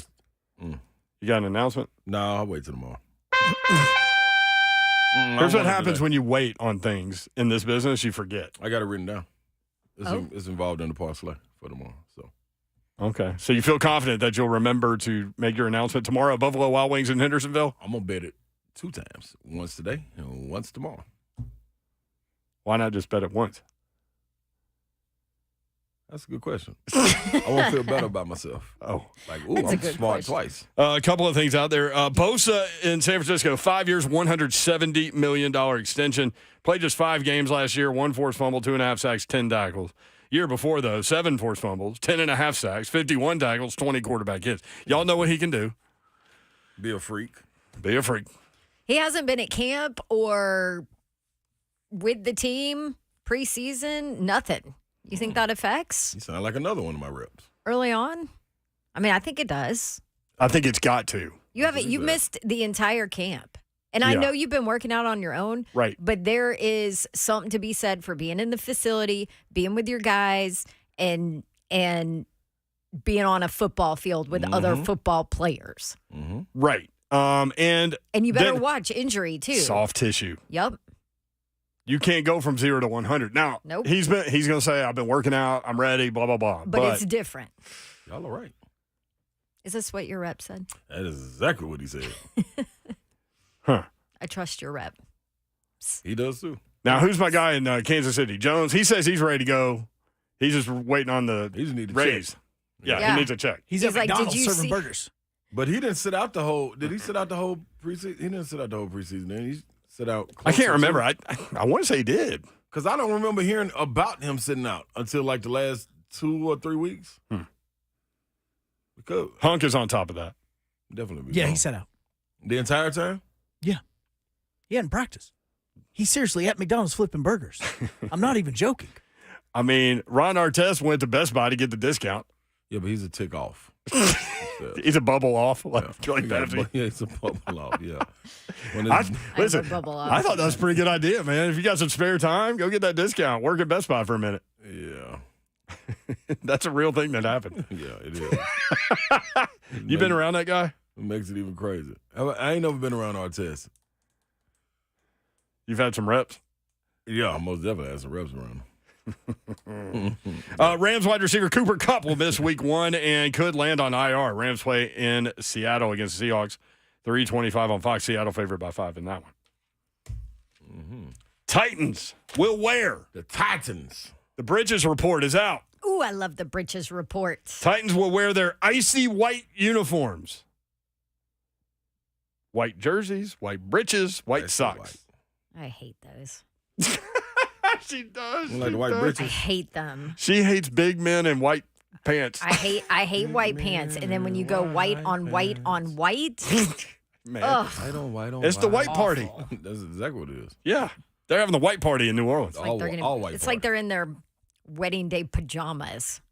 You got an announcement? No, I'll wait till tomorrow. Here's what happens when you wait on things in this business. You forget. I got it written down. It's involved in the parlay for tomorrow. So. Okay. So you feel confident that you'll remember to make your announcement tomorrow? Buffalo Wild Wings in Hendersonville? I'm going to bet it 2 times. Once today and once tomorrow. Why not just bet it once? That's a good question. I want to feel better about myself. Oh. Like, ooh, I'm smart twice. A couple of things out there. Bosa in San Francisco, 5 years, $170 million extension. Played just 5 games last year, 1 forced fumble, 2.5 sacks, 10 tackles. Year before, though, 7 forced fumbles, 10.5 sacks, 51 tackles, 20 quarterback hits. Y'all know what he can do. Be a freak. He hasn't been at camp or with the team preseason, nothing. You think that affects? You sound like another one of my reps. Early on? I mean, I think it does. I think it's got to. You missed the entire camp. And I know you've been working out on your own. Right. But there is something to be said for being in the facility, being with your guys, and being on a football field with other football players. Mm-hmm. Right. And you better watch injury, too. Soft tissue. Yep. You can't go from 0 to 100. Now, nope. He's going to say, I've been working out, I'm ready, blah, blah, blah. But it's different. Y'all all right. Is this what your rep said? That is exactly what he said. Huh. I trust your rep. He does, too. Now, who's my guy in Kansas City? Jones. He says he's ready to go. He's just waiting on the raise. Yeah, he needs a check. He's at McDonald's serving burgers. But he didn't sit out the whole – did he sit out the whole preseason? He didn't sit out the whole preseason. Then he sit out. I can't remember. I want to say he did. Because I don't remember hearing about him sitting out until like the last 2 or 3 weeks. Because Hunk is on top of that. Definitely. Yeah, he sat out. The entire time? Yeah. He hadn't practiced. He's seriously at McDonald's flipping burgers. I'm not even joking. I mean, Ron Artest went to Best Buy to get the discount. Yeah, but he's a tick off. He's a bubble off. Like Pepsi. Yeah, it's a bubble off, yeah. Listen, I thought that was a pretty good idea, man. If you got some spare time, go get that discount. Work at Best Buy for a minute. Yeah. That's a real thing that happened. Yeah, it is. You been around that guy? It makes it even crazy. I ain't never been around Artest. You've had some reps? Yeah, I most definitely had some reps around him. Rams wide receiver Cooper Kupp will miss week 1 and could land on IR. Rams play in Seattle against the Seahawks. 3:25 on Fox. Seattle favored by 5 in that one. Titans will wear. The Titans. The Bridges report is out. Ooh, I love the Bridges report. Titans will wear their icy white uniforms. White jerseys, white breeches, white socks. I hate those. She does. Like the white breeches. I hate them. She hates big men in white pants. I hate white pants. And then when you go white on white on white. Man. White on it's the white party. That's exactly what it is. Yeah. They're having the white party in New Orleans. It's like they're in their wedding day pajamas.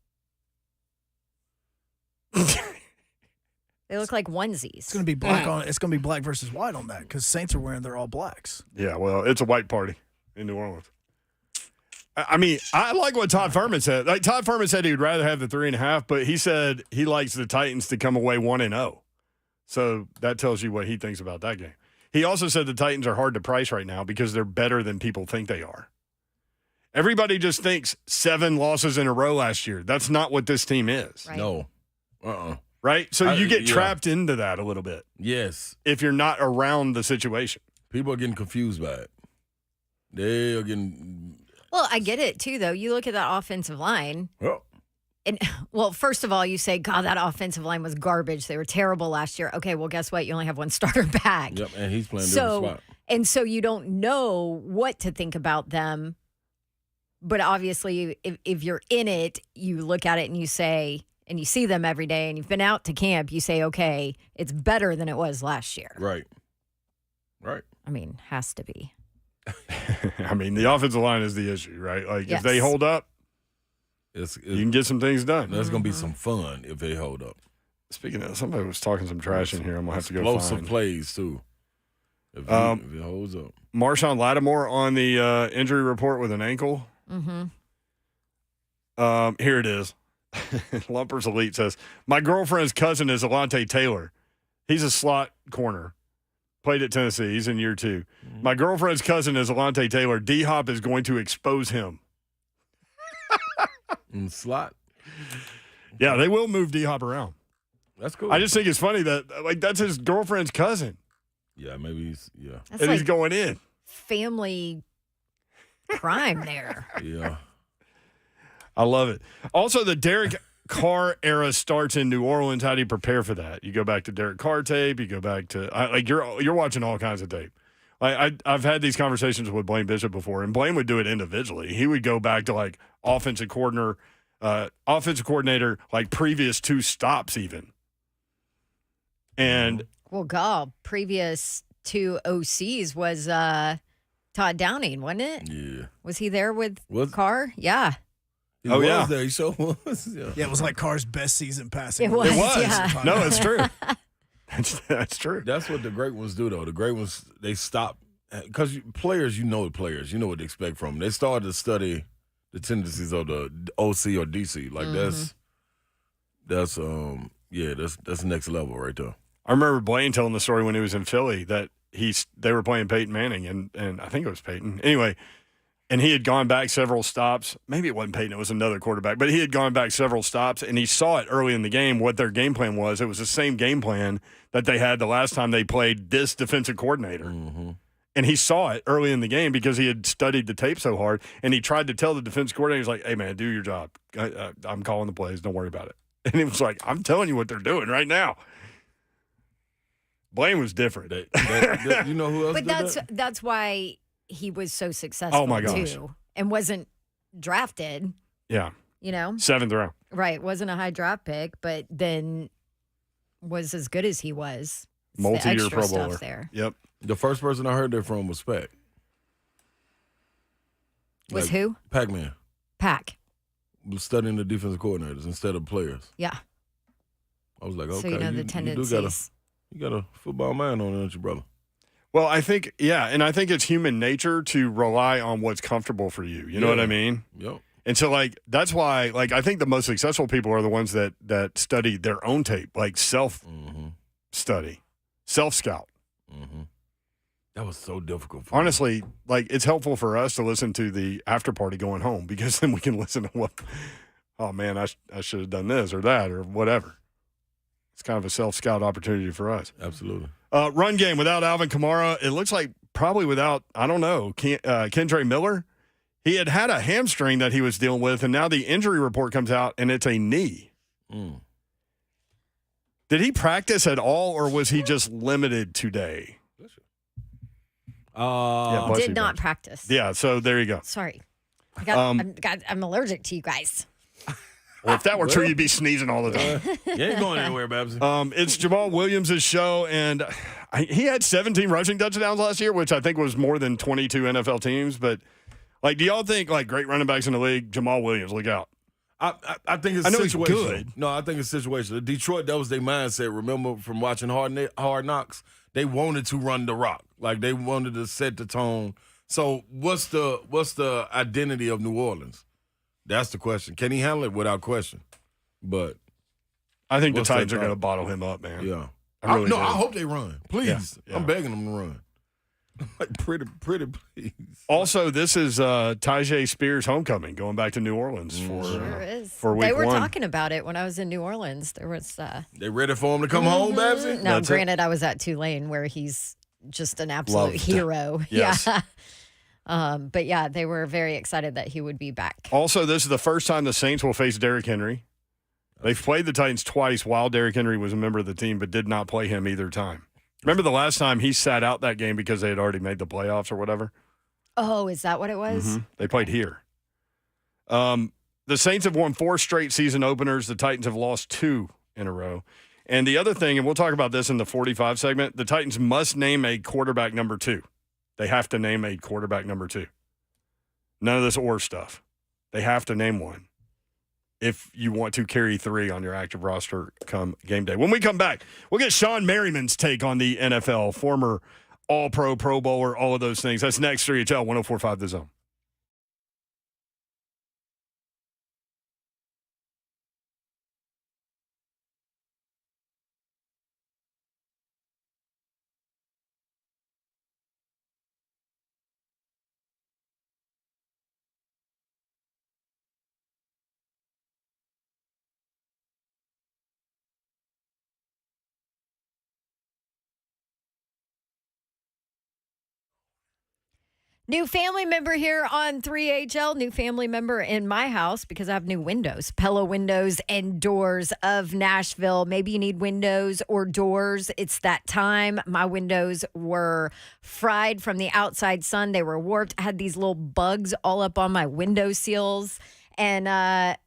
They look like onesies. It's going to be black on. It's going to be black versus white on that because Saints are wearing their all blacks. Yeah, well, it's a white party in New Orleans. I mean, I like what Todd Fuhrman said. Like Todd Fuhrman said, he would rather have the 3.5, but he said he likes the Titans to come away 1-0. So that tells you what he thinks about that game. He also said the Titans are hard to price right now because they're better than people think they are. Everybody just thinks 7 losses in a row last year. That's not what this team is. Right. No. Right? So you get trapped into that a little bit. Yes. If you're not around the situation. People are getting confused by it. They are getting. Well, I get it too, though. You look at that offensive line. Oh. And, well, first of all, you say, God, that offensive line was garbage. They were terrible last year. Okay, well, guess what? You only have one starter back. Yep, and he's playing different spot. And so you don't know what to think about them. But obviously, if you're in it, you look at it and you say, and you see them every day, and you've been out to camp, you say, okay, it's better than it was last year. Right. I mean, has to be. I mean, the offensive line is the issue, right? Like, yes. If they hold up, you can get some things done. That's going to be some fun if they hold up. Speaking of, somebody was talking some trash in here. I'm going to have to go find. Explosive plays, too. If it holds up. Marshawn Lattimore on the injury report with an ankle. Here it is. Lumpers Elite says, my girlfriend's cousin is Alontae Taylor. He's a slot corner. Played at Tennessee. He's in year 2. My girlfriend's cousin is Alontae Taylor. D-Hop is going to expose him. In slot? Yeah, they will move D-Hop around. That's cool. I just think it's funny that, like, that's his girlfriend's cousin. Yeah, maybe That's and like he's going in. family crime there. Yeah. I love it. Also, the Derek Carr era starts in New Orleans. How do you prepare for that? You go back to Derek Carr tape. You go back to you're watching all kinds of tape. I've had these conversations with Blaine Bishop before, and Blaine would do it individually. He would go back to like offensive coordinator, like previous 2 stops even. And Well, God, previous 2 OCs was Todd Downing, wasn't it? Yeah. Was he there with Carr? Yeah. He was there. He sure was. Yeah, it was like Carr's best season passing. It was. Yeah. No, it's true. That's true. That's what the great ones do, though. The great ones, they stop. Because players, you know what to expect from them. They start to study the tendencies of the OC or DC. Like, that's next level right there. I remember Blaine telling the story when he was in Philly that they were playing Peyton Manning, and I think it was Peyton. Anyway, and he had gone back several stops. Maybe it wasn't Peyton, it was another quarterback. But he had gone back several stops, and he saw it early in the game what their game plan was. It was the same game plan that they had the last time they played this defensive coordinator. And he saw it early in the game because he had studied the tape so hard, and he tried to tell the defense coordinator, he's like, hey, man, do your job. I'm calling the plays. Don't worry about it. And he was like, I'm telling you what they're doing right now. Blaine was different. You know who else But did that's why he was so successful, Oh, my gosh. too, and wasn't drafted, Yeah. you know? 7th round. Right, wasn't a high draft pick, but then was as good as he was. It's the Multi-year extra Pro stuff Bowler. there. Yep. The first person I heard that from was Pac. Was who? Pac-Man. Pac. Was studying the defensive coordinators instead of players. Yeah. I was like, okay, So you know the tendencies. You got a football mind on it, don't you, brother? Well, I think, and I think it's human nature to rely on what's comfortable for you. You know what I mean? Yep. And so, like, that's why, like, I think the most successful people are the ones that study their own tape, like self-study, self-scout. Mm-hmm. That was so difficult for Honestly, like, it's helpful for us to listen to the after party going home because then we can listen to what, oh, man, I should have done this or that or whatever. It's kind of a self-scout opportunity for us. Absolutely. Run game without Alvin Kamara. It looks like probably without, I don't know, Kendre Miller. He had a hamstring that he was dealing with, and now the injury report comes out, and it's a knee. Mm. Did he practice at all, or was he just limited today? Did not practice. Yeah, so there you go. Sorry. I'm allergic to you guys. Well, if that were true, you'd be sneezing all the time. You ain't going anywhere, Babs. It's Jamal Williams' show, and he had 17 rushing touchdowns last year, which I think was more than 22 NFL teams, but – like, do y'all think, like, great running backs in the league, Jamal Williams, look out? I think it's I know situational. he's good. No, I think it's situational. Detroit, that was their mindset. Remember from watching Hard Knocks? They wanted to run the rock. Like, they wanted to set the tone. So what's the identity of New Orleans? That's the question. Can he handle it? Without question. But I think the Titans are going to bottle him up, man. Yeah. I really do. I hope they run. Please. Yeah. I'm begging them to run. Like, pretty, please. Also, this is Tyjae Spears' homecoming, going back to New Orleans for week one. They were talking about it when I was in New Orleans. There was. They ready for him to come home, Babsy? No, granted, I was at Tulane, where he's just an absolute hero. Yes. Yeah. But yeah, they were very excited that he would be back. Also, this is the first time the Saints will face Derrick Henry. They've played the Titans twice while Derrick Henry was a member of the team, but did not play him either time. Remember the last time he sat out that game because they had already made the playoffs or whatever? Oh, is that what it was? Mm-hmm. They played here. The Saints have won 4 straight season openers. The Titans have lost 2 in a row. And the other thing, and we'll talk about this in the 45 segment, the Titans must name a quarterback number 2. They have to name a quarterback number 2. None of this or stuff. They have to name one if you want to carry 3 on your active roster come game day. When we come back, we'll get Shawne Merriman's take on the NFL, former All-Pro, Pro Bowler, all of those things. That's next, 3HL 104.5 The Zone. New family member here on 3HL, new family member in my house because I have new windows. Pella Windows and Doors of Nashville. Maybe you need windows or doors. It's that time. My windows were fried from the outside sun. They were warped. I had these little bugs all up on my window seals. And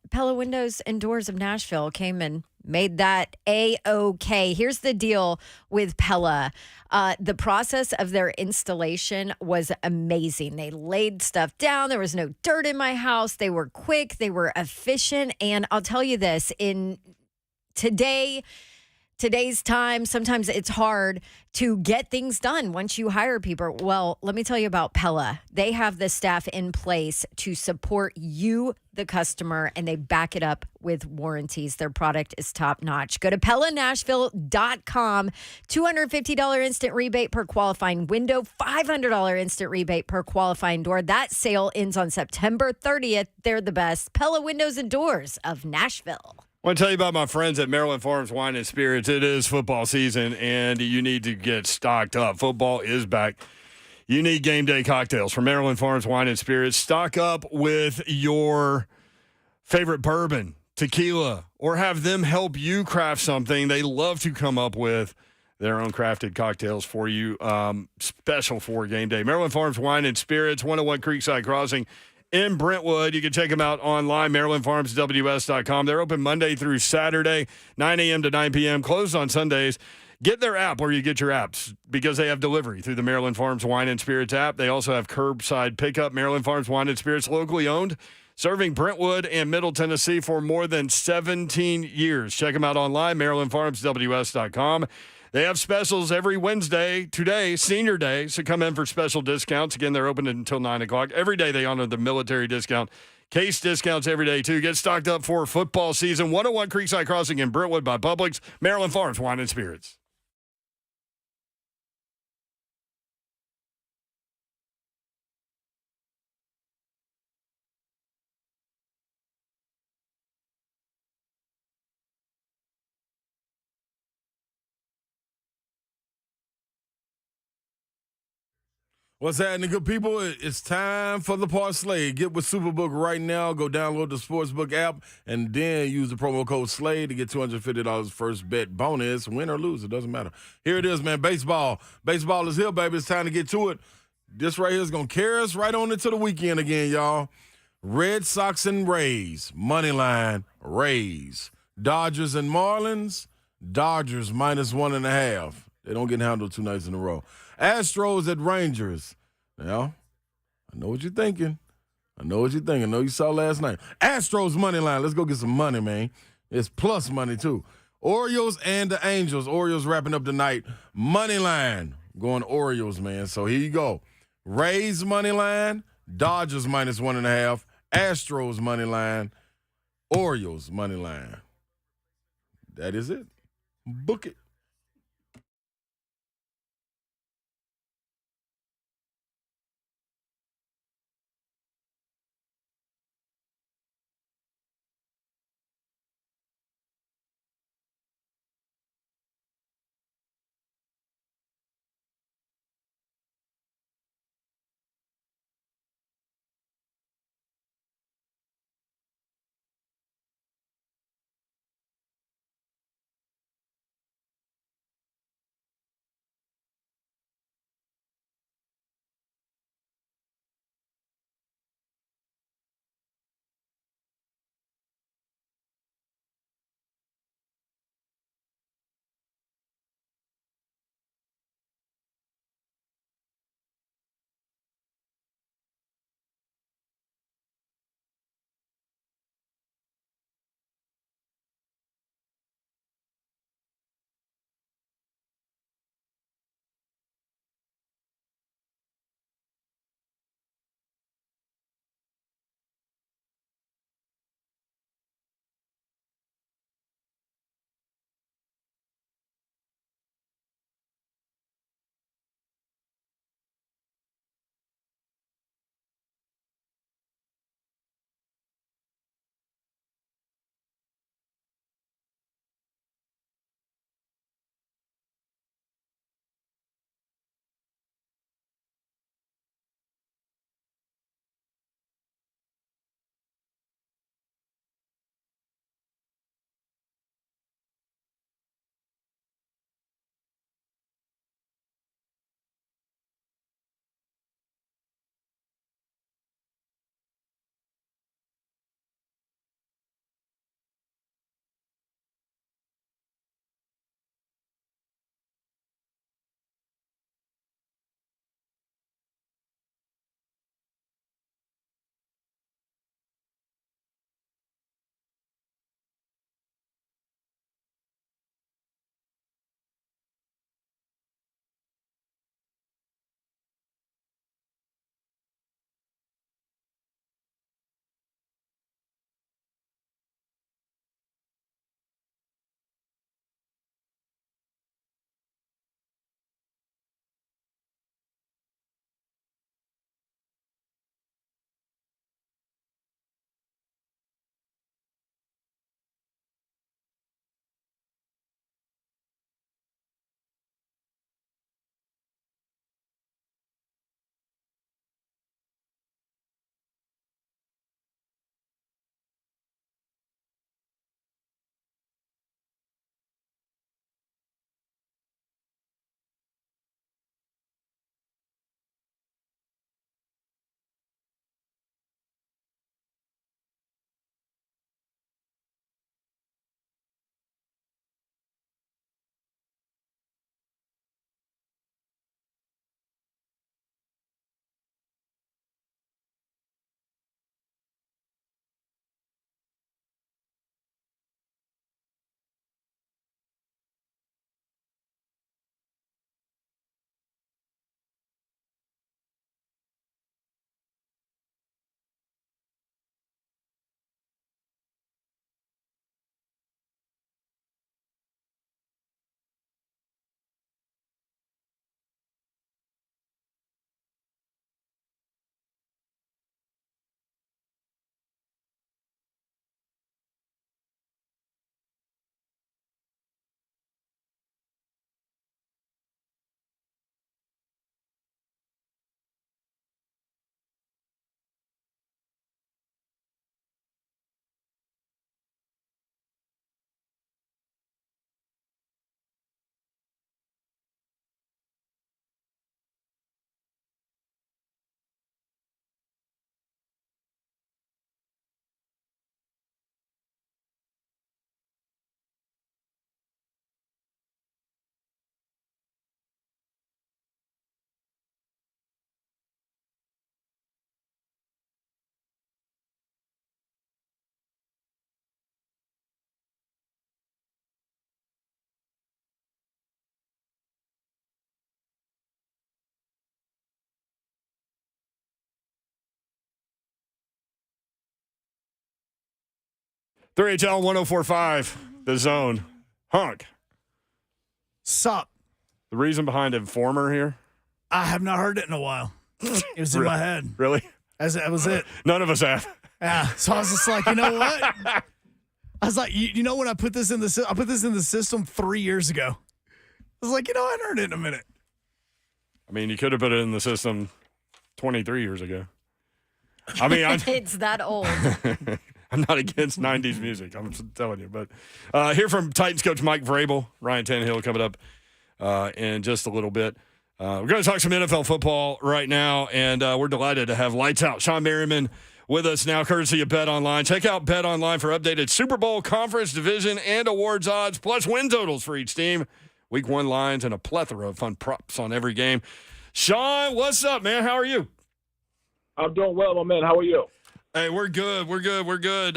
Pella Windows and Doors of Nashville came and made that A-OK. Here's the deal with Pella. The process of their installation was amazing. They laid stuff down. There was no dirt in my house. They were quick. They were efficient. And I'll tell you this, in today's time, sometimes it's hard to get things done once you hire people. Well, let me tell you about Pella. They have the staff in place to support you, the customer, and they back it up with warranties. Their product is top notch. Go to PellaNashville.com. $250 instant rebate per qualifying window, $500 instant rebate per qualifying door. That sale ends on September 30th. They're the best. Pella Windows and Doors of Nashville. I want to tell you about my friends at Maryland Farms Wine and Spirits. It is football season, and you need to get stocked up. Football is back. You need game day cocktails from Maryland Farms Wine and Spirits. Stock up with your favorite bourbon, tequila, or have them help you craft something. They love to come up with their own crafted cocktails for you, special for game day. Maryland Farms Wine and Spirits, 101 Creekside Crossing in Brentwood. You can check them out online, MarylandFarmsWS.com. They're open Monday through Saturday, 9 a.m. to 9 p.m., closed on Sundays. Get their app where you get your apps because they have delivery through the Maryland Farms Wine and Spirits app. They also have curbside pickup. Maryland Farms Wine and Spirits, locally owned, serving Brentwood and Middle Tennessee for more than 17 years. Check them out online, MarylandFarmsWS.com. They have specials every Wednesday. Today, Senior Day, so come in for special discounts. Again, they're open until 9 o'clock. Every day they honor the military discount. Case discounts every day, too. Get stocked up for football season. 101 Creekside Crossing in Brentwood by Publix. Maryland Farms Wine and Spirits. What's happening, good people? It's time for the parlay. Get with Superbook right now. Go download the Sportsbook app and then use the promo code SLAY to get $250 first bet bonus. Win or lose, it doesn't matter. Here it is, man. Baseball. Baseball is here, baby. It's time to get to it. This right here is going to carry us right on into the weekend again, y'all. Red Sox and Rays. Money line, Rays. Dodgers and Marlins. Dodgers -1.5. They don't get handled 2 nights in a row. Astros at Rangers. Now, I know what you're thinking. I know you saw last night. Astros money line. Let's go get some money, man. It's plus money, too. Orioles and the Angels. Orioles wrapping up tonight. Money line. Going Orioles, man. So here you go. Rays money line. Dodgers -1.5. Astros money line. Orioles money line. That is it. Book it. 3HL 1045, The Zone. Hunk. Sup? The reason behind it, Fuhrman here? I have not heard it in a while. It was in my head. Really? That was it. None of us have. Yeah. So I was just like, you know what? I was like, you know when I put this in the system 3 years ago. I was like, I hadn't heard it in a minute. I mean, you could have put it in the system 23 years ago. I mean, it's that old. I'm not against 90s music. I'm just telling you. But hear from Titans coach Mike Vrabel, Ryan Tannehill coming up in just a little bit. We're going to talk some NFL football right now, and we're delighted to have Lights Out Shawne Merriman with us now, courtesy of Bet Online. Check out Bet Online for updated Super Bowl, conference, division, and awards odds, plus win totals for each team, Week 1 lines, and a plethora of fun props on every game. Shawne, what's up, man? How are you? I'm doing well, my man. How are you? Hey, we're good.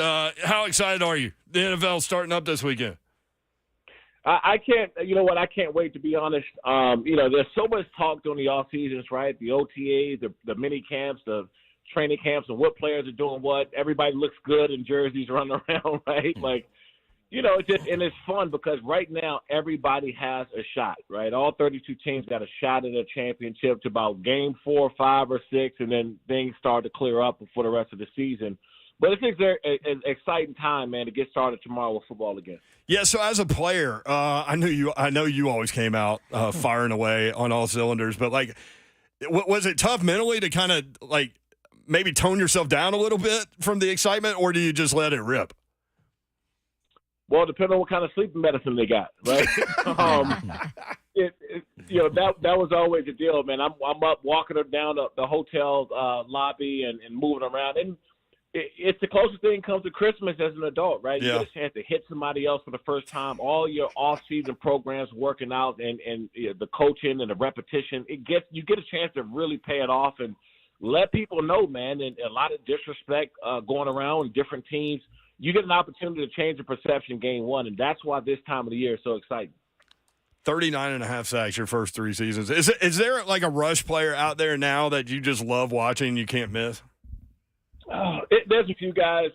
How excited are you? The NFL's starting up this weekend. I can't, you know what, I can't wait, to be honest. There's so much talk during the off seasons, right? The OTAs, the mini camps, the training camps, and what players are doing what. Everybody looks good in jerseys running around, right? Like, it's just, and it's fun because right now everybody has a shot, right? All 32 teams got a shot at a championship to about game 4, 5, or 6, and then things start to clear up for the rest of the season. But it's an exciting time, man, to get started tomorrow with football again. Yeah, so as a player, I know you always came out firing away on all cylinders, but like, was it tough mentally to kind of like maybe tone yourself down a little bit from the excitement, or do you just let it rip? Well, depending on what kind of sleeping medicine they got, right? That was always the deal, man. I'm up walking down the hotel lobby and moving around, and it's the closest thing comes to Christmas as an adult, right? You get a chance to hit somebody else for the first time. All your off-season programs working out and the coaching and the repetition, you get a chance to really pay it off and let people know, man. And a lot of disrespect going around with different teams. You get an opportunity to change the perception game one, and that's why this time of the year is so exciting. 39.5 sacks your first 3 seasons. Is there like a rush player out there now that you just love watching, you can't miss? There's a few guys.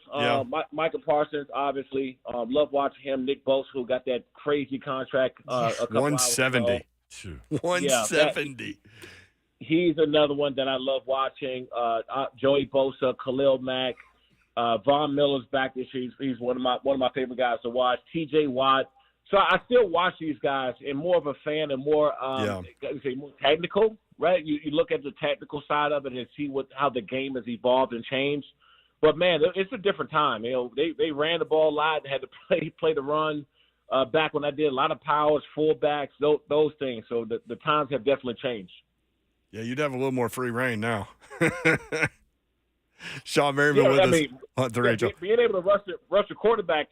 Michael Parsons, obviously. Love watching him. Nick Bosa, who got that crazy contract a couple 170. hours ago. 170. He's another one that I love watching. Joey Bosa, Khalil Mack. Von Miller's back this year. He's one of my favorite guys to watch. T.J. Watt. So I still watch these guys and more of a fan and more more technical, right? You look at the technical side of it and see how the game has evolved and changed. But man, it's a different time. They ran the ball a lot, had to play the run back when I did a lot of powers, fullbacks, those things. So the times have definitely changed. Yeah, you'd have a little more free reign now. Shawne Merriman with us on the radio. Being able to rush the quarterback,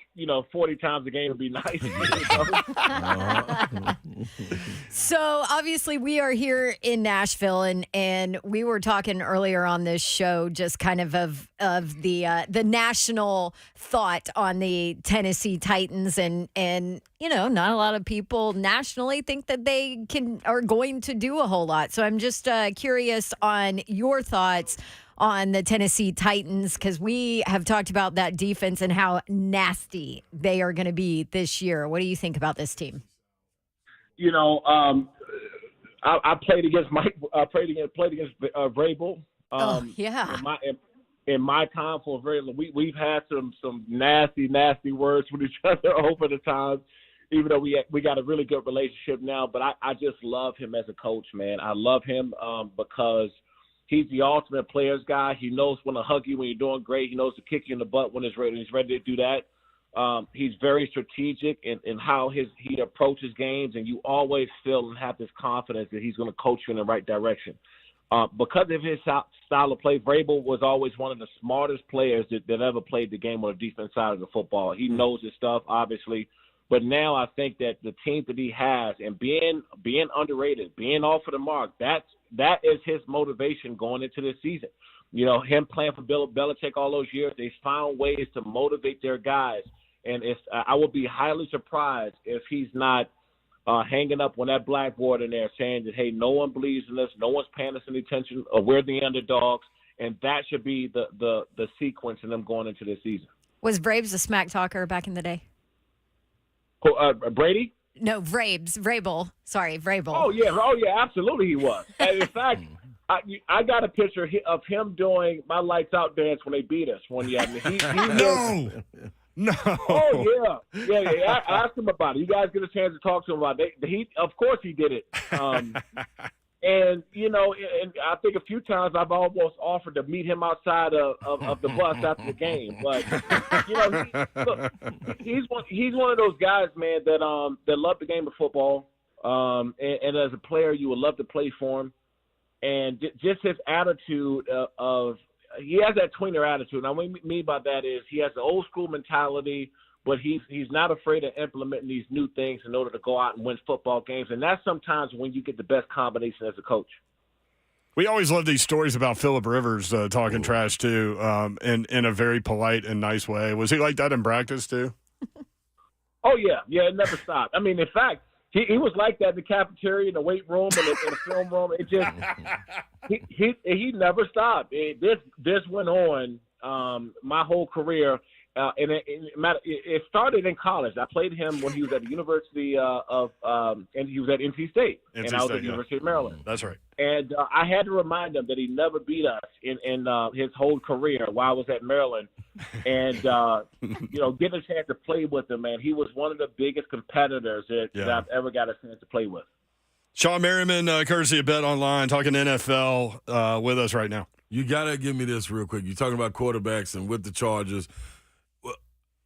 40 times a game would be nice. So obviously we are here in Nashville, and we were talking earlier on this show just kind of the national thought on the Tennessee Titans, and not a lot of people nationally think that they are going to do a whole lot. So I'm just curious on your thoughts on the Tennessee Titans, because we have talked about that defense and how nasty they are going to be this year. What do you think about this team? I played against played against Vrabel. In my time for a very long, we've had some nasty words with each other over the times, even though we got a really good relationship now. But I just love him as a coach, man. I love him because he's the ultimate players guy. He knows when to hug you when you're doing great. He knows to kick you in the butt when he's ready to do that. He's very strategic in how he approaches games, and you always feel and have this confidence that he's going to coach you in the right direction. Because of his style of play, Vrabel was always one of the smartest players that ever played the game on the defense side of the football. He knows his stuff, obviously. But now I think that the team that he has and being underrated, being off of the mark, that is his motivation going into this season. Him playing for Bill Belichick all those years, they found ways to motivate their guys. And I would be highly surprised if he's not hanging up on that blackboard in there saying that, hey, no one believes in us, no one's paying us any attention, or we're the underdogs, and that should be the sequence in them going into this season. Was Braves a smack talker back in the day? Brady? No, Vrabel. Sorry, Vrabel. Oh yeah, absolutely he was. And in fact, I got a picture of him doing my lights out dance when they beat us one year. I mean, No. Oh yeah. I asked him about it. You guys get a chance to talk to him about it. Of course, he did it. And and I think a few times I've almost offered to meet him outside of the bus after the game. But he's one of those guys, man, that love the game of football. And as a player, you would love to play for him. And just his attitude he has that tweener attitude. And what I mean by that is he has the old school mentality, but he's not afraid of implementing these new things in order to go out and win football games. And that's sometimes when you get the best combination as a coach. We always love these stories about Phillip Rivers talking trash, too, in a very polite and nice way. Was he like that in practice, too? Oh, yeah. Yeah, it never stopped. I mean, in fact, he was like that in the cafeteria, in the weight room, in the film room. It just he never stopped. This went on my whole career. And it started in college. I played him when he was at the University and he was at NC State, and I was at the University of Maryland. That's right. And I had to remind him that he never beat us in his whole career while I was at Maryland. And getting a chance to play with him, man, he was one of the biggest competitors that I've ever got a chance to play with. Shawne Merriman, courtesy of Bet Online, talking NFL with us right now. You gotta give me this real quick. You're talking about quarterbacks and with the Chargers.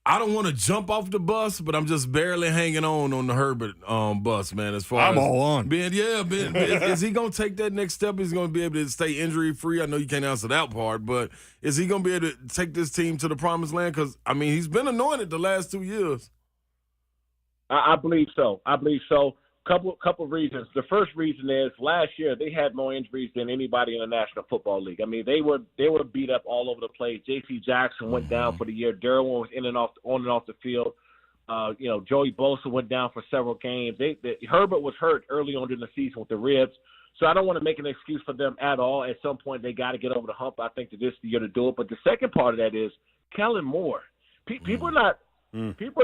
I don't want to jump off the bus, but I'm just barely hanging on the Herbert bus, man. As far I'm as all on. Is he going to take that next step? Is he going to be able to stay injury free? I know you can't answer that part, but is he going to be able to take this team to the promised land? Because I mean, he's been anointed the last 2 years. I believe so. Couple of reasons. The first reason is last year they had more injuries than anybody in the National Football League. I mean, they were beat up all over the place. J.C. Jackson went down for the year. Derwin was on and off the field. Joey Bosa went down for several games. Herbert was hurt early on in the season with the ribs. So I don't want to make an excuse for them at all. At some point, they got to get over the hump. I think that this is the year to do it. But the second part of that is Kellen Moore. People are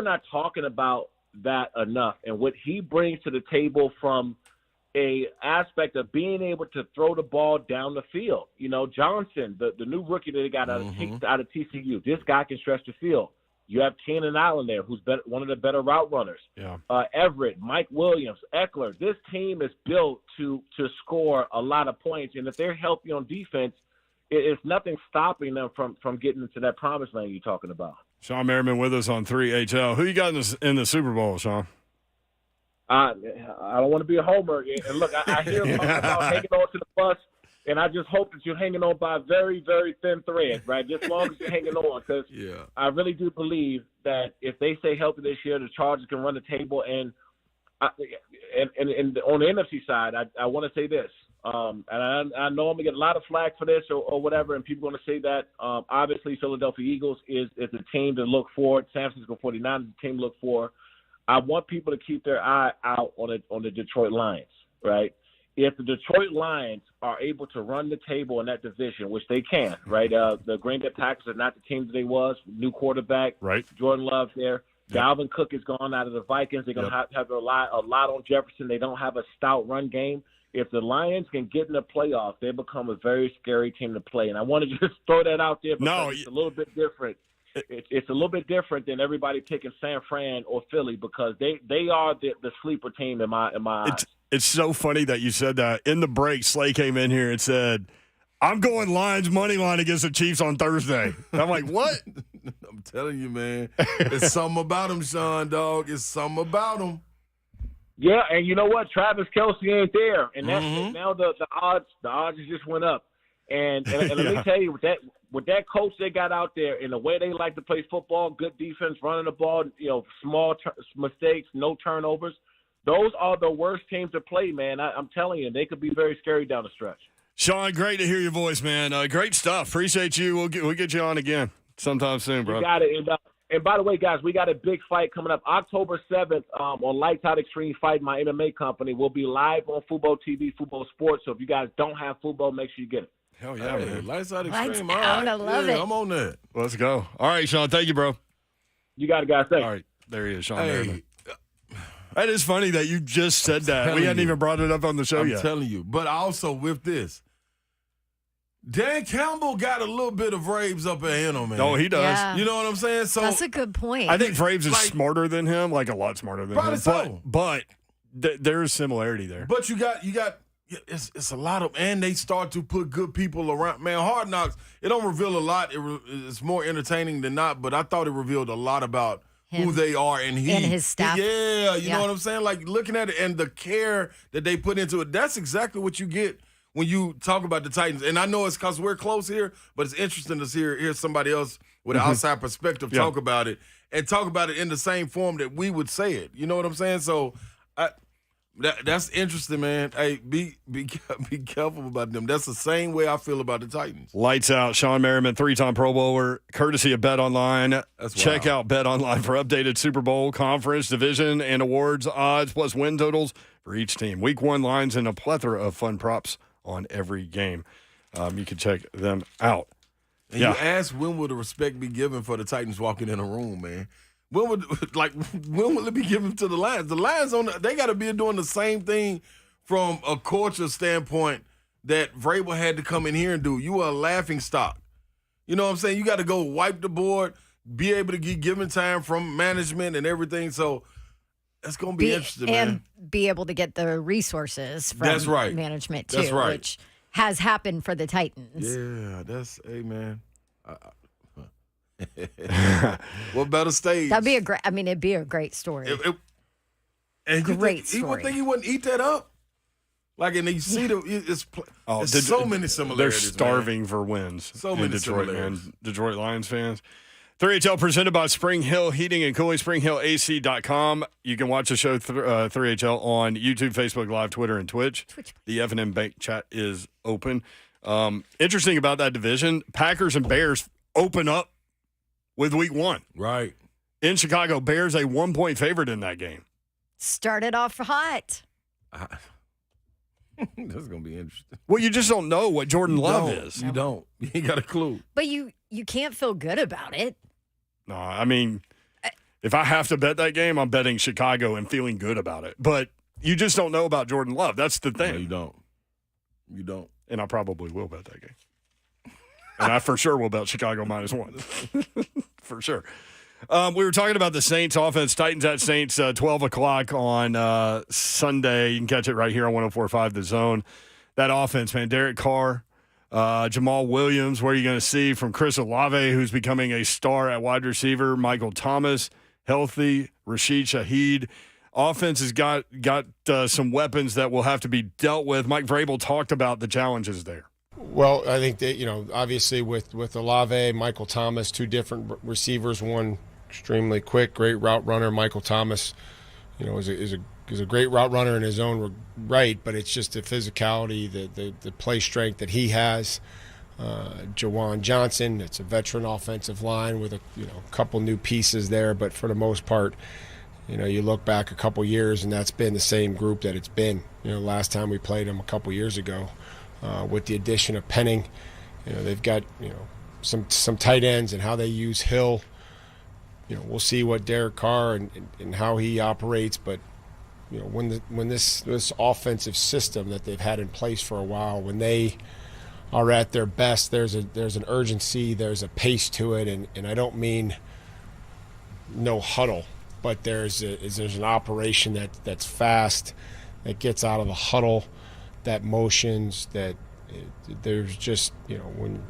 not talking about that enough, and what he brings to the table from a aspect of being able to throw the ball down the field. Johnson, the new rookie that they got out of TCU, this guy can stretch the field. You have Keenan Allen there, who's one of the better route runners. Yeah. Everett, Mike Williams, Eckler. This team is built to score a lot of points, and if they're healthy on defense, it's nothing stopping them from getting into that promised land you're talking about. Shawne Merriman with us on 3HL. Who you got in the Super Bowl, Shawne? I don't want to be a homer. And look, I hear about hanging on to the bus, and I just hope that you're hanging on by a very, very thin thread, right? Just as long as you're hanging on, because I really do believe that if they stay healthy this year, the Chargers can run the table. And on the NFC side, I want to say this. And I know I'm going to get a lot of flack for this or whatever, and people are going to say that. Obviously, Philadelphia Eagles is a team to look for. San Francisco 49ers is a team to look for. I want people to keep their eye out on the Detroit Lions, right? If the Detroit Lions are able to run the table in that division, which they can, right? The Green Bay Packers are not the team that they was. New quarterback, right? Jordan Love there. Dalvin Cook is gone out of the Vikings. They're going to have to rely a lot on Jefferson. They don't have a stout run game. If the Lions can get in the playoffs, they become a very scary team to play. And I want to just throw that out there because it's a little bit different. It's a little bit different than everybody picking San Fran or Philly because they are the sleeper team in my eyes. It's so funny that you said that. In the break, Slay came in here and said, I'm going Lions money line against the Chiefs on Thursday. And I'm like, what? I'm telling you, man. It's something about him, Sean, dog. It's something about him. Yeah, and you know what? Travis Kelce ain't there, and that's now the odds just went up. And let me tell you, with that coach they got out there and the way they like to play football, good defense, running the ball, small mistakes, no turnovers. Those are the worst teams to play, man. I'm telling you, they could be very scary down the stretch. Shawne, great to hear your voice, man. Great stuff. Appreciate you. We'll get you on again sometime soon, bro. You got it. And by the way, guys, we got a big fight coming up October 7th on Lights Out Extreme Fight, my MMA company. We'll be live on Fubo TV, Fubo Sports. So if you guys don't have Fubo, make sure you get it. Hell yeah, man. Lights Out Extreme. Lights out. I love it. I'm on that. Let's go. All right, Shawne. Thank you, bro. You got to say. All right, there he is, Shawne Merriman. That is funny that you just said that. We hadn't even brought it up on the show yet. I'm telling you. But also with this, Dan Campbell got a little bit of Vraves up ahead of him, man. Oh, he does. Yeah. You know what I'm saying? So that's a good point. I think Vraves is smarter than him, like a lot smarter than him. So. But there is similarity there. But you got it's a lot of, and they start to put good people around. Man, Hard Knocks, it don't reveal a lot. It's more entertaining than not, but I thought it revealed a lot about who they are and his staff. Yeah, you know what I'm saying? Like looking at it and the care that they put into it, that's exactly what you get when you talk about the Titans. And I know it's because we're close here, but it's interesting to hear somebody else with an outside perspective talk about it and talk about it in the same form that we would say it. You know what I'm saying? So that's interesting, man. Hey, be careful about them. That's the same way I feel about the Titans. Lights out. Shawne Merriman, 3-time Pro Bowler, courtesy of Bet Online. Check out Bet Online for updated Super Bowl, conference, division, and awards odds, plus win totals for each team. Week 1 lines and a plethora of fun props on every game. You can check them out. And you ask, when will the respect be given for the Titans walking in a room, man? When will it be given to the Lions? The Lions they got to be doing the same thing from a culture standpoint that Vrabel had to come in here and do. You are a laughing stock. You know what I'm saying? You got to go wipe the board, be able to get given time from management and everything. So that's going to be interesting, man. And be able to get the resources from management too, which has happened for the Titans. Yeah, hey man. What better stage? That'd be it'd be a great story. Great story. You would think he wouldn't eat that up? Like, and you see there's so many similarities. They're starving for wins. So many Detroit, similarities. man. Detroit Lions fans. 3HL presented by Spring Hill Heating and Cooling, springhillac.com. You can watch the show 3HL on YouTube, Facebook Live, Twitter, and Twitch. The F&M Bank chat is open. Interesting about that division, Packers and Bears open up with week 1. Right. In Chicago, Bears a 1-point favorite in that game. Started off hot. This is going to be interesting. Well, you just don't know what Jordan Love is. You don't. You ain't got a clue. But you can't feel good about it. No, I mean, if I have to bet that game, I'm betting Chicago and feeling good about it. But you just don't know about Jordan Love. That's the thing. No, you don't. You don't. And I probably will bet that game. And I for sure will bet Chicago -1. For sure. We were talking about the Saints offense. Titans at Saints, 12 o'clock on Sunday. You can catch it right here on 104.5 The Zone. That offense, man, Derek Carr, Jamal Williams, what are you going to see from Chris Olave, who's becoming a star at wide receiver, Michael Thomas, healthy, Rashid Shaheed. Offense has got some weapons that will have to be dealt with. Mike Vrabel talked about the challenges there. Well, I think that, obviously with Olave, Michael Thomas, 2 different receivers, one extremely quick, great route runner. Michael Thomas, is a great route runner in his own right, but it's just the physicality, the play strength that he has. Jawan Johnson, it's a veteran offensive line with a couple new pieces there, but for the most part, you look back a couple years and that's been the same group that it's been. Last time we played them a couple years ago. With the addition of Penning, they've got some tight ends and how they use Hill. We'll see what Derek Carr and how he operates. But when this offensive system that they've had in place for a while, when they are at their best, there's an urgency, there's a pace to it, and I don't mean no huddle, but there's an operation that's fast, that gets out of the huddle. That motions, that there's just, when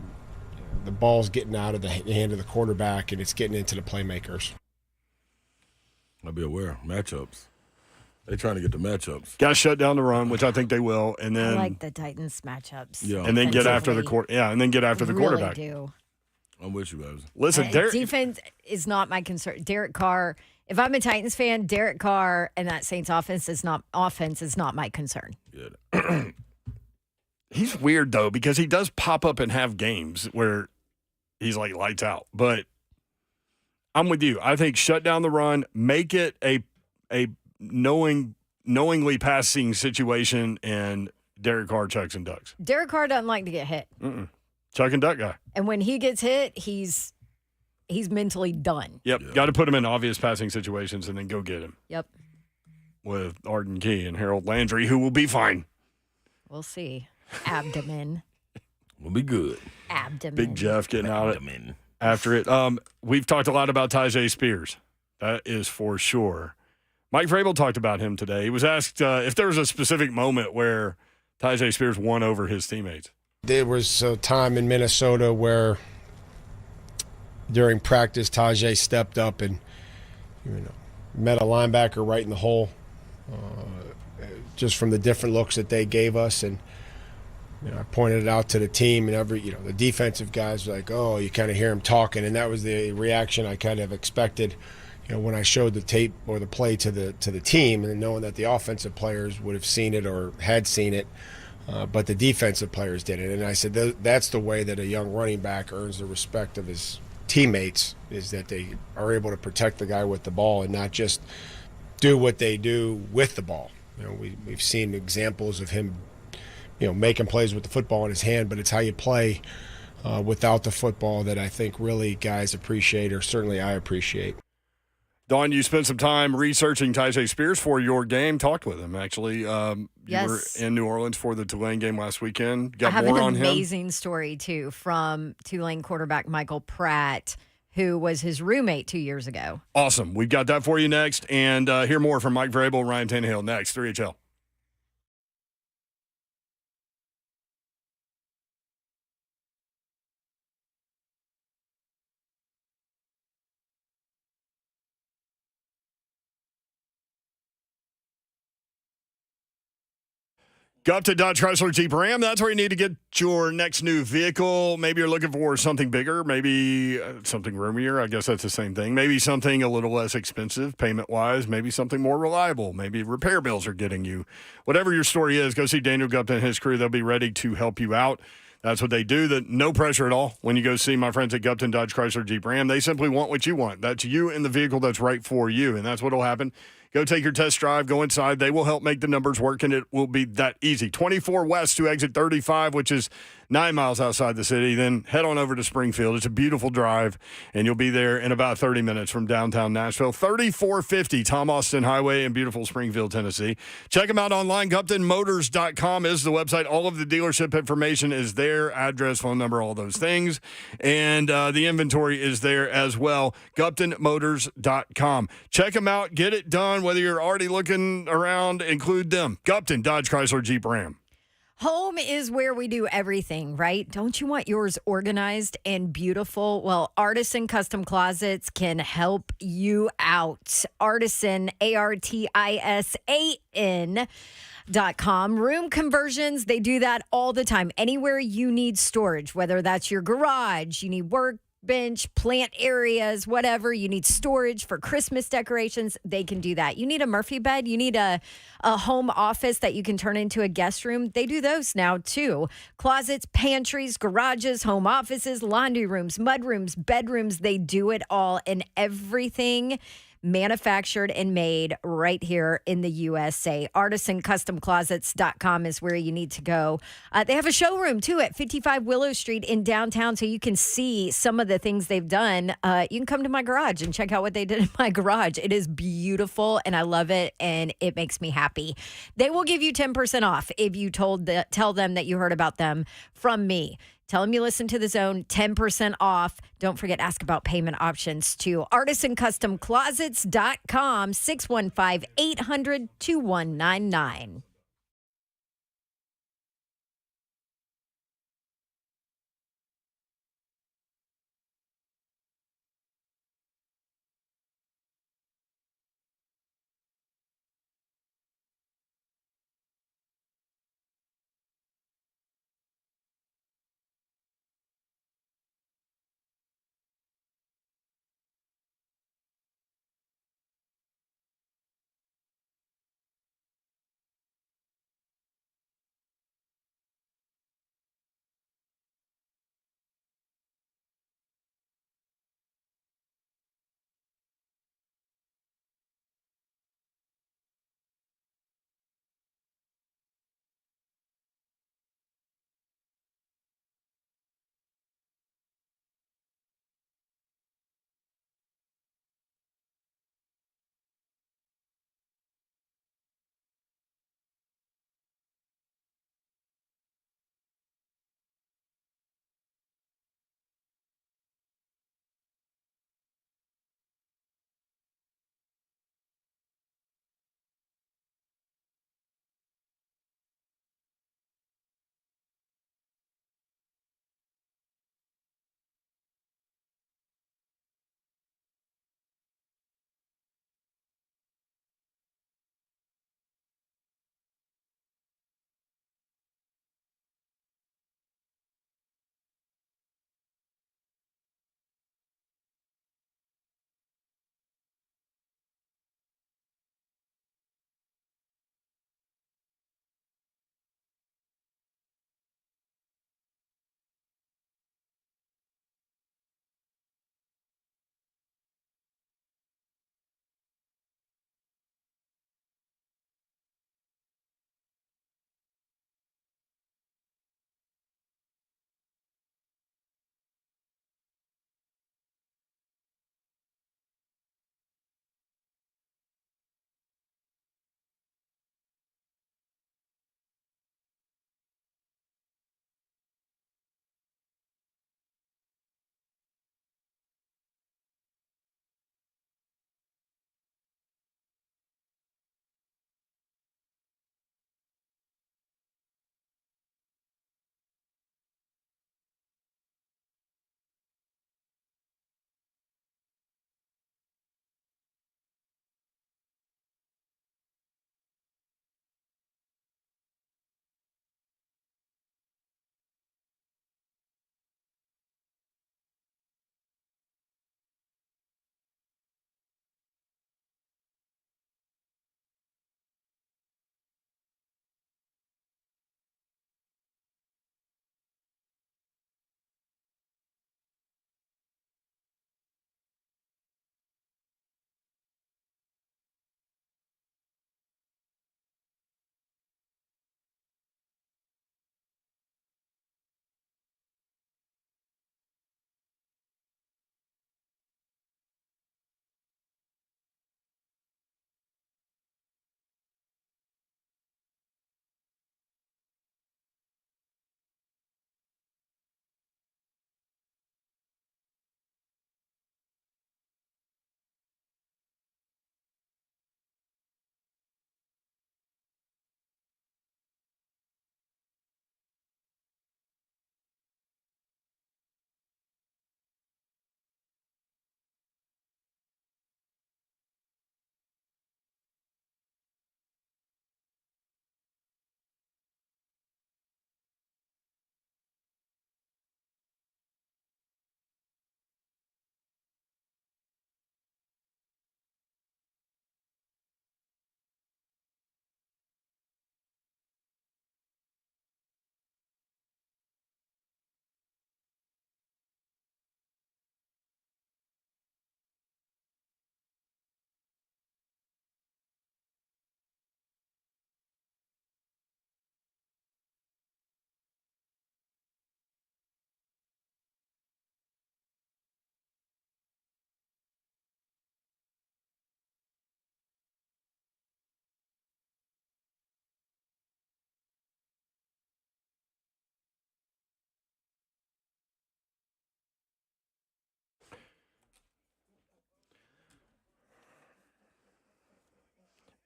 the ball's getting out of the hand of the quarterback and it's getting into the playmakers. I'll be aware. Matchups. They're trying to get the matchups. Got to shut down the run, which I think they will, and then I like the Titans matchups. Yeah, and then get after the quarterback. Do. I'm with you, guys. Listen, defense is not my concern. Derek Carr. If I'm a Titans fan, Derek Carr and that Saints offense is not my concern. Yeah. He's weird though, because he does pop up and have games where he's like lights out. But I'm with you. I think shut down the run, make it a knowingly passing situation, and Derek Carr chucks and ducks. Derek Carr doesn't like to get hit. Chuck and duck guy. And when he gets hit, he's he's mentally done. Yep. Got to put him in obvious passing situations and then go get him. Yep. With Arden Key and Harold Landry, who will be fine. We'll see. Abdomen. We'll be good. Abdomen. Big Jeff getting out after it. We've talked a lot about Tyjae Spears. That is for sure. Mike Vrabel talked about him today. He was asked if there was a specific moment where Tyjae Spears won over his teammates. There was a time in Minnesota where during practice, Tyjae stepped up and met a linebacker right in the hole, just from the different looks that they gave us. And I pointed it out to the team, and the defensive guys were like, "Oh," you kind of hear him talking, and that was the reaction I kind of expected. When I showed the tape or the play to the team, and knowing that the offensive players would have seen it or had seen it, but the defensive players didn't. And I said that's the way that a young running back earns the respect of his teammates, is that they are able to protect the guy with the ball and not just do what they do with the ball. We've seen examples of him making plays with the football in his hand, but it's how you play without the football that I think really guys appreciate, or certainly I appreciate. Dawn, you spent some time researching Tyjae Spears for your game. Talked with him, actually. You were in New Orleans for the Tulane game last weekend. Got more on him. I have an amazing story, too, from Tulane quarterback Michael Pratt, who was his roommate 2 years ago. Awesome. We've got that for you next. And hear more from Mike Vrabel, Ryan Tannehill next. 3HL. Go up to Dodge Chrysler Jeep Ram. That's where you need to get your next new vehicle. Maybe you're looking for something bigger, maybe something roomier. I guess that's the same thing. Maybe something a little less expensive payment-wise. Maybe something more reliable. Maybe repair bills are getting you. Whatever your story is, go see Daniel Gupta and his crew. They'll be ready to help you out. That's what they do. No pressure at all when you go see my friends at Gupta Dodge Chrysler Jeep Ram. They simply want what you want. That's you in the vehicle that's right for you, and that's what will happen. Go take your test drive. Go inside. They will help make the numbers work, and it will be that easy. 24 west to exit 35, which is 9 miles outside the city. Then head on over to Springfield. It's a beautiful drive, and you'll be there in about 30 minutes from downtown Nashville. 3450 Tom Austin Highway in beautiful Springfield, Tennessee. Check them out online. GuptonMotors.com is the website. All of the dealership information is there, address, phone number, all those things. And the inventory is there as well. GuptonMotors.com. Check them out. Get it done. Whether you're already looking around, include them. Gupton Dodge Chrysler Jeep Ram. Home is where we do everything, right? Don't you want yours organized and beautiful? Well, Artisan Custom Closets can help you out. Artisan, ARTISAN.com. Room conversions, they do that all the time. Anywhere you need storage, whether that's your garage, you need work bench, plant areas, whatever. You need storage for Christmas decorations, they can do that. You need a Murphy bed, you need a home office that you can turn into a guest room. They do those now too. Closets, pantries, garages, home offices, laundry rooms, mud rooms, bedrooms, they do it all, and everything manufactured and made right here in the USA. ArtisanCustomClosets.com is where you need to go. They have a showroom, too, at 55 Willow Street in downtown, so you can see some of the things they've done. You can come to my garage and check out what they did in my garage. It is beautiful, and I love it, and it makes me happy. They will give you 10% off if you tell them that you heard about them from me. Tell them you listen to The Zone, 10% off. Don't forget, ask about payment options, too. ArtisanCustomClosets.com, 615-800-2199.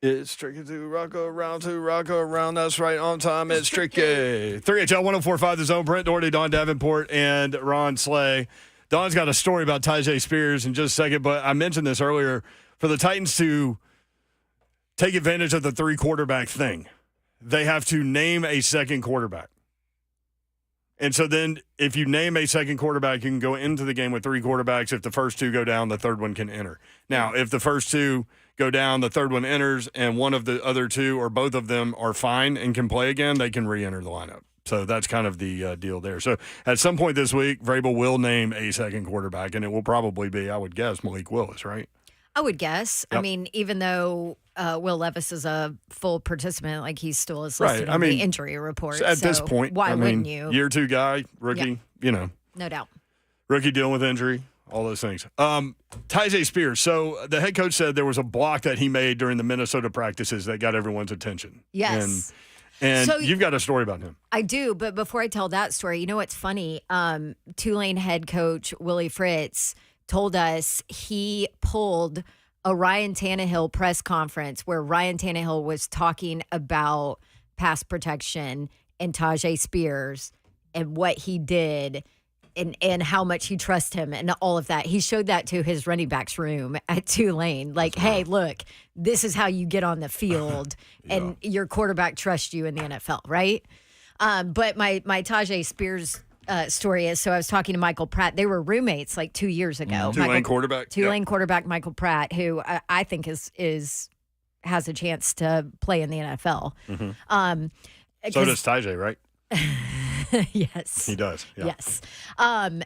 It's tricky to rock around. That's right, on time. It's tricky. 3HL 104.5 The Zone. Brent Doherty, Don Davenport, and Ron Slay. Don's got a story about Tyjae Spears in just a second, but I mentioned this earlier. For the Titans to take advantage of the 3-quarterback thing, they have to name a second quarterback. And so then if you name a second quarterback, you can go into the game with 3 quarterbacks. If the first 2 go down, the third one can enter. Now, if the first 2 go down, the third one enters, and one of the other 2 or both of them are fine and can play again, they can re-enter the lineup. So that's kind of the deal there. So at some point this week, Vrabel will name a second quarterback, and it will probably be, I would guess, Malik Willis, right? I would guess. Yep. I mean, even though Will Levis is a full participant, like he still is listed on the injury report. At this point, why wouldn't you? Year 2 guy, rookie, No doubt. Rookie dealing with injury, all those things. Tyjae Spears. So the head coach said there was a block that he made during the Minnesota practices that got everyone's attention. Yes. And so, you've got a story about him. I do, but before I tell that story, you know what's funny? Tulane head coach Willie Fritz told us he pulled a Ryan Tannehill press conference where Ryan Tannehill was talking about pass protection and Tyjae Spears and what he did and how much he trusts him and all of that. He showed that to his running backs room at Tulane. Like, hey, look, this is how you get on the field and your quarterback trusts you in the NFL, right? But my Tyjae Spears story is, so I was talking to Michael Pratt. They were roommates like 2 years ago. Tulane quarterback Michael Pratt, who I think has a chance to play in the NFL. Mm-hmm. So does Tyjae, right? Yes. He does. Yeah. Yes.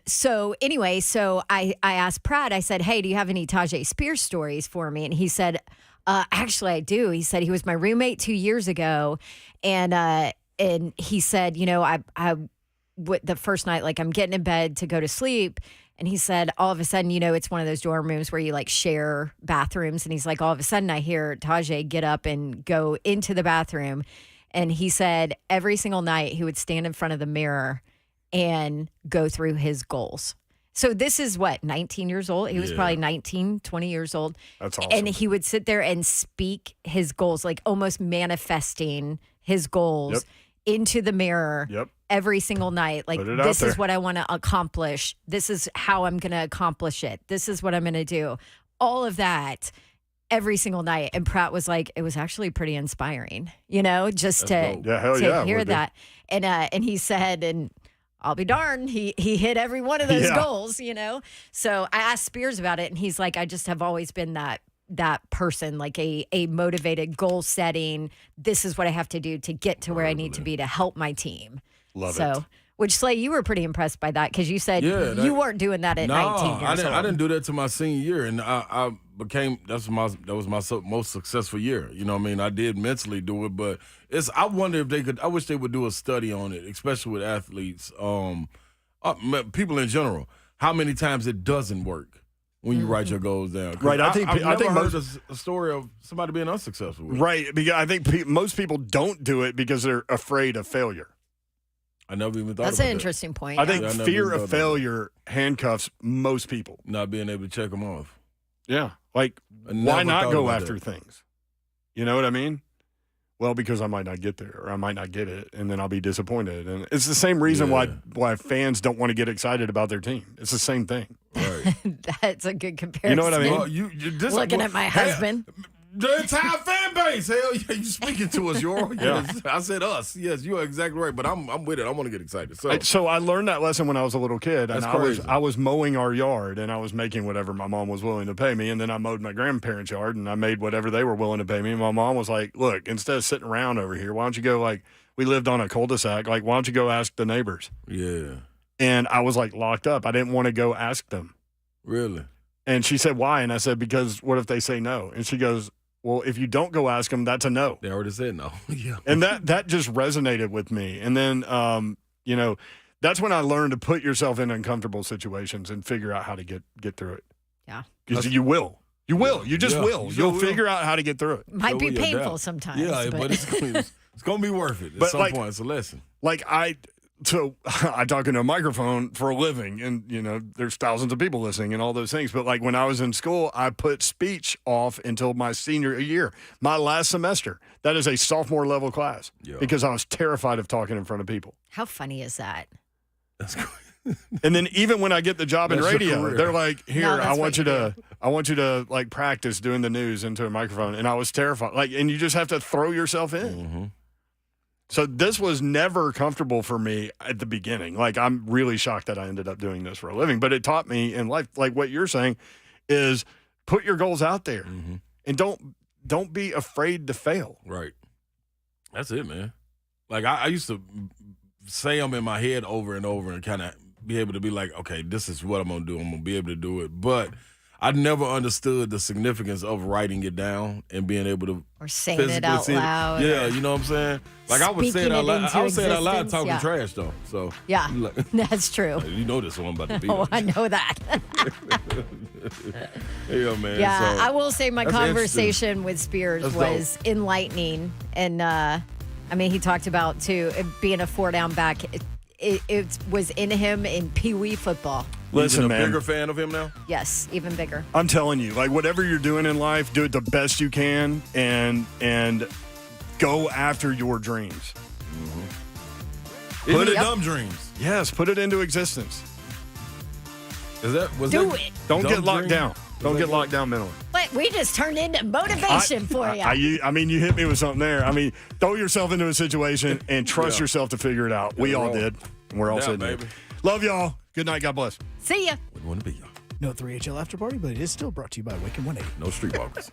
So anyway, I asked Pratt, I said, hey, do you have any Tyjae Spears stories for me? And he said, actually, I do. He said he was my roommate 2 years ago. And he said, the first night, like I'm getting in bed to go to sleep. And he said, all of a sudden, it's one of those dorm rooms where you like share bathrooms. And he's like, all of a sudden I hear Tyjae get up and go into the bathroom. And he said every single night he would stand in front of the mirror and go through his goals. So this is 19 years old? He was probably 19, 20 years old. That's awesome. And he would sit there and speak his goals, like almost manifesting his goals into the mirror every single night. Like, this is what I want to accomplish. This is how I'm going to accomplish it. This is what I'm going to do. All of that every single night. And Pratt was like, it was actually pretty inspiring, just to hear that. And he said, and I'll be darned, he hit every one of those goals, So I asked Spears about it, and he's like, I just have always been that person, like a motivated, goal setting. This is what I have to do to get to where I need to be to help my team. Love it. Which, Slay, you were pretty impressed by that because you said you weren't doing that at 19 years old. I didn't do that to my senior year, and I became that was my most successful year. You know what I mean? I did mentally do it, but I wonder if they could. I wish they would do a study on it, especially with athletes, people in general. How many times it doesn't work when you write your goals down? Right. I think heard a story of somebody being unsuccessful with it. Right. Because I think most people don't do it because they're afraid of failure. I never even thought That's about an interesting point. I think fear of failure handcuffs most people. Not being able to check them off. Yeah. Like, why not go after things? You know what I mean? Well, because I might not get there or I might not get it, and then I'll be disappointed. And it's the same reason why fans don't want to get excited about their team. It's the same thing. Right. That's a good comparison. You know what I mean? Well, looking at my husband. The entire fan base. Hell yeah, you speaking to us, Yor. Yes. I said us. Yes, you are exactly right. But I'm with it. I want to get excited. So I learned that lesson when I was a little kid. And That's I was mowing our yard, and I was making whatever my mom was willing to pay me. And then I mowed my grandparents' yard, and I made whatever they were willing to pay me. And my mom was like, look, instead of sitting around over here, why don't you go, we lived on a cul-de-sac. Why don't you go ask the neighbors? Yeah. And I was locked up. I didn't want to go ask them. Really? And she said, why? And I said, because what if they say no? And she goes, well, if you don't go ask them, that's a no. They already said no. Yeah. And that just resonated with me. And then, that's when I learned to put yourself in uncomfortable situations and figure out how to get through it. Yeah. Because you will. You will. You just will. You'll figure out how to get through it. Might be painful sometimes. Yeah, but it's going to be worth it at some point. It's a lesson. So I talk into a microphone for a living, and there's thousands of people listening and all those things. But like when I was in school, I put speech off until my senior year, my last semester. That is a sophomore level class because I was terrified of talking in front of people. How funny is that? That's cool. And then even when I get the job in radio, they're like, "Here, I want you to like practice doing the news into a microphone." And I was terrified. Like, and you just have to throw yourself in. Mm-hmm. So this was never comfortable for me at the beginning. Like, I'm really shocked that I ended up doing this for a living. But it taught me in life, like what you're saying, is put your goals out there and don't be afraid to fail. Right. That's it, man. Like I used to say them in my head over and over and kind of be able to be like, okay, this is what I'm going to do. I'm going to be able to do it. But I never understood the significance of writing it down and being able to or saying it out loud. Yeah, you know what I'm saying? Like I would say it out loud. I would say it out loud talking trash though. So yeah, that's true. You know this one I'm about to be. Oh, I know that. Yeah, man. Yeah, so, I will say my conversation with Spears was enlightening, and I mean he talked about too being a 4-down back. It was in him in Pee Wee football. Listen, man. Bigger fan of him now? Yes, even bigger. I'm telling you, like whatever you're doing in life, do it the best you can and go after your dreams. Put it dumb dreams. Yes, put it into existence. Do it. Don't get locked down. Don't get locked down mentally. But we just turned into motivation for you. I mean, you hit me with something there. I mean, throw yourself into a situation and trust yourself to figure it out. We all did. And we're all sitting here. Love y'all. Good night. God bless. See ya. We want to be y'all. No 3HL after party, but it is still brought to you by Wicked 180. No streetwalkers.